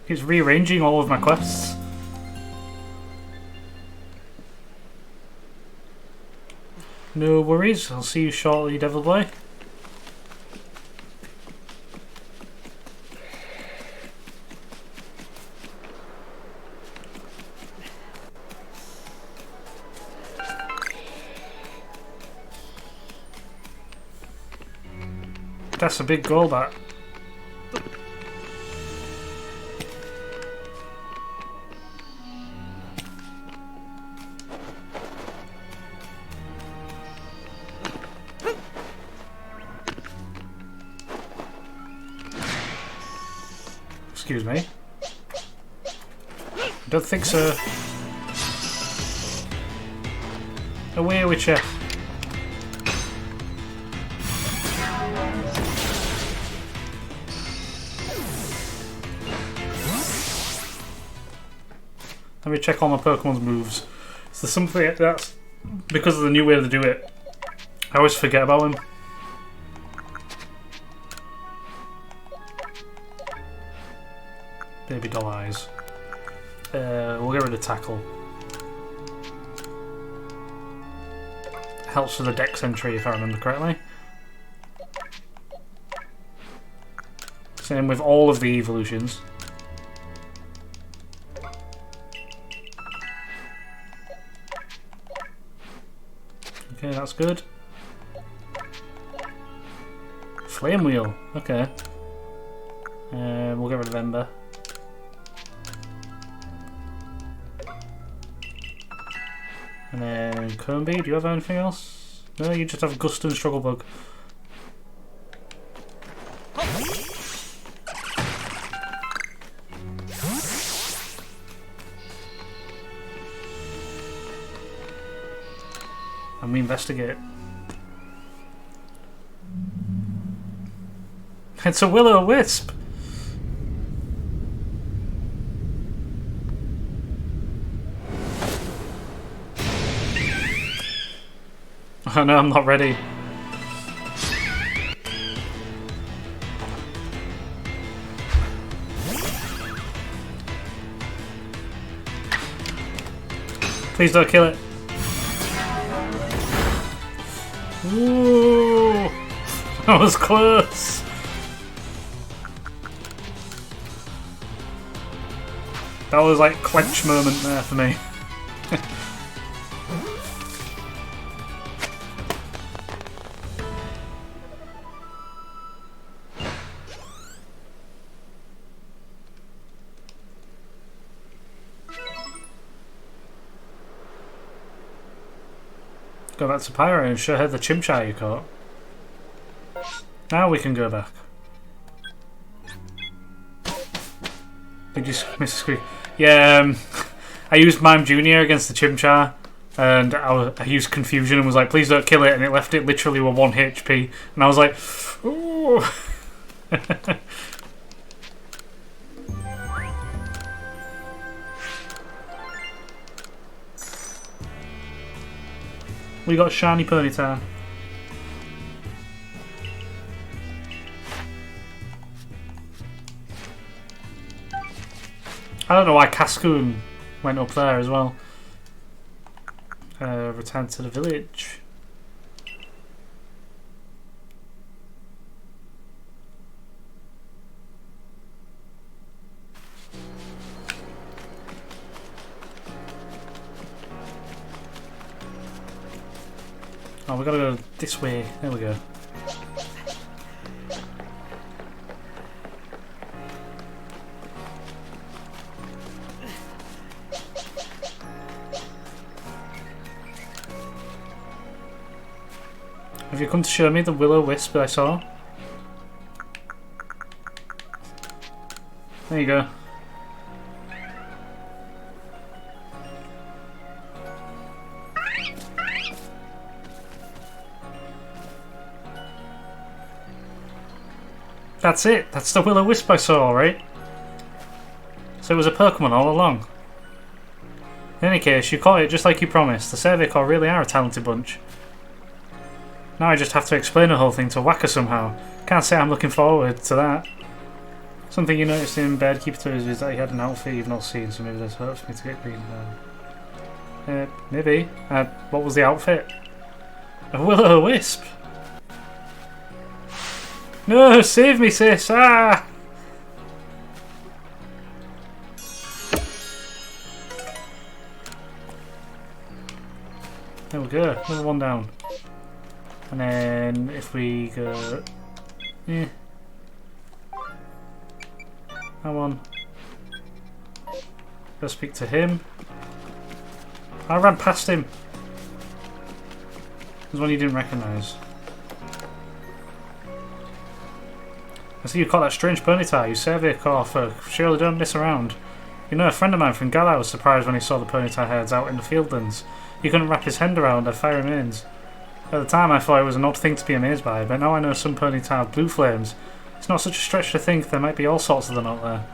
It's rearranging all of my quests. No worries, I'll see you shortly, Devil Boy. That's a big goal, that. Excuse me. Don't think so. Away with you. Let me check all my Pokemon's moves. So something that's because of the new way to do it. I always forget about him. Baby doll eyes. We'll get rid of tackle. Helps with the dex entry if I remember correctly. Same with all of the evolutions. Okay, that's good. Flame wheel. Okay. We'll get rid of Ember. And then Combi, do you have anything else? No, you just have Gust and Struggle Bug. And we investigate. It's a will-o-wisp! Oh no, I'm not ready. Please don't kill it. Ooh, that was close. That was like clench moment there for me. Go back to Pyro and show her the chimchar you caught. Now we can go back. Did you miss a screen? Yeah, I used Mime Junior against the chimchar, and I used confusion and was like, please don't kill it, and it left it literally with 1 HP, and I was like, ooh. We got shiny Ponyta. I don't know why Cascoon went up there as well. Return to the village. Oh, we gotta go this way. There we go. Have you come to show me the will-o-wisp that I saw? There you go. That's it. That's the will-o-wisp I saw, right? So it was a Pokemon all along. In any case, you caught it just like you promised. The Cervicor really are a talented bunch. Now I just have to explain the whole thing to Waka somehow. Can't say I'm looking forward to that. Something you noticed in bed, keep it to is that he had an outfit you've not seen, so maybe there's hope for me to get green. Maybe. What was the outfit? A will-o-wisp. No, save me, sis! Ah! There we go, another one down. And then if we go... Yeah. That one. Go speak to him. I ran past him. There's one you didn't recognise. I see you caught that strange Ponyta, you Cervicor folk. Surely don't miss around. You know, a friend of mine from Galar was surprised when he saw the Ponyta heads out in the fieldlands. He couldn't wrap his head around their fire remains. At the time I thought it was an odd thing to be amazed by, but now I know some Ponyta have blue flames. It's not such a stretch to think there might be all sorts of them out there.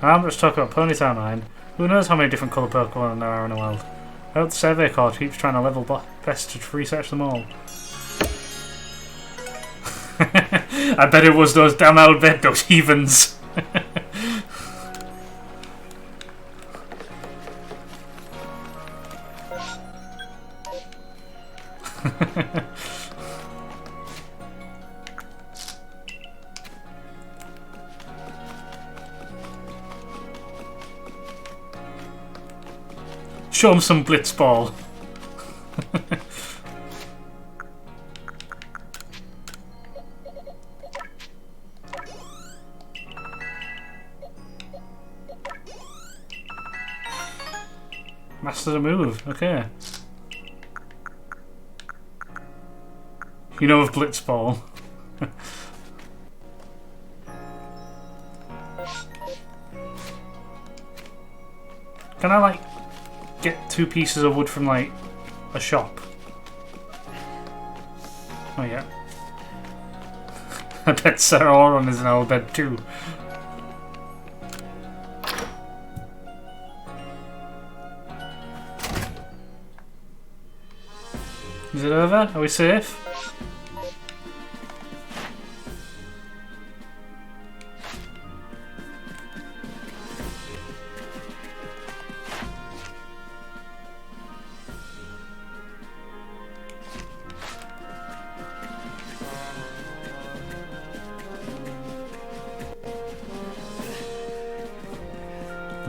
And I'm just talking about Ponyta, mind. Who knows how many different colour Pokemon there are in the world. I hope the Cervicor keeps trying to level best to research them all. I bet it was those damn Albed, those heathens. Show him some Blitzball. Master the move, okay. You know of Blitzball. Can I, like, get 2 pieces of wood from, like, a shop? Oh, yeah. I bet Sarah Oron is in our bed, too. Is it over? Are we safe?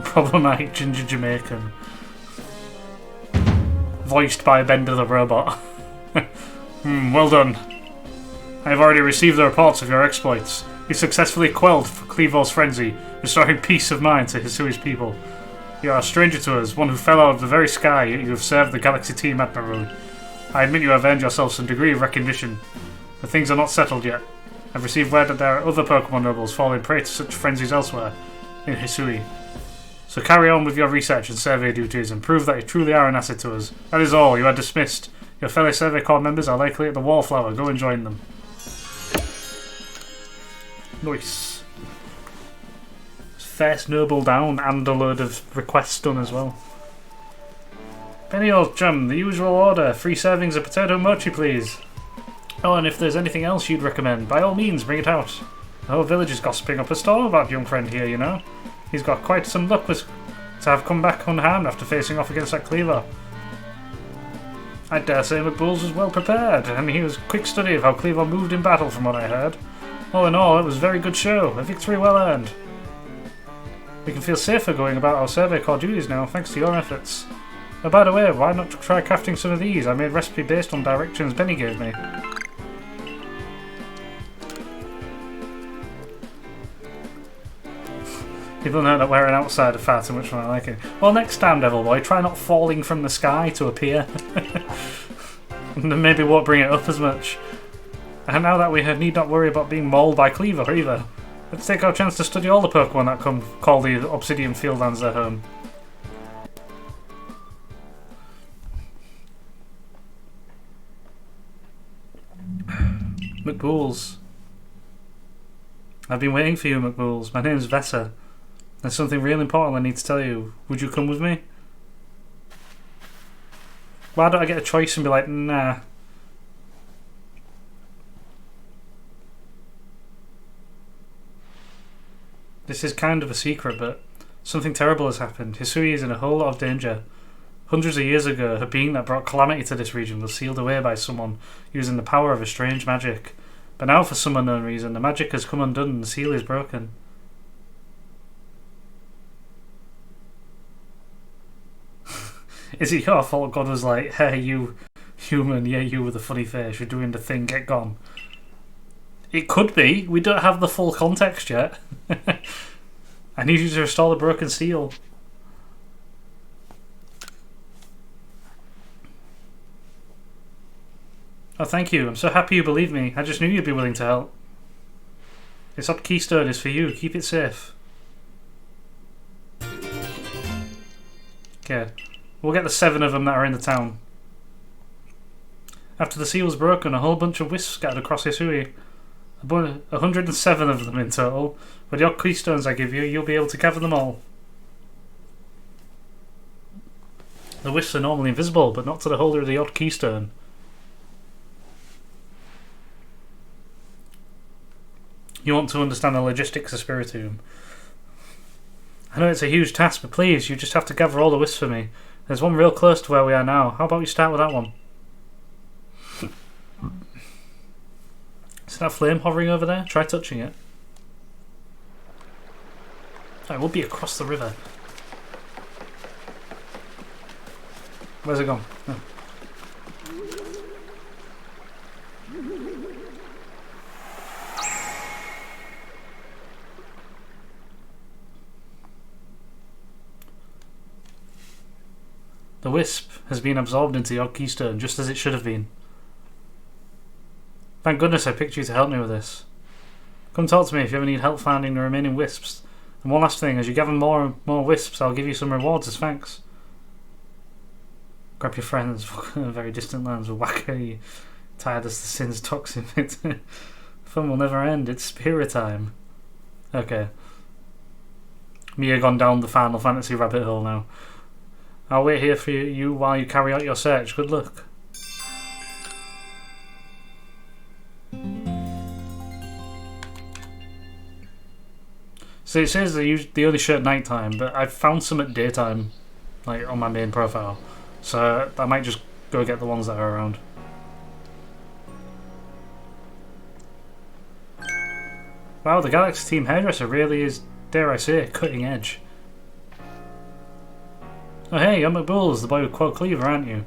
Problematic ginger Jamaican. Voiced by Bender the Robot. Well done. I have already received the reports of your exploits. You successfully quelled Clevo's frenzy, restoring peace of mind to Hisui's people. You are a stranger to us, one who fell out of the very sky, yet you have served the Galaxy team admirably. I admit you have earned yourself some degree of recognition, but things are not settled yet. I've received word that there are other Pokemon nobles falling prey to such frenzies elsewhere in Hisui. So carry on with your research and survey duties and prove that you truly are an asset to us. That is all. You are dismissed. Your fellow Survey Corps members are likely at the Wallflower. Go and join them. Nice. First noble down and a load of requests done as well. Penny old chum, the usual order. 3 servings of potato mochi, please. Oh, and if there's anything else you'd recommend, by all means, bring it out. The whole village is gossiping up a storm about young friend here, you know. He's got quite some luck to have come back unharmed after facing off against that Cleaver. I dare say McBulls was well prepared, and he was a quick study of how Cleaver moved in battle from what I heard. All in all, it was a very good show, a victory well earned. We can feel safer going about our Survey Corps duties now, thanks to your efforts. Oh, by the way, why not try crafting some of these? I made a recipe based on directions Benny gave me. People know that we're an outsider far too much when I like it. Well, next time, Devil Boy, try not falling from the sky to appear. And then maybe won't bring it up as much. And now that we need not worry about being mauled by Cleaver either, let's take our chance to study all the Pokemon that call the Obsidian Fieldlands their home. McBools. I've been waiting for you, McBools. My name's Vessa. There's something real important I need to tell you. Would you come with me? Why don't I get a choice and be like, nah. This is kind of a secret, but something terrible has happened. Hisui is in a whole lot of danger. Hundreds of years ago, a being that brought calamity to this region was sealed away by someone using the power of a strange magic. But now, for some unknown reason, the magic has come undone and the seal is broken. Is it your fault God was like, hey, you human, yeah, you with a funny face, you're doing the thing, get gone? It could be. We don't have the full context yet. I need you to restore the broken seal. Oh, thank you. I'm so happy you believe me. I just knew you'd be willing to help. This odd keystone is for you. Keep it safe. Okay. We'll get the 7 of them that are in the town. After the seal was broken, a whole bunch of wisps scattered across Hisui. 107 of them in total. With the odd keystones I give you, you'll be able to gather them all. The wisps are normally invisible, but not to the holder of the odd keystone. You want to understand the logistics of Spiritomb. I know it's a huge task, but please, you just have to gather all the wisps for me. There's one real close to where we are now. How about we start with that one? Is that flame hovering over there? Try touching it. Oh, it will be across the river. Where's it gone? Oh. The wisp has been absorbed into the odd keystone, just as it should have been. Thank goodness I picked you to help me with this. Come talk to me if you ever need help finding the remaining wisps. And one last thing, as you gather more and more wisps, I'll give you some rewards as thanks. Grab your friends, very distant lands will whack you, tired as the sin's toxin. Fun will never end, it's spirit time. Okay. Mia gone down the Final Fantasy rabbit hole now. I'll wait here for you while you carry out your search. Good luck. So it says they only show at night time, but I've found some at daytime, like on my main profile. So I might just go get the ones that are around. Wow, the Galaxy Team hairdresser really is, dare I say, cutting edge. Oh hey, you're McBull's the boy with Quad Cleaver, aren't you?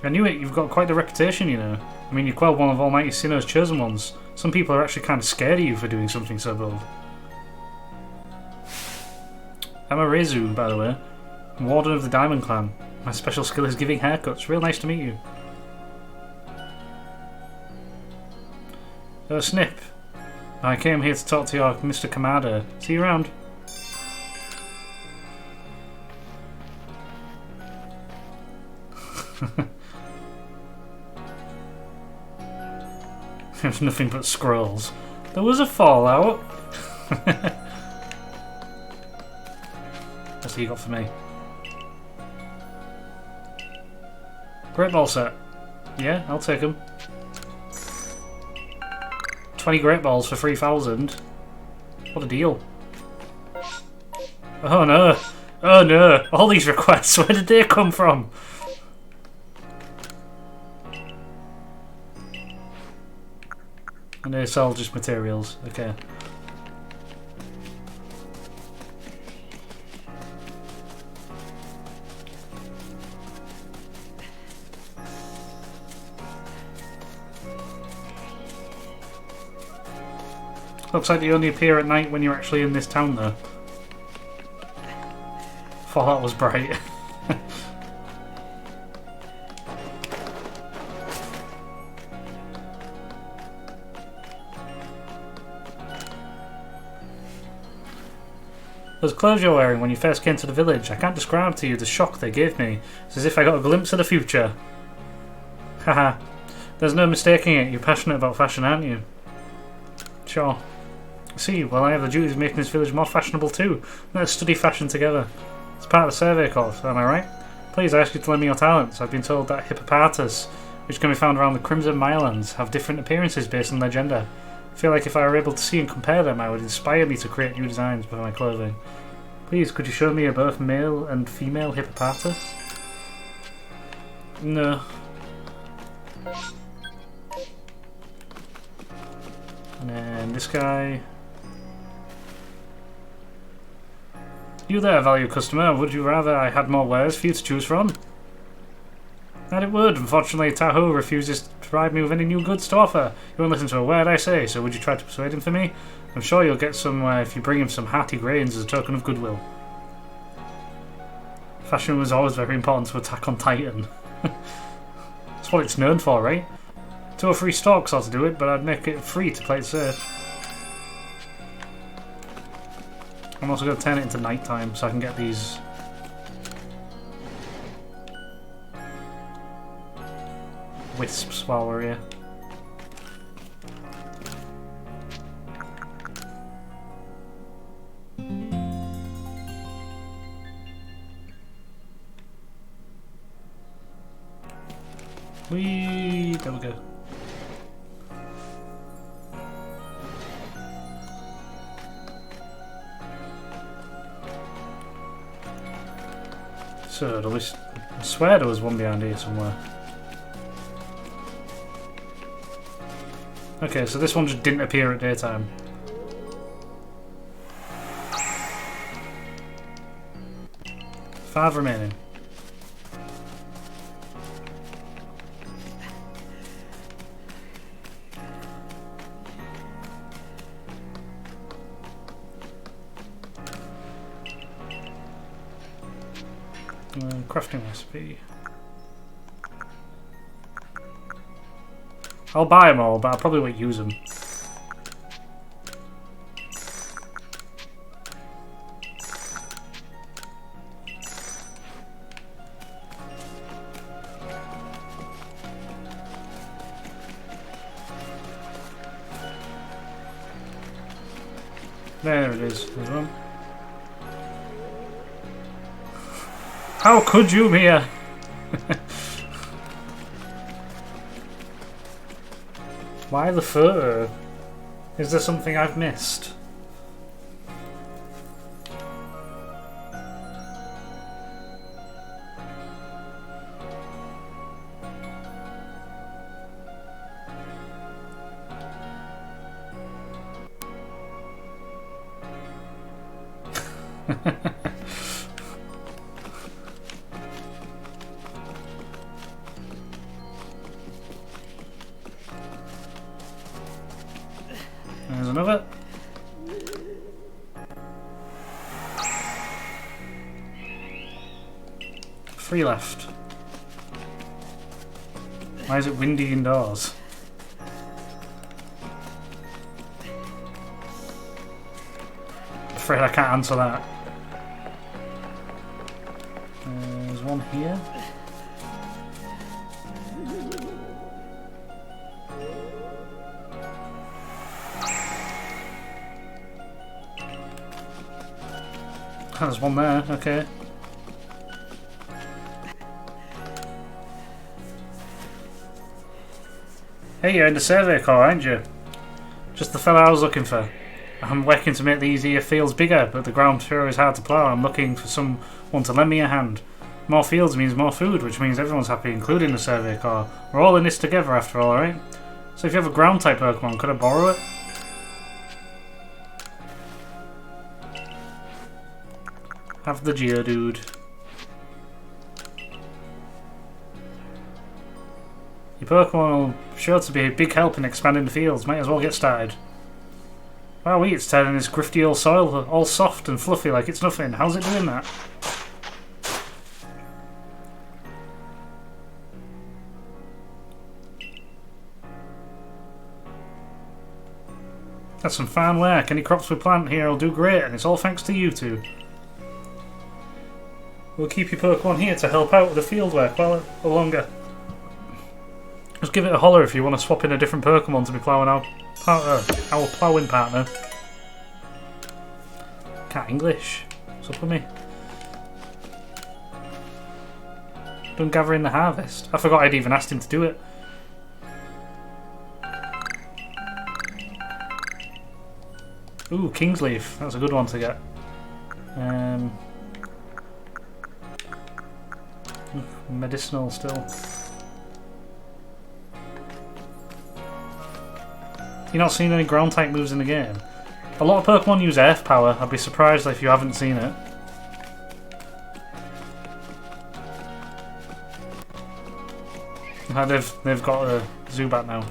I knew it, you've got quite the reputation, you know. I mean, you quelled one of Almighty Sinnoh's chosen ones. Some people are actually kind of scared of you for doing something so bold. I'm a Rezu, by the way. I'm Warden of the Diamond Clan. My special skill is giving haircuts. Real nice to meet you. Snip. I came here to talk to your Mr. Kamada. See you around. There's nothing but scrolls. There was a fallout. What's he got for me? Great ball set. Yeah, I'll take them. 20 great balls for 3,000. What a deal. Oh no. Oh no. All these requests, where did they come from? And they sell just materials. Okay. Looks like they only appear at night when you're actually in this town, though. Thought that was bright. Those clothes you're wearing when you first came to the village, I can't describe to you the shock they gave me. It's as if I got a glimpse of the future. Haha. There's no mistaking it, you're passionate about fashion, aren't you? Sure. See, well, I have the duty of making this village more fashionable too. Let's study fashion together. It's part of the survey course, am I right? Please, I ask you to lend me your talents. I've been told that hippopotamus, which can be found around the Crimson Mylands, have different appearances based on their gender. I feel like if I were able to see and compare them, I would inspire me to create new designs for my clothing. Please, could you show me a both male and female hippopotamus? No. And then this guy. You there, valued customer. Would you rather I had more wares for you to choose from? That it would. Unfortunately, Tahoe refuses to provide me with any new goods to offer. You won't listen to a word I say, so would you try to persuade him for me? I'm sure you'll get somewhere if you bring him some hearty grains as a token of goodwill. Fashion was always very important to Attack on Titan. That's what it's known for, right? 2 or 3 stalks ought to do it, but I'd make it free to play it safe. I'm also going to turn it into nighttime so I can get these wisps while we're here. There we go. So, at least I swear there was one behind here somewhere. Okay, so this one just didn't appear at daytime. Five remaining. Crafting recipe. I'll buy them all, but I probably won't use them. There it is. There's one. How could you, Mia? Why the photo? Is there something I've missed? There's another. Three left. Why is it windy indoors? I'm afraid I can't answer that. There's one here. Oh, there's one there, okay. Hey, you're in the survey corps, aren't you? Just the fella I was looking for. I'm working to make these here fields bigger, but the ground sure is hard to plough. I'm looking for someone to lend me a hand. More fields means more food, which means everyone's happy, including the survey corps. We're all in this together after all, right? So if you have a ground type Pokemon, could I borrow it? Have the Geodude. Your Pokemon will sure to be a big help in expanding the fields. Might as well get started. Wow, it's turning this grifty old soil all soft and fluffy like it's nothing. How's it doing that? That's some fine work. Any crops we plant here will do great, and it's all thanks to you two. We'll keep your Pokemon here to help out with the field work while longer. Just give it a holler if you want to swap in a different Pokemon to be ploughing our ploughing partner. Can't English. What's up with me? Done gathering the harvest. I forgot I'd even asked him to do it. Ooh, King's Leaf. That's a good one to get. Medicinal still. You're not seeing any ground type moves in the game. A lot of Pokemon use Earth power. I'd be surprised if you haven't seen it. They've got a Zubat now.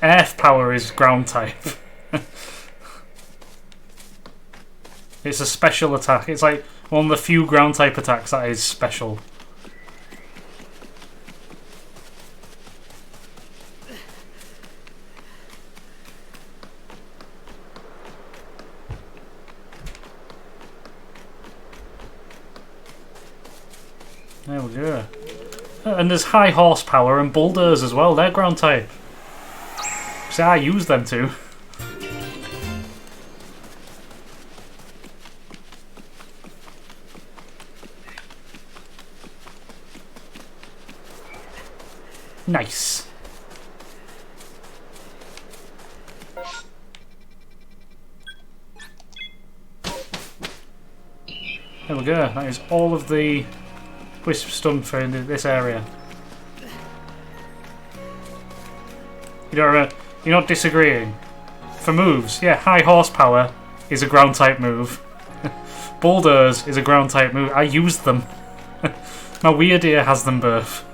Earth power is ground type. It's a special attack. It's like one of the few ground type attacks that is special. There we go. And there's high horsepower and boulders as well. They're ground type. See, I use them too. Nice. There we go. That is all of the Wisp Stun for this area. You're not disagreeing. For moves, yeah, high horsepower is a ground type move. Boulders is a ground type move. I use them. My Weirdeer has them both.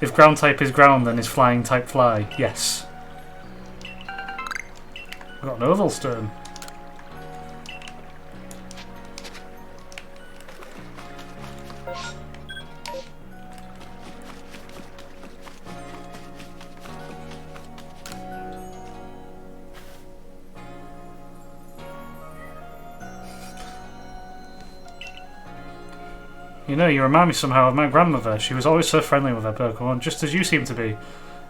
If ground type is ground, then is flying type fly? Yes. I've got an oval stone. You know, you remind me somehow of my grandmother. She was always so friendly with her Pokemon, just as you seem to be.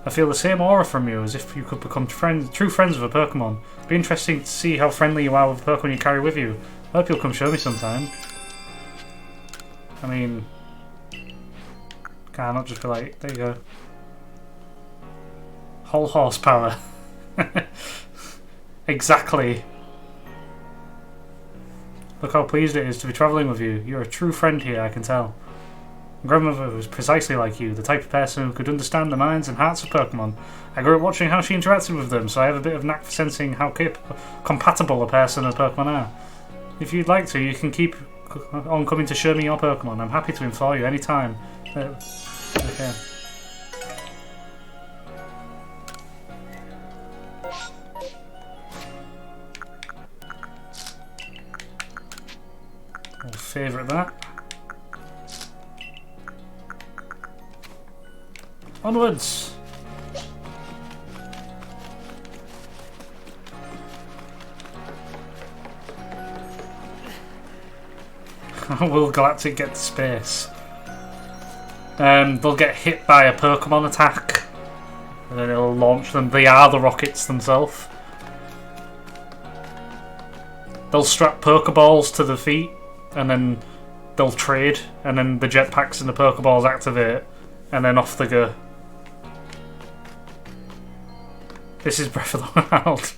I feel the same aura from you, as if you could become true friends with a Pokemon. It'd be interesting to see how friendly you are with the Pokemon you carry with you. I hope you'll come show me sometime. I mean... Can I not just be like, there you go. Whole horsepower. Exactly. Look how pleased it is to be travelling with you. You're a true friend here, I can tell. My grandmother was precisely like you, the type of person who could understand the minds and hearts of Pokemon. I grew up watching how she interacted with them, so I have a bit of knack for sensing how compatible a person and Pokemon are. If you'd like to, you can keep on coming to show me your Pokemon. I'm happy to inform you any time. Okay. I'll favourite that. Onwards! Will Galactic get to space? They'll get hit by a Pokemon attack and then it'll launch them. They are the rockets themselves. They'll strap Pokeballs to the feet and then they'll trade, and then the jetpacks and the Pokeballs activate and then off they go. This is Breath of the Wild.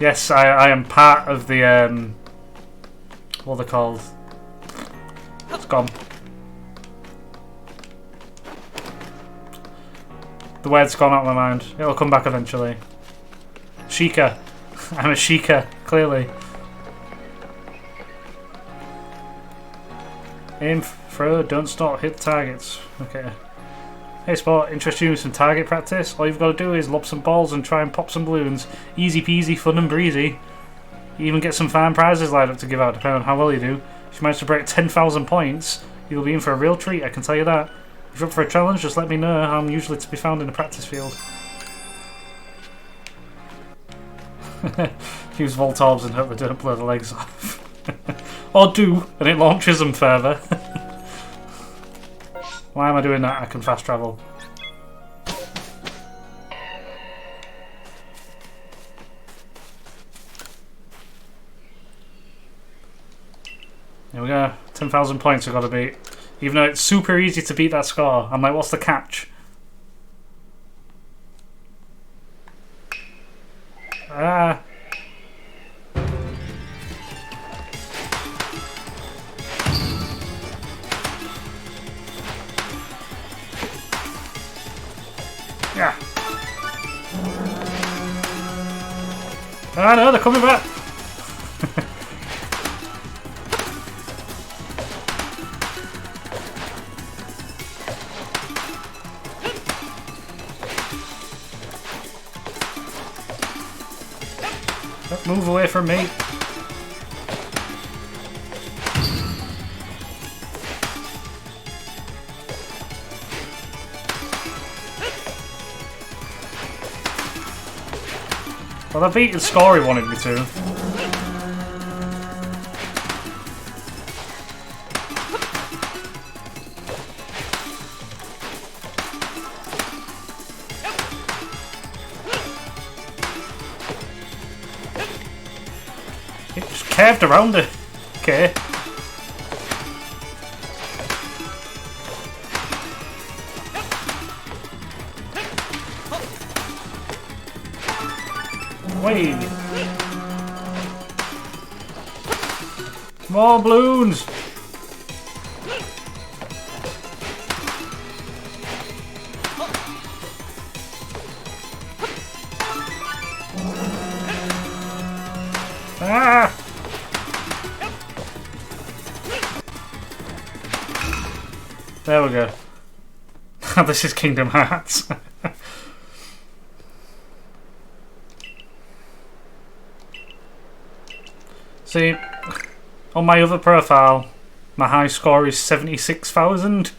Yes, I am part of the what are they called? It's gone. The word's gone out of my mind. It'll come back eventually. Sheikah. I'm a Sheikah, clearly. Aim, throw, don't stop, hit targets. Okay. Hey Sport, interested you in some target practice? All you've got to do is lob some balls and try and pop some balloons. Easy peasy, fun and breezy. You even get some fine prizes lined up to give out depending on how well you do. If you manage to break 10,000 points, you'll be in for a real treat, I can tell you that. If you're up for a challenge, just let me know. I'm usually to be found in the practice field. Use Voltorbs and hope they don't blow the legs off. Or do, and it launches them further. Why am I doing that? I can fast travel. There we go. 10,000 points I've got to beat. Even though it's super easy to beat that score. I'm like, what's the catch? Ah. Yeah. Ah no, they're coming back. Move away from me. Well, I beat the score he wanted me to. It just curved around it. Okay. Wait. More balloons. Ah! There we go. This is Kingdom Hearts. See, on my other profile, my high score is 76,000.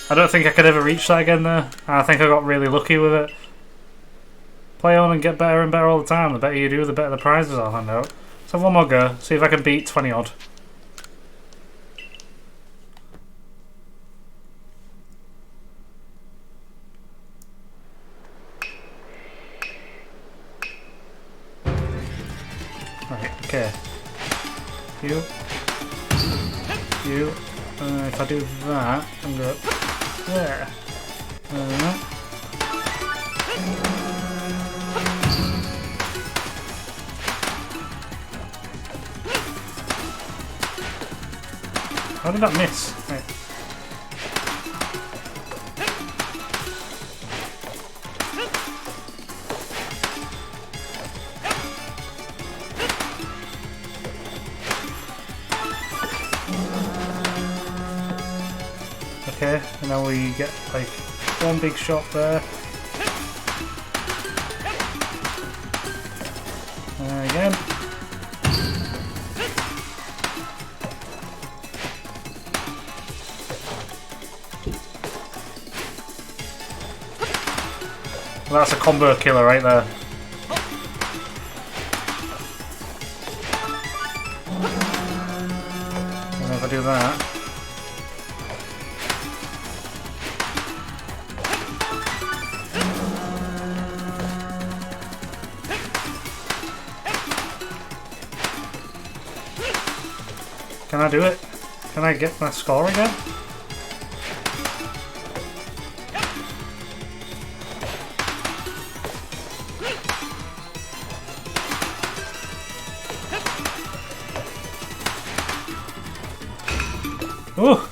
I don't think I could ever reach that again though. I think I got really lucky with it. Play on and get better and better all the time. The better you do, the better the prizes I'll hand out. Let's have one more go, see if I can beat 20 odd. Right, okay. You. If I do that, I'm going there. How did that miss? Right. Okay, and now we get like one big shot there. Again. Well, that's a combo killer right there. And if I do that. Can I do it? Can I get my score again? Ooh!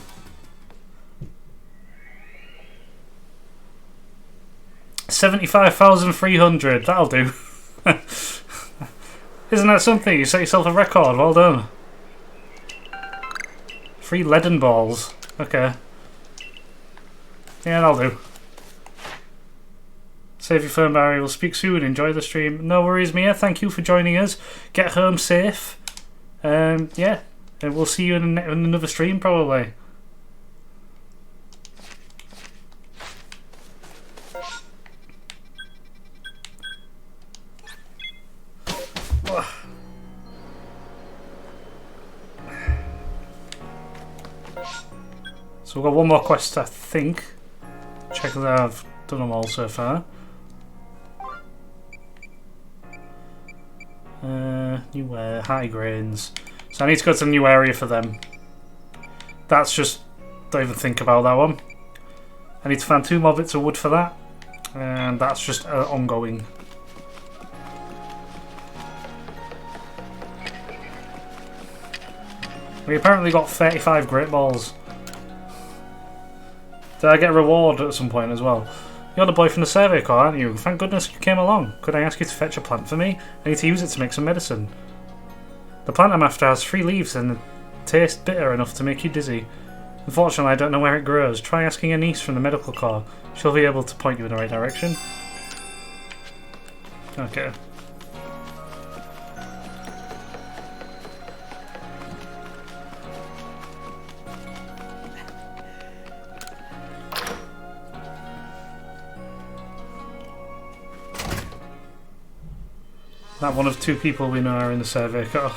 75,300, that'll do. Isn't that something? You set yourself a record, well done. 3 leaden balls. Okay. Yeah, that'll do. Save your phone, Barry. We'll speak soon. Enjoy the stream. No worries, Mia. Thank you for joining us. Get home safe. Yeah. And we'll see you in another stream, probably. So we've got one more quest, I think. Check that I've done them all so far. New high grains. So I need to go to a new area for them. That's just... don't even think about that one. I need to find 2 more bits of wood for that. And that's just ongoing. We apparently got 35 great balls. Did I get a reward at some point as well? You're the boy from the survey corps, aren't you? Thank goodness you came along. Could I ask you to fetch a plant for me? I need to use it to make some medicine. The plant I'm after has 3 leaves and tastes bitter enough to make you dizzy. Unfortunately, I don't know where it grows. Try asking a niece from the medical corps. She'll be able to point you in the right direction. Okay. That one of 2 people we know are in the survey corps.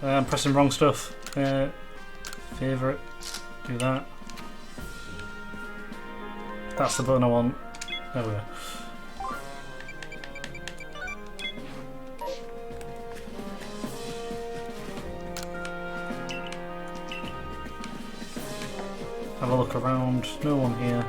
I'm pressing wrong stuff. Favourite. Do that. That's the button I want. There we go. Have a look around. No one here.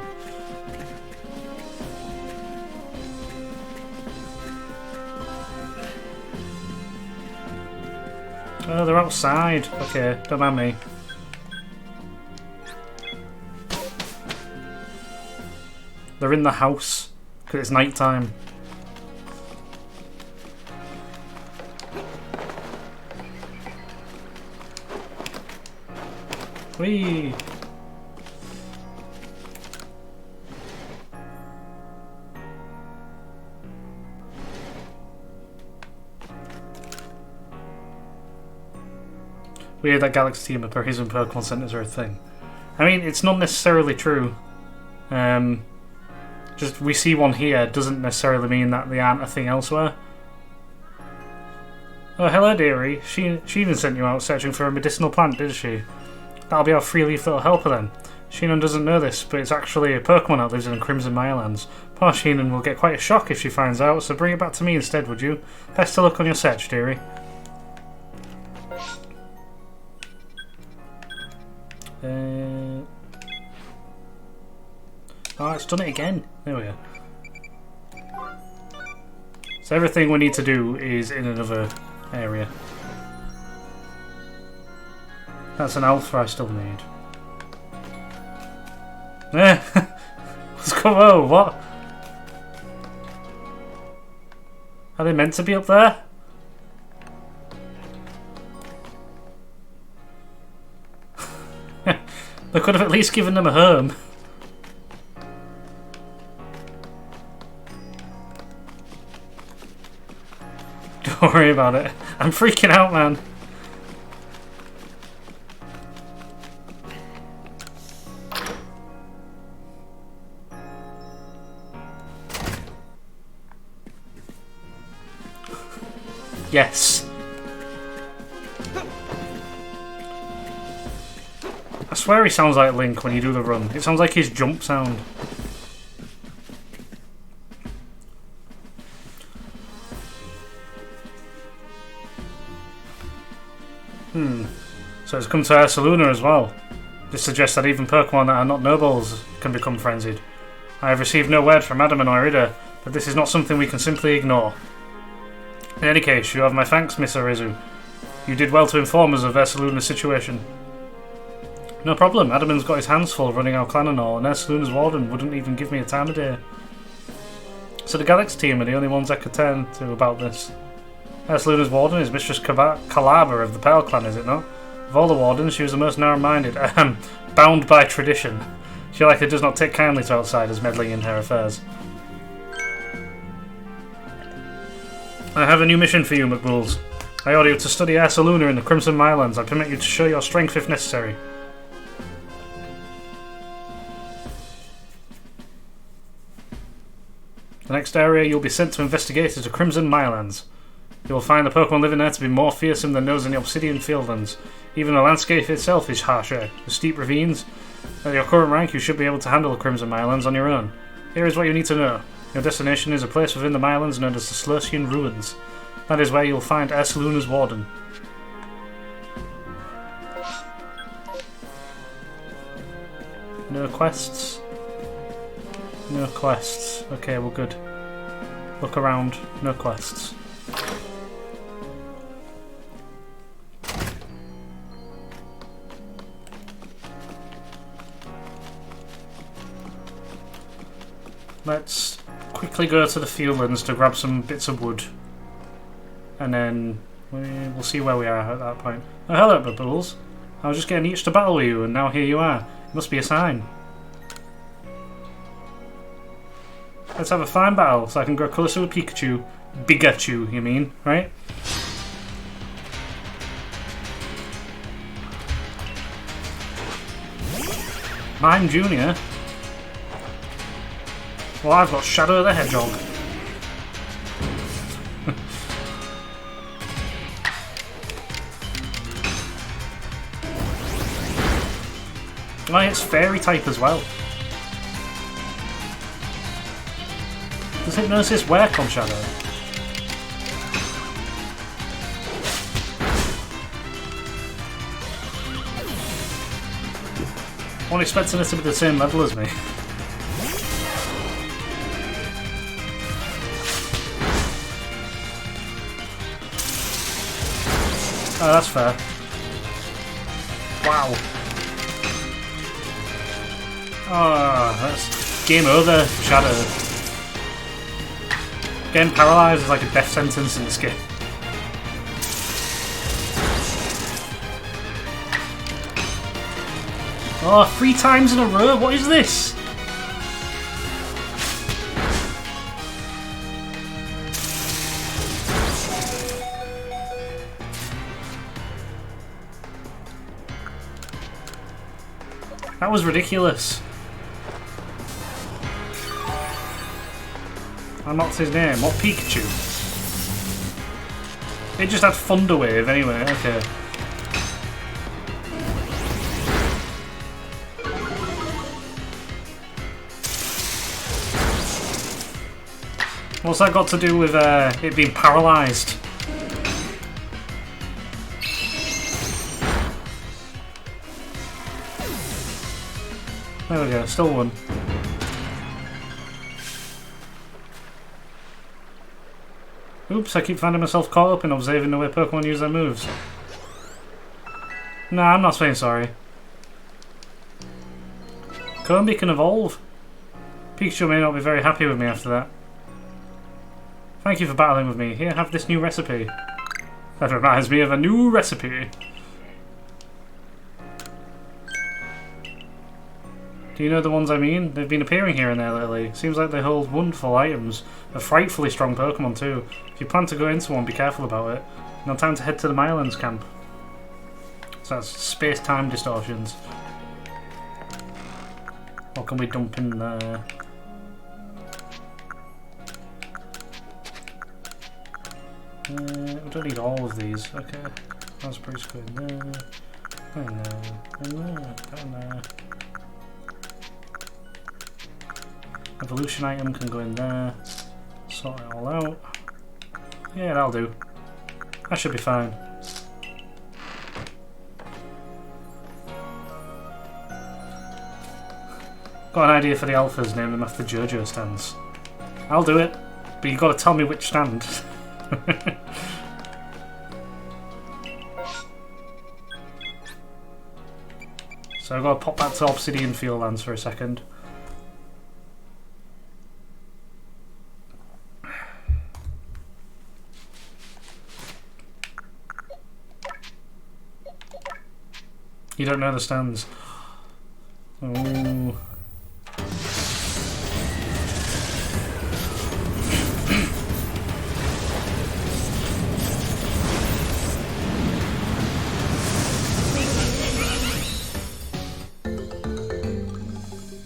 Oh, they're outside. Okay, don't mind me. They're in the house because it's night time. Whee! Weird that Galaxy Team appears in Pokemon Centers are a thing. I mean, it's not necessarily true. Just we see one here doesn't necessarily mean that they aren't a thing elsewhere. Oh, hello, dearie. She even sent you out searching for a medicinal plant, did she? That'll be our free-leaf little helper then. Sheenan doesn't know this, but it's actually a Pokemon that lives in Crimson Mirelands. Poor Sheenan will get quite a shock if she finds out, so bring it back to me instead, would you? Best of luck on your search, dearie. Oh, it's done it again. There we go. So everything we need to do is in another area. That's an alpha I still need. Let's go. Oh, what? Are they meant to be up there? They could have at least given them a home. Don't worry about it. I'm freaking out, man. Yes. I swear he sounds like Link when you do the run. It sounds like his jump sound. So it's come to Ursaluna as well. This suggests that even Pokemon that are not nobles can become frenzied. I have received no word from Adam and Irida, but this is not something we can simply ignore. In any case, you have my thanks, Miss Arizu. You did well to inform us of Ursaluna's situation. No problem, Adaman's got his hands full running our clan and all, and Ursaluna's warden wouldn't even give me a time of day. So the Galaxy Team are the only ones I could turn to about this. Ursaluna's warden is Mistress Calaba of the Pearl Clan, is it not? Of all the wardens, she was the most narrow-minded, bound by tradition. She likely does not take kindly to outsiders meddling in her affairs. I have a new mission for you, McBulls. I order you to study Ursaluna in the Crimson Mirelands. I permit you to show your strength if necessary. The next area you'll be sent to investigate is the Crimson Mirelands. You will find the Pokemon living there to be more fearsome than those in the Obsidian Fieldlands. Even the landscape itself is harsher. The steep ravines. At your current rank, you should be able to handle the Crimson Mirelands on your own. Here is what you need to know. Your destination is a place within the Mirelands known as the Slursian Ruins. That is where you'll find Ursaluna's warden. No quests? No quests. Okay, we're good. Look around. No quests. Let's quickly go to the Fieldlands to grab some bits of wood. And then we'll see where we are at that point. Oh, hello, Bubbles. I was just getting itched to battle with you, and now here you are. It must be a sign. Let's have a fine battle, so I can grow closer with Pikachu. Bigachu, you mean, right? Mime Junior? Well, I've got Shadow the Hedgehog. Oh, it's Fairy type as well. Does Hypnosis work on Shadow? I wasn't expecting it to be the same level as me. Oh, that's fair. Wow. Oh, that's game over, Shadow. Getting paralysed is like a death sentence in this game. Oh, 3 times in a row? What is this? That was ridiculous. And what's his name? What Pikachu? It just had Thunder Wave anyway, okay. What's that got to do with it being paralysed? There we go, still one. Oops, I keep finding myself caught up in observing the way Pokemon use their moves. Nah, I'm not saying sorry. Combi can evolve. Pikachu may not be very happy with me after that. Thank you for battling with me. Here, have this new recipe. That reminds me of a new recipe. Do you know the ones I mean? They've been appearing here and there lately. Seems like they hold wonderful items. A frightfully strong Pokemon too. If you plan to go into one, be careful about it. No time to head to the Mylands camp. So that's space-time distortions. What can we dump in there? We don't need all of these. Okay. That's pretty good. In there. In there. In there. In there. Evolution item can go in there. Sort it all out. Yeah, that'll do. That should be fine. Got an idea for the alphas, name them after JoJo stands. I'll do it, but you got to tell me which stand. So I've got to pop back to Obsidian Fieldlands for a second. You don't know the stands. Ooh.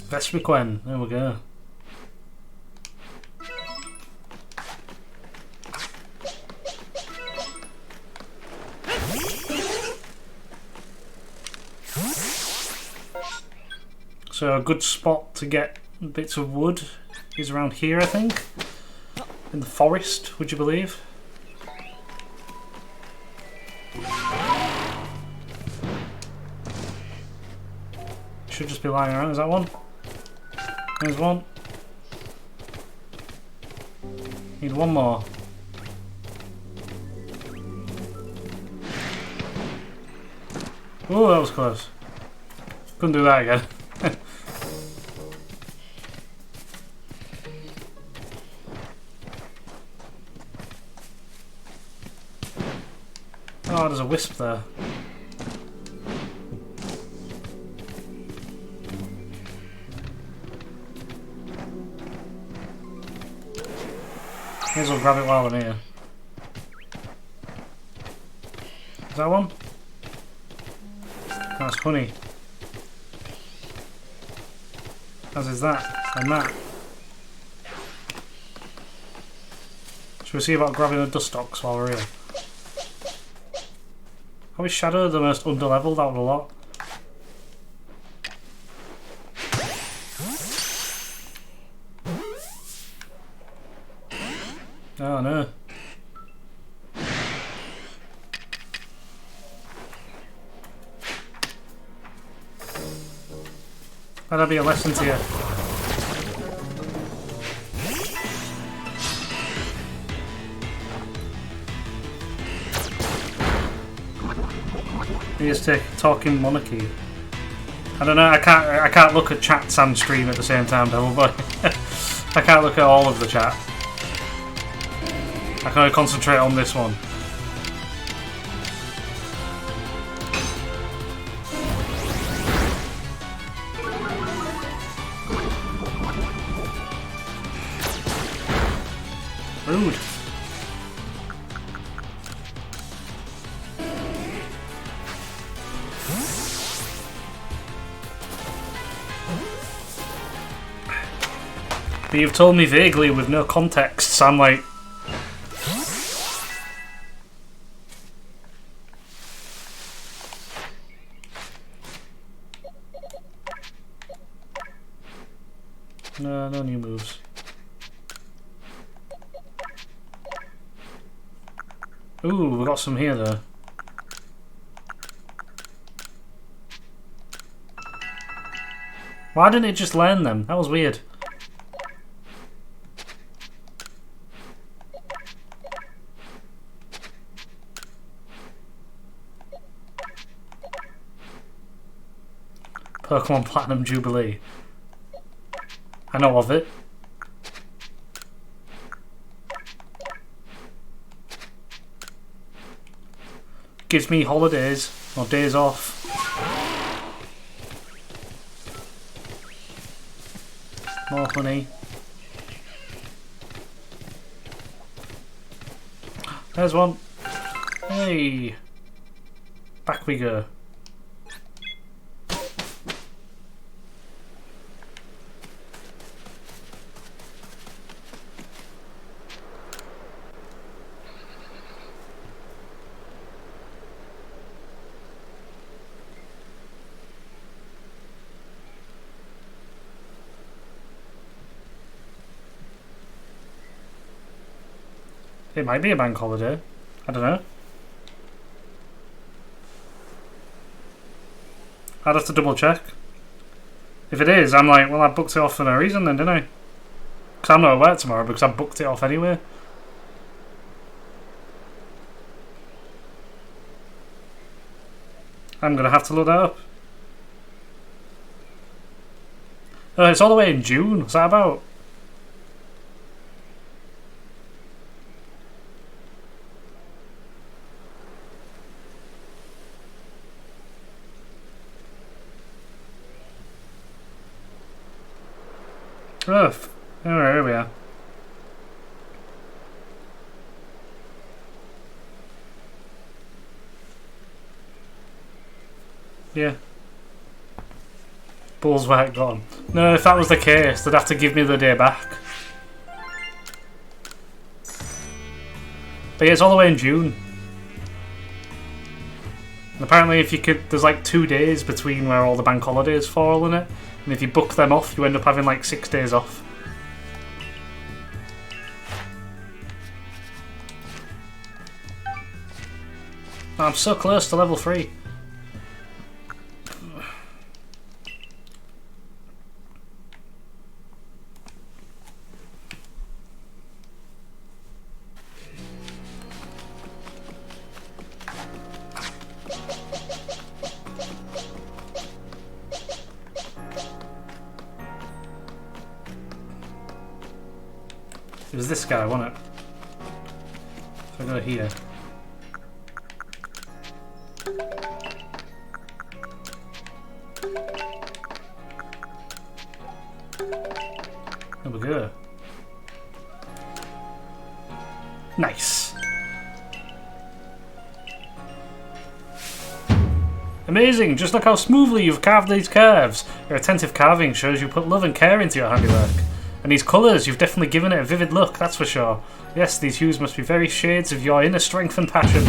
Vespiquen, there we go. So a good spot to get bits of wood is around here, I think. In the forest, would you believe? Should just be lying around. Is that one? There's one. Need one more. Oh, that was close. Couldn't do that again. Oh, there's a wisp there. May as well grab it while I'm here. Is that one? That's honey. As is that, and that. Should we see about grabbing the Dustox while we're here? How is Shadow the most underleveled out of the lot? Oh no. That'll be a lesson to you. Here's to Talking Monarchy. I don't know, I can't look at chats and stream at the same time, Devil Boy. I can't look at all of the chat. I can only concentrate on this one. But you've told me vaguely with no context, so I'm like... No, no new moves. Ooh, we got some here though. Why didn't it just learn them? That was weird. Pokemon Platinum Jubilee. I know of it. Gives me holidays or days off. More honey. There's one. Hey. Back we go. It might be a bank holiday. I don't know. I'd have to double check. If it is, I'm like, well, I booked it off for no reason then, didn't I? Because I'm not at work tomorrow because I booked it off anyway. I'm going to have to look that up. Oh, it's all the way in June. What's that about? Oh, here we are. Yeah. Bull's work gone. No, if that was the case, they'd have to give me the day back. But yeah, it's all the way in June. And apparently if you could, there's like 2 days between where all the bank holidays fall in it. And if you book them off, you end up having like 6 days off. I'm so close to level 3. It was this guy, wasn't it? If I go here. There we go. Nice. Amazing! Just look how smoothly you've carved these curves. Your attentive carving shows you put love and care into your handiwork. And these colours, you've definitely given it a vivid look, that's for sure. Yes, these hues must be very shades of your inner strength and passion.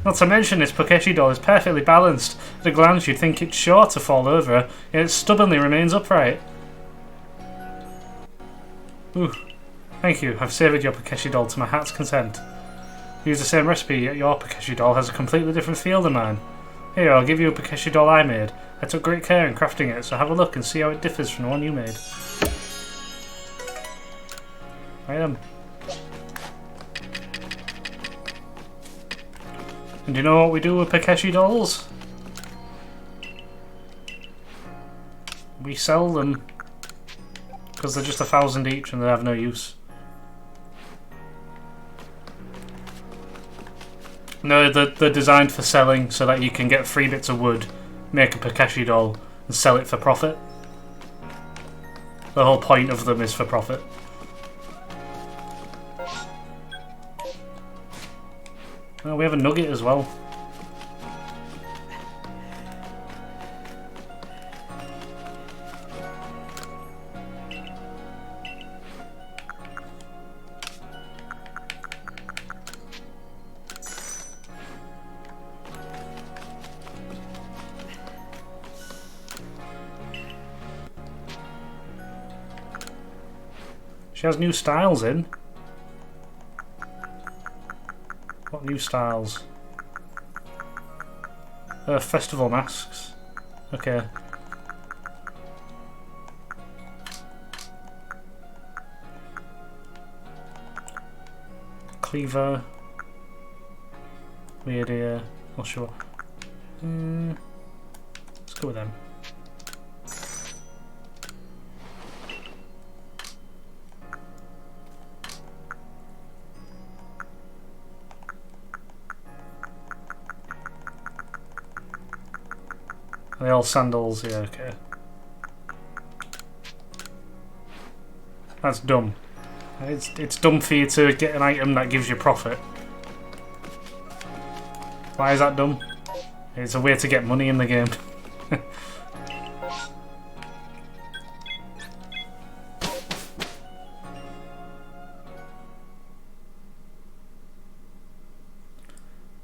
Not to mention, this Pokeshi doll is perfectly balanced. At a glance, you'd think it's sure to fall over, yet it stubbornly remains upright. Ooh, thank you. I've savoured your Pokeshi doll to my heart's content. Use the same recipe, yet your Pokeshi doll has a completely different feel than mine. Here, I'll give you a Pokeshi doll I made. I took great care in crafting it, so have a look and see how it differs from the one you made. I am. And do you know what we do with Pokeshi dolls? We sell them. Because they're just 1,000 each and they have no use. No, they're designed for selling so that you can get 3 bits of wood, make a Pokeshi doll, and sell it for profit. The whole point of them is for profit. Oh, we have a nugget as well. She has new styles in. What new styles? Festival masks. Okay. Cleaver. Weird ear. Not sure. Let's go with them. Are they all sandals? Yeah, okay. That's dumb. It's dumb for you to get an item that gives you profit. Why is that dumb? It's a way to get money in the game.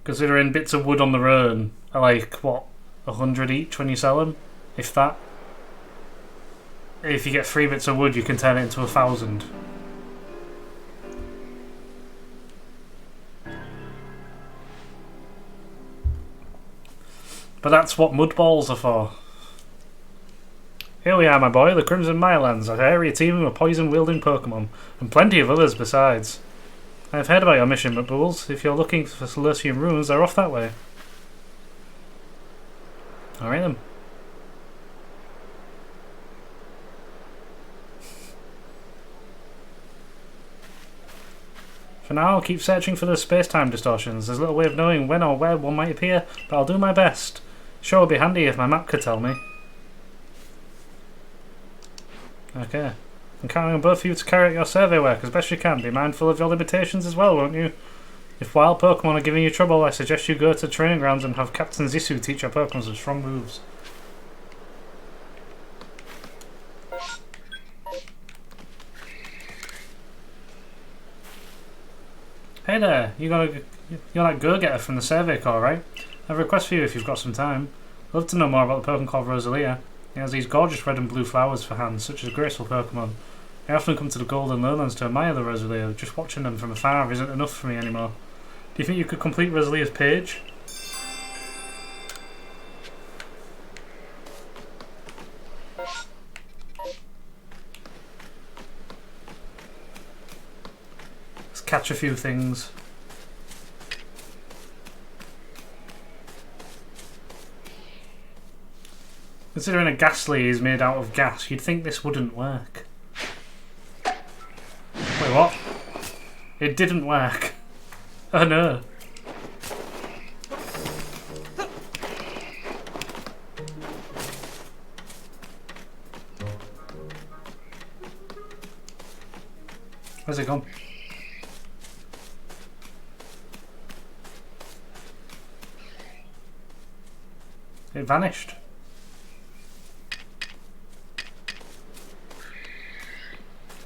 Considering bits of wood on their own are like, what, 100 each when you sell them? If that. If you get 3 bits of wood, you can turn it into 1,000. But that's what mud balls are for. Here we are, my boy, the Crimson Mirelands, a hairy team of poison-wielding Pokemon, and plenty of others besides. I've heard about your mission, McBools. If you're looking for Celestian runes, they're off that way. Alright then. For now, I'll keep searching for the space-time distortions. There's little way of knowing when or where one might appear, but I'll do my best. Sure would be handy if my map could tell me. Okay. I'm counting on both of you to carry out your survey work as best you can. Be mindful of your limitations as well, won't you? If wild Pokemon are giving you trouble, I suggest you go to the training grounds and have Captain Zissou teach your Pokemon some strong moves. Hey there, you're that go-getter from the Survey Corps, right? I have a request for you if you've got some time. I'd love to know more about the Pokemon called Rosalia. It has these gorgeous red and blue flowers for hands, such as graceful Pokemon. I often come to the Golden Lowlands to admire the Rosalia. Just watching them from afar isn't enough for me anymore. Do you think you could complete Rosalia's page? Let's catch a few things. Considering a Ghastly is made out of gas, you'd think this wouldn't work. Wait, what? It didn't work. Oh no. Where's it gone? It vanished.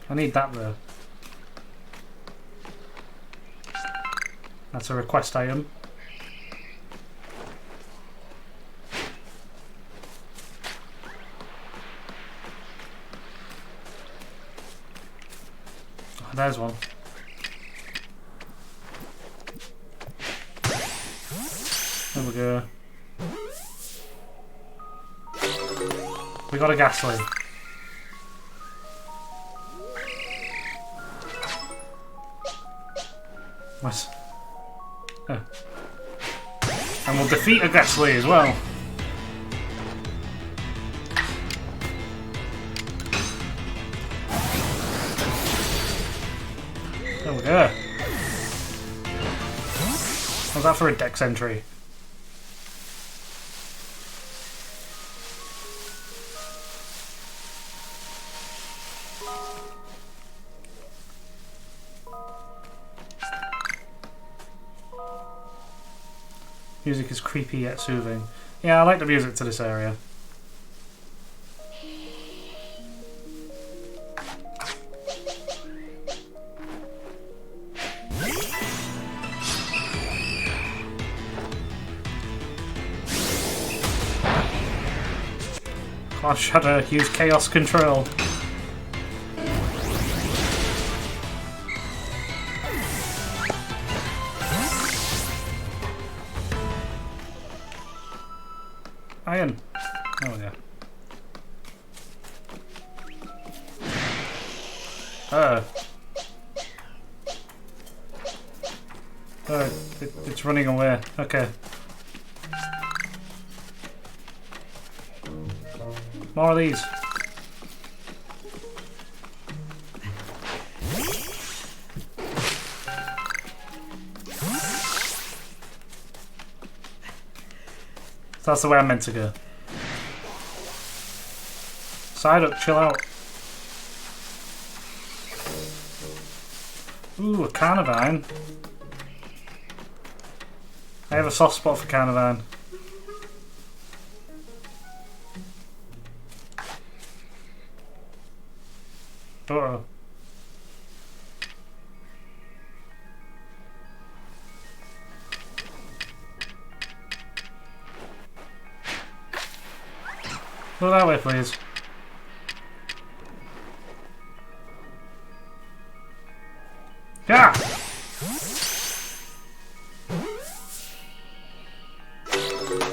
I need that though. That's a request item. Oh, there's one. There we go. We got a Ghastly. Nice. Oh. And we'll defeat a Ghastly as well. There we go. How's that for a dex entry? Music is creepy yet soothing. Yeah, I like the music to this area. Clash Shadow, use Chaos Control. Iron. Oh yeah. It's running away. Okay. More of these. So that's the way I'm meant to go. Side up, chill out. Ooh, a carnivine. I have a soft spot for carnivine. Uh-oh. Go that way, please. Yeah!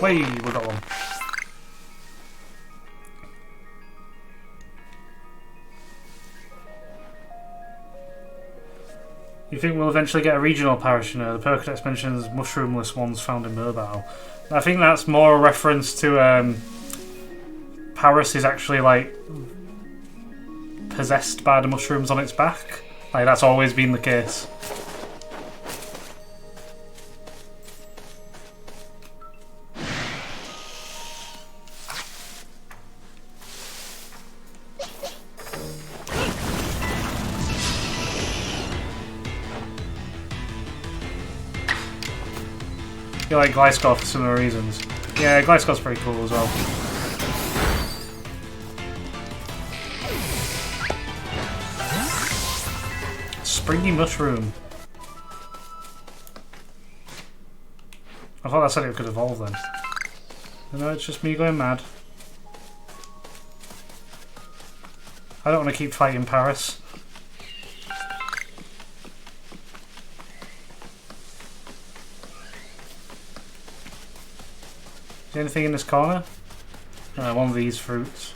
Wait, we got one. You think we'll eventually get a regional parishioner? The Pokédex mentions mushroomless ones found in Mobile. I think that's more a reference to Paris is actually like possessed by the mushrooms on its back. Like that's always been the case. You like Gliscor for similar reasons. Yeah, Gliscor's pretty cool as well. Springy mushroom. I thought that said it could evolve then. No, it's just me going mad. I don't want to keep fighting Paris. Is there anything in this corner? One of these fruits.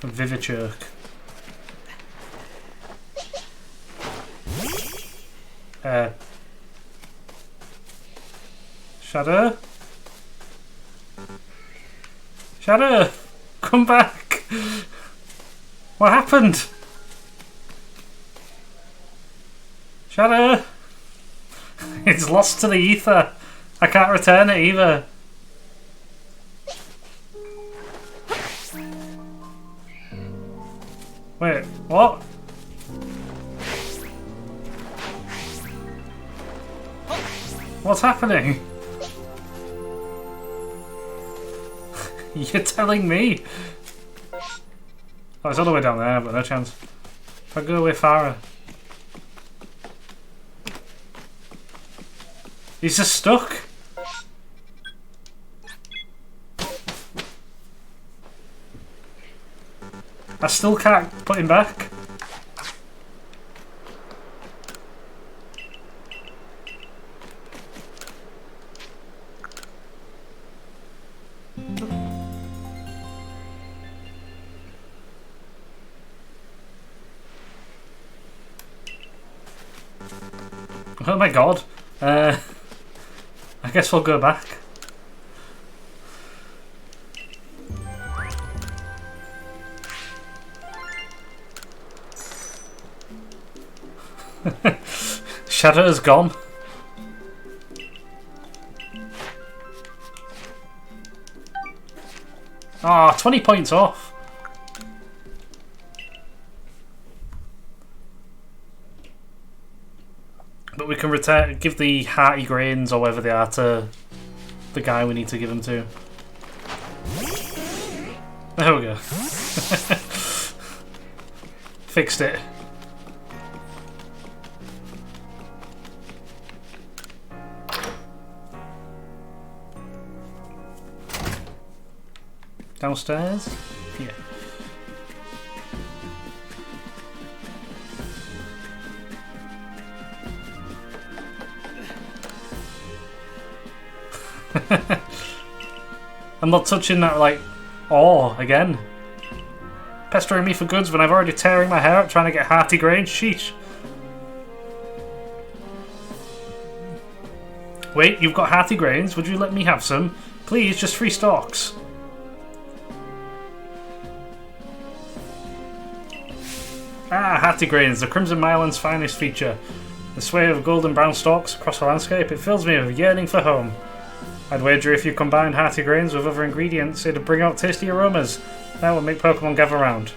A Vivichurk. Shadow? Shadow! Come back! What happened? Shadow! It's lost to the ether. I can't return it either. Wait, what? What's happening? You're telling me? Oh, it's all the way down there, but no chance. If I go away farther. He's just stuck. I still can't put him back. Oh my god. I guess we'll go back. Shadow is gone. Ah, 20 points off. But we can return, give the hearty grains or whatever they are to the guy we need to give them to. There we go. Fixed it. Downstairs? Yeah. I'm not touching that, like, again. Pestering me for goods when I've already tearing my hair out trying to get hearty grains. Sheesh. Wait, you've got hearty grains? Would you let me have some? Please, just 3 stalks. Ah, hearty grains, the Crimson Myland's finest feature. The sway of golden brown stalks across the landscape, it fills me with yearning for home. I'd wager if you combined hearty grains with other ingredients, it'd bring out tasty aromas. That would make Pokemon gather round.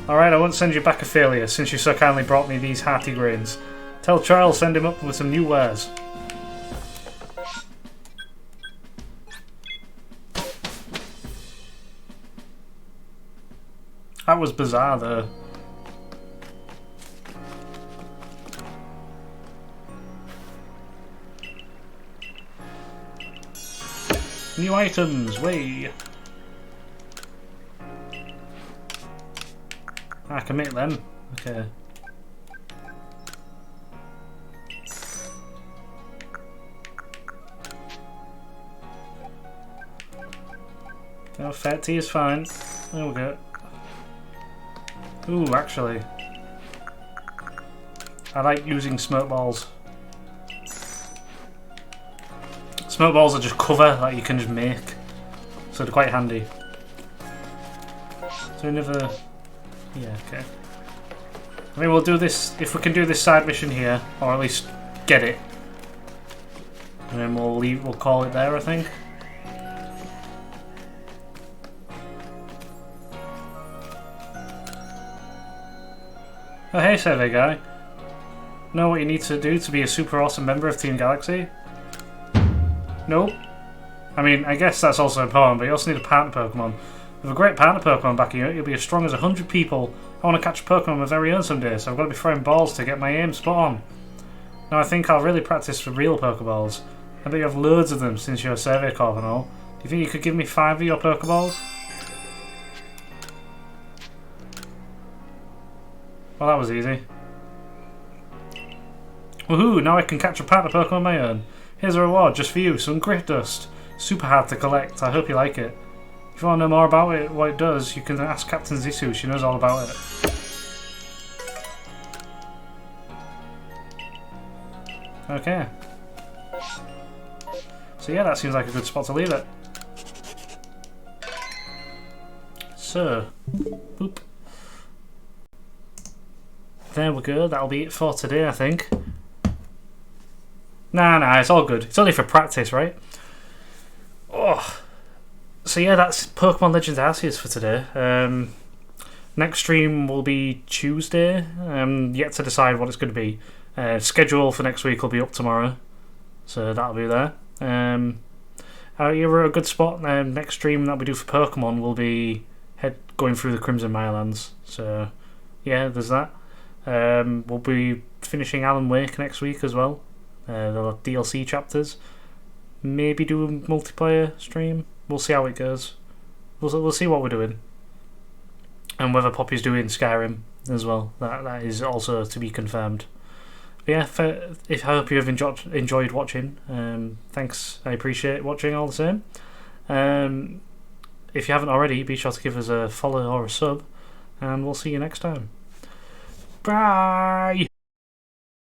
Alright, I won't send you back a failure, since you so kindly brought me these hearty grains. Tell Troy I'll send him up with some new wares. That was bizarre though. New items, way! I can make them. Okay. Oh, fat tea is fine. There we go. Ooh, actually. I like using smoke balls. Smoke balls are just cover that you can just make. So they're quite handy. So another... Yeah, okay. I mean, we'll do this... If we can do this side mission here, or at least get it. And then we'll call it there, I think. Oh hey survey guy. Know what you need to do to be a super awesome member of Team Galaxy? Nope. I mean, I guess that's also important, but you also need a partner Pokemon. With a great partner Pokemon backing you, you'll be as strong as 100 people. I want to catch a Pokemon of my very own someday, so I've got to be throwing balls to get my aim spot on. Now I think I'll really practice for real Pokeballs. I bet you have loads of them since you're a survey corp and all. Do you think you could give me 5 of your Pokeballs? Well, that was easy. Woohoo! Now I can catch a partner Pokemon on my own. Here's a reward just for you, some Grit Dust. Super hard to collect, I hope you like it. If you want to know more about it, what it does, you can ask Captain Zisu, she knows all about it. Okay. So yeah, that seems like a good spot to leave it. So, boop. There we go, that'll be it for today, I think. Nah, it's all good. It's only for practice, right? Oh. So yeah, that's Pokemon Legends Arceus for today. Next stream will be Tuesday. Yet to decide what it's going to be. Schedule for next week will be up tomorrow. So that'll be there. You're a good spot. Next stream that we do for Pokemon will be going through the Crimson Mylands. So yeah, there's that. We'll be finishing Alan Wake next week as well. The DLC chapters. Maybe do a multiplayer stream. We'll see how it goes. We'll see what we're doing, and whether Poppy's doing Skyrim as well. That is also to be confirmed. But yeah, I hope you have enjoyed watching. Thanks, I appreciate watching all the same. If you haven't already, be sure to give us a follow or a sub, and we'll see you next time. Bye!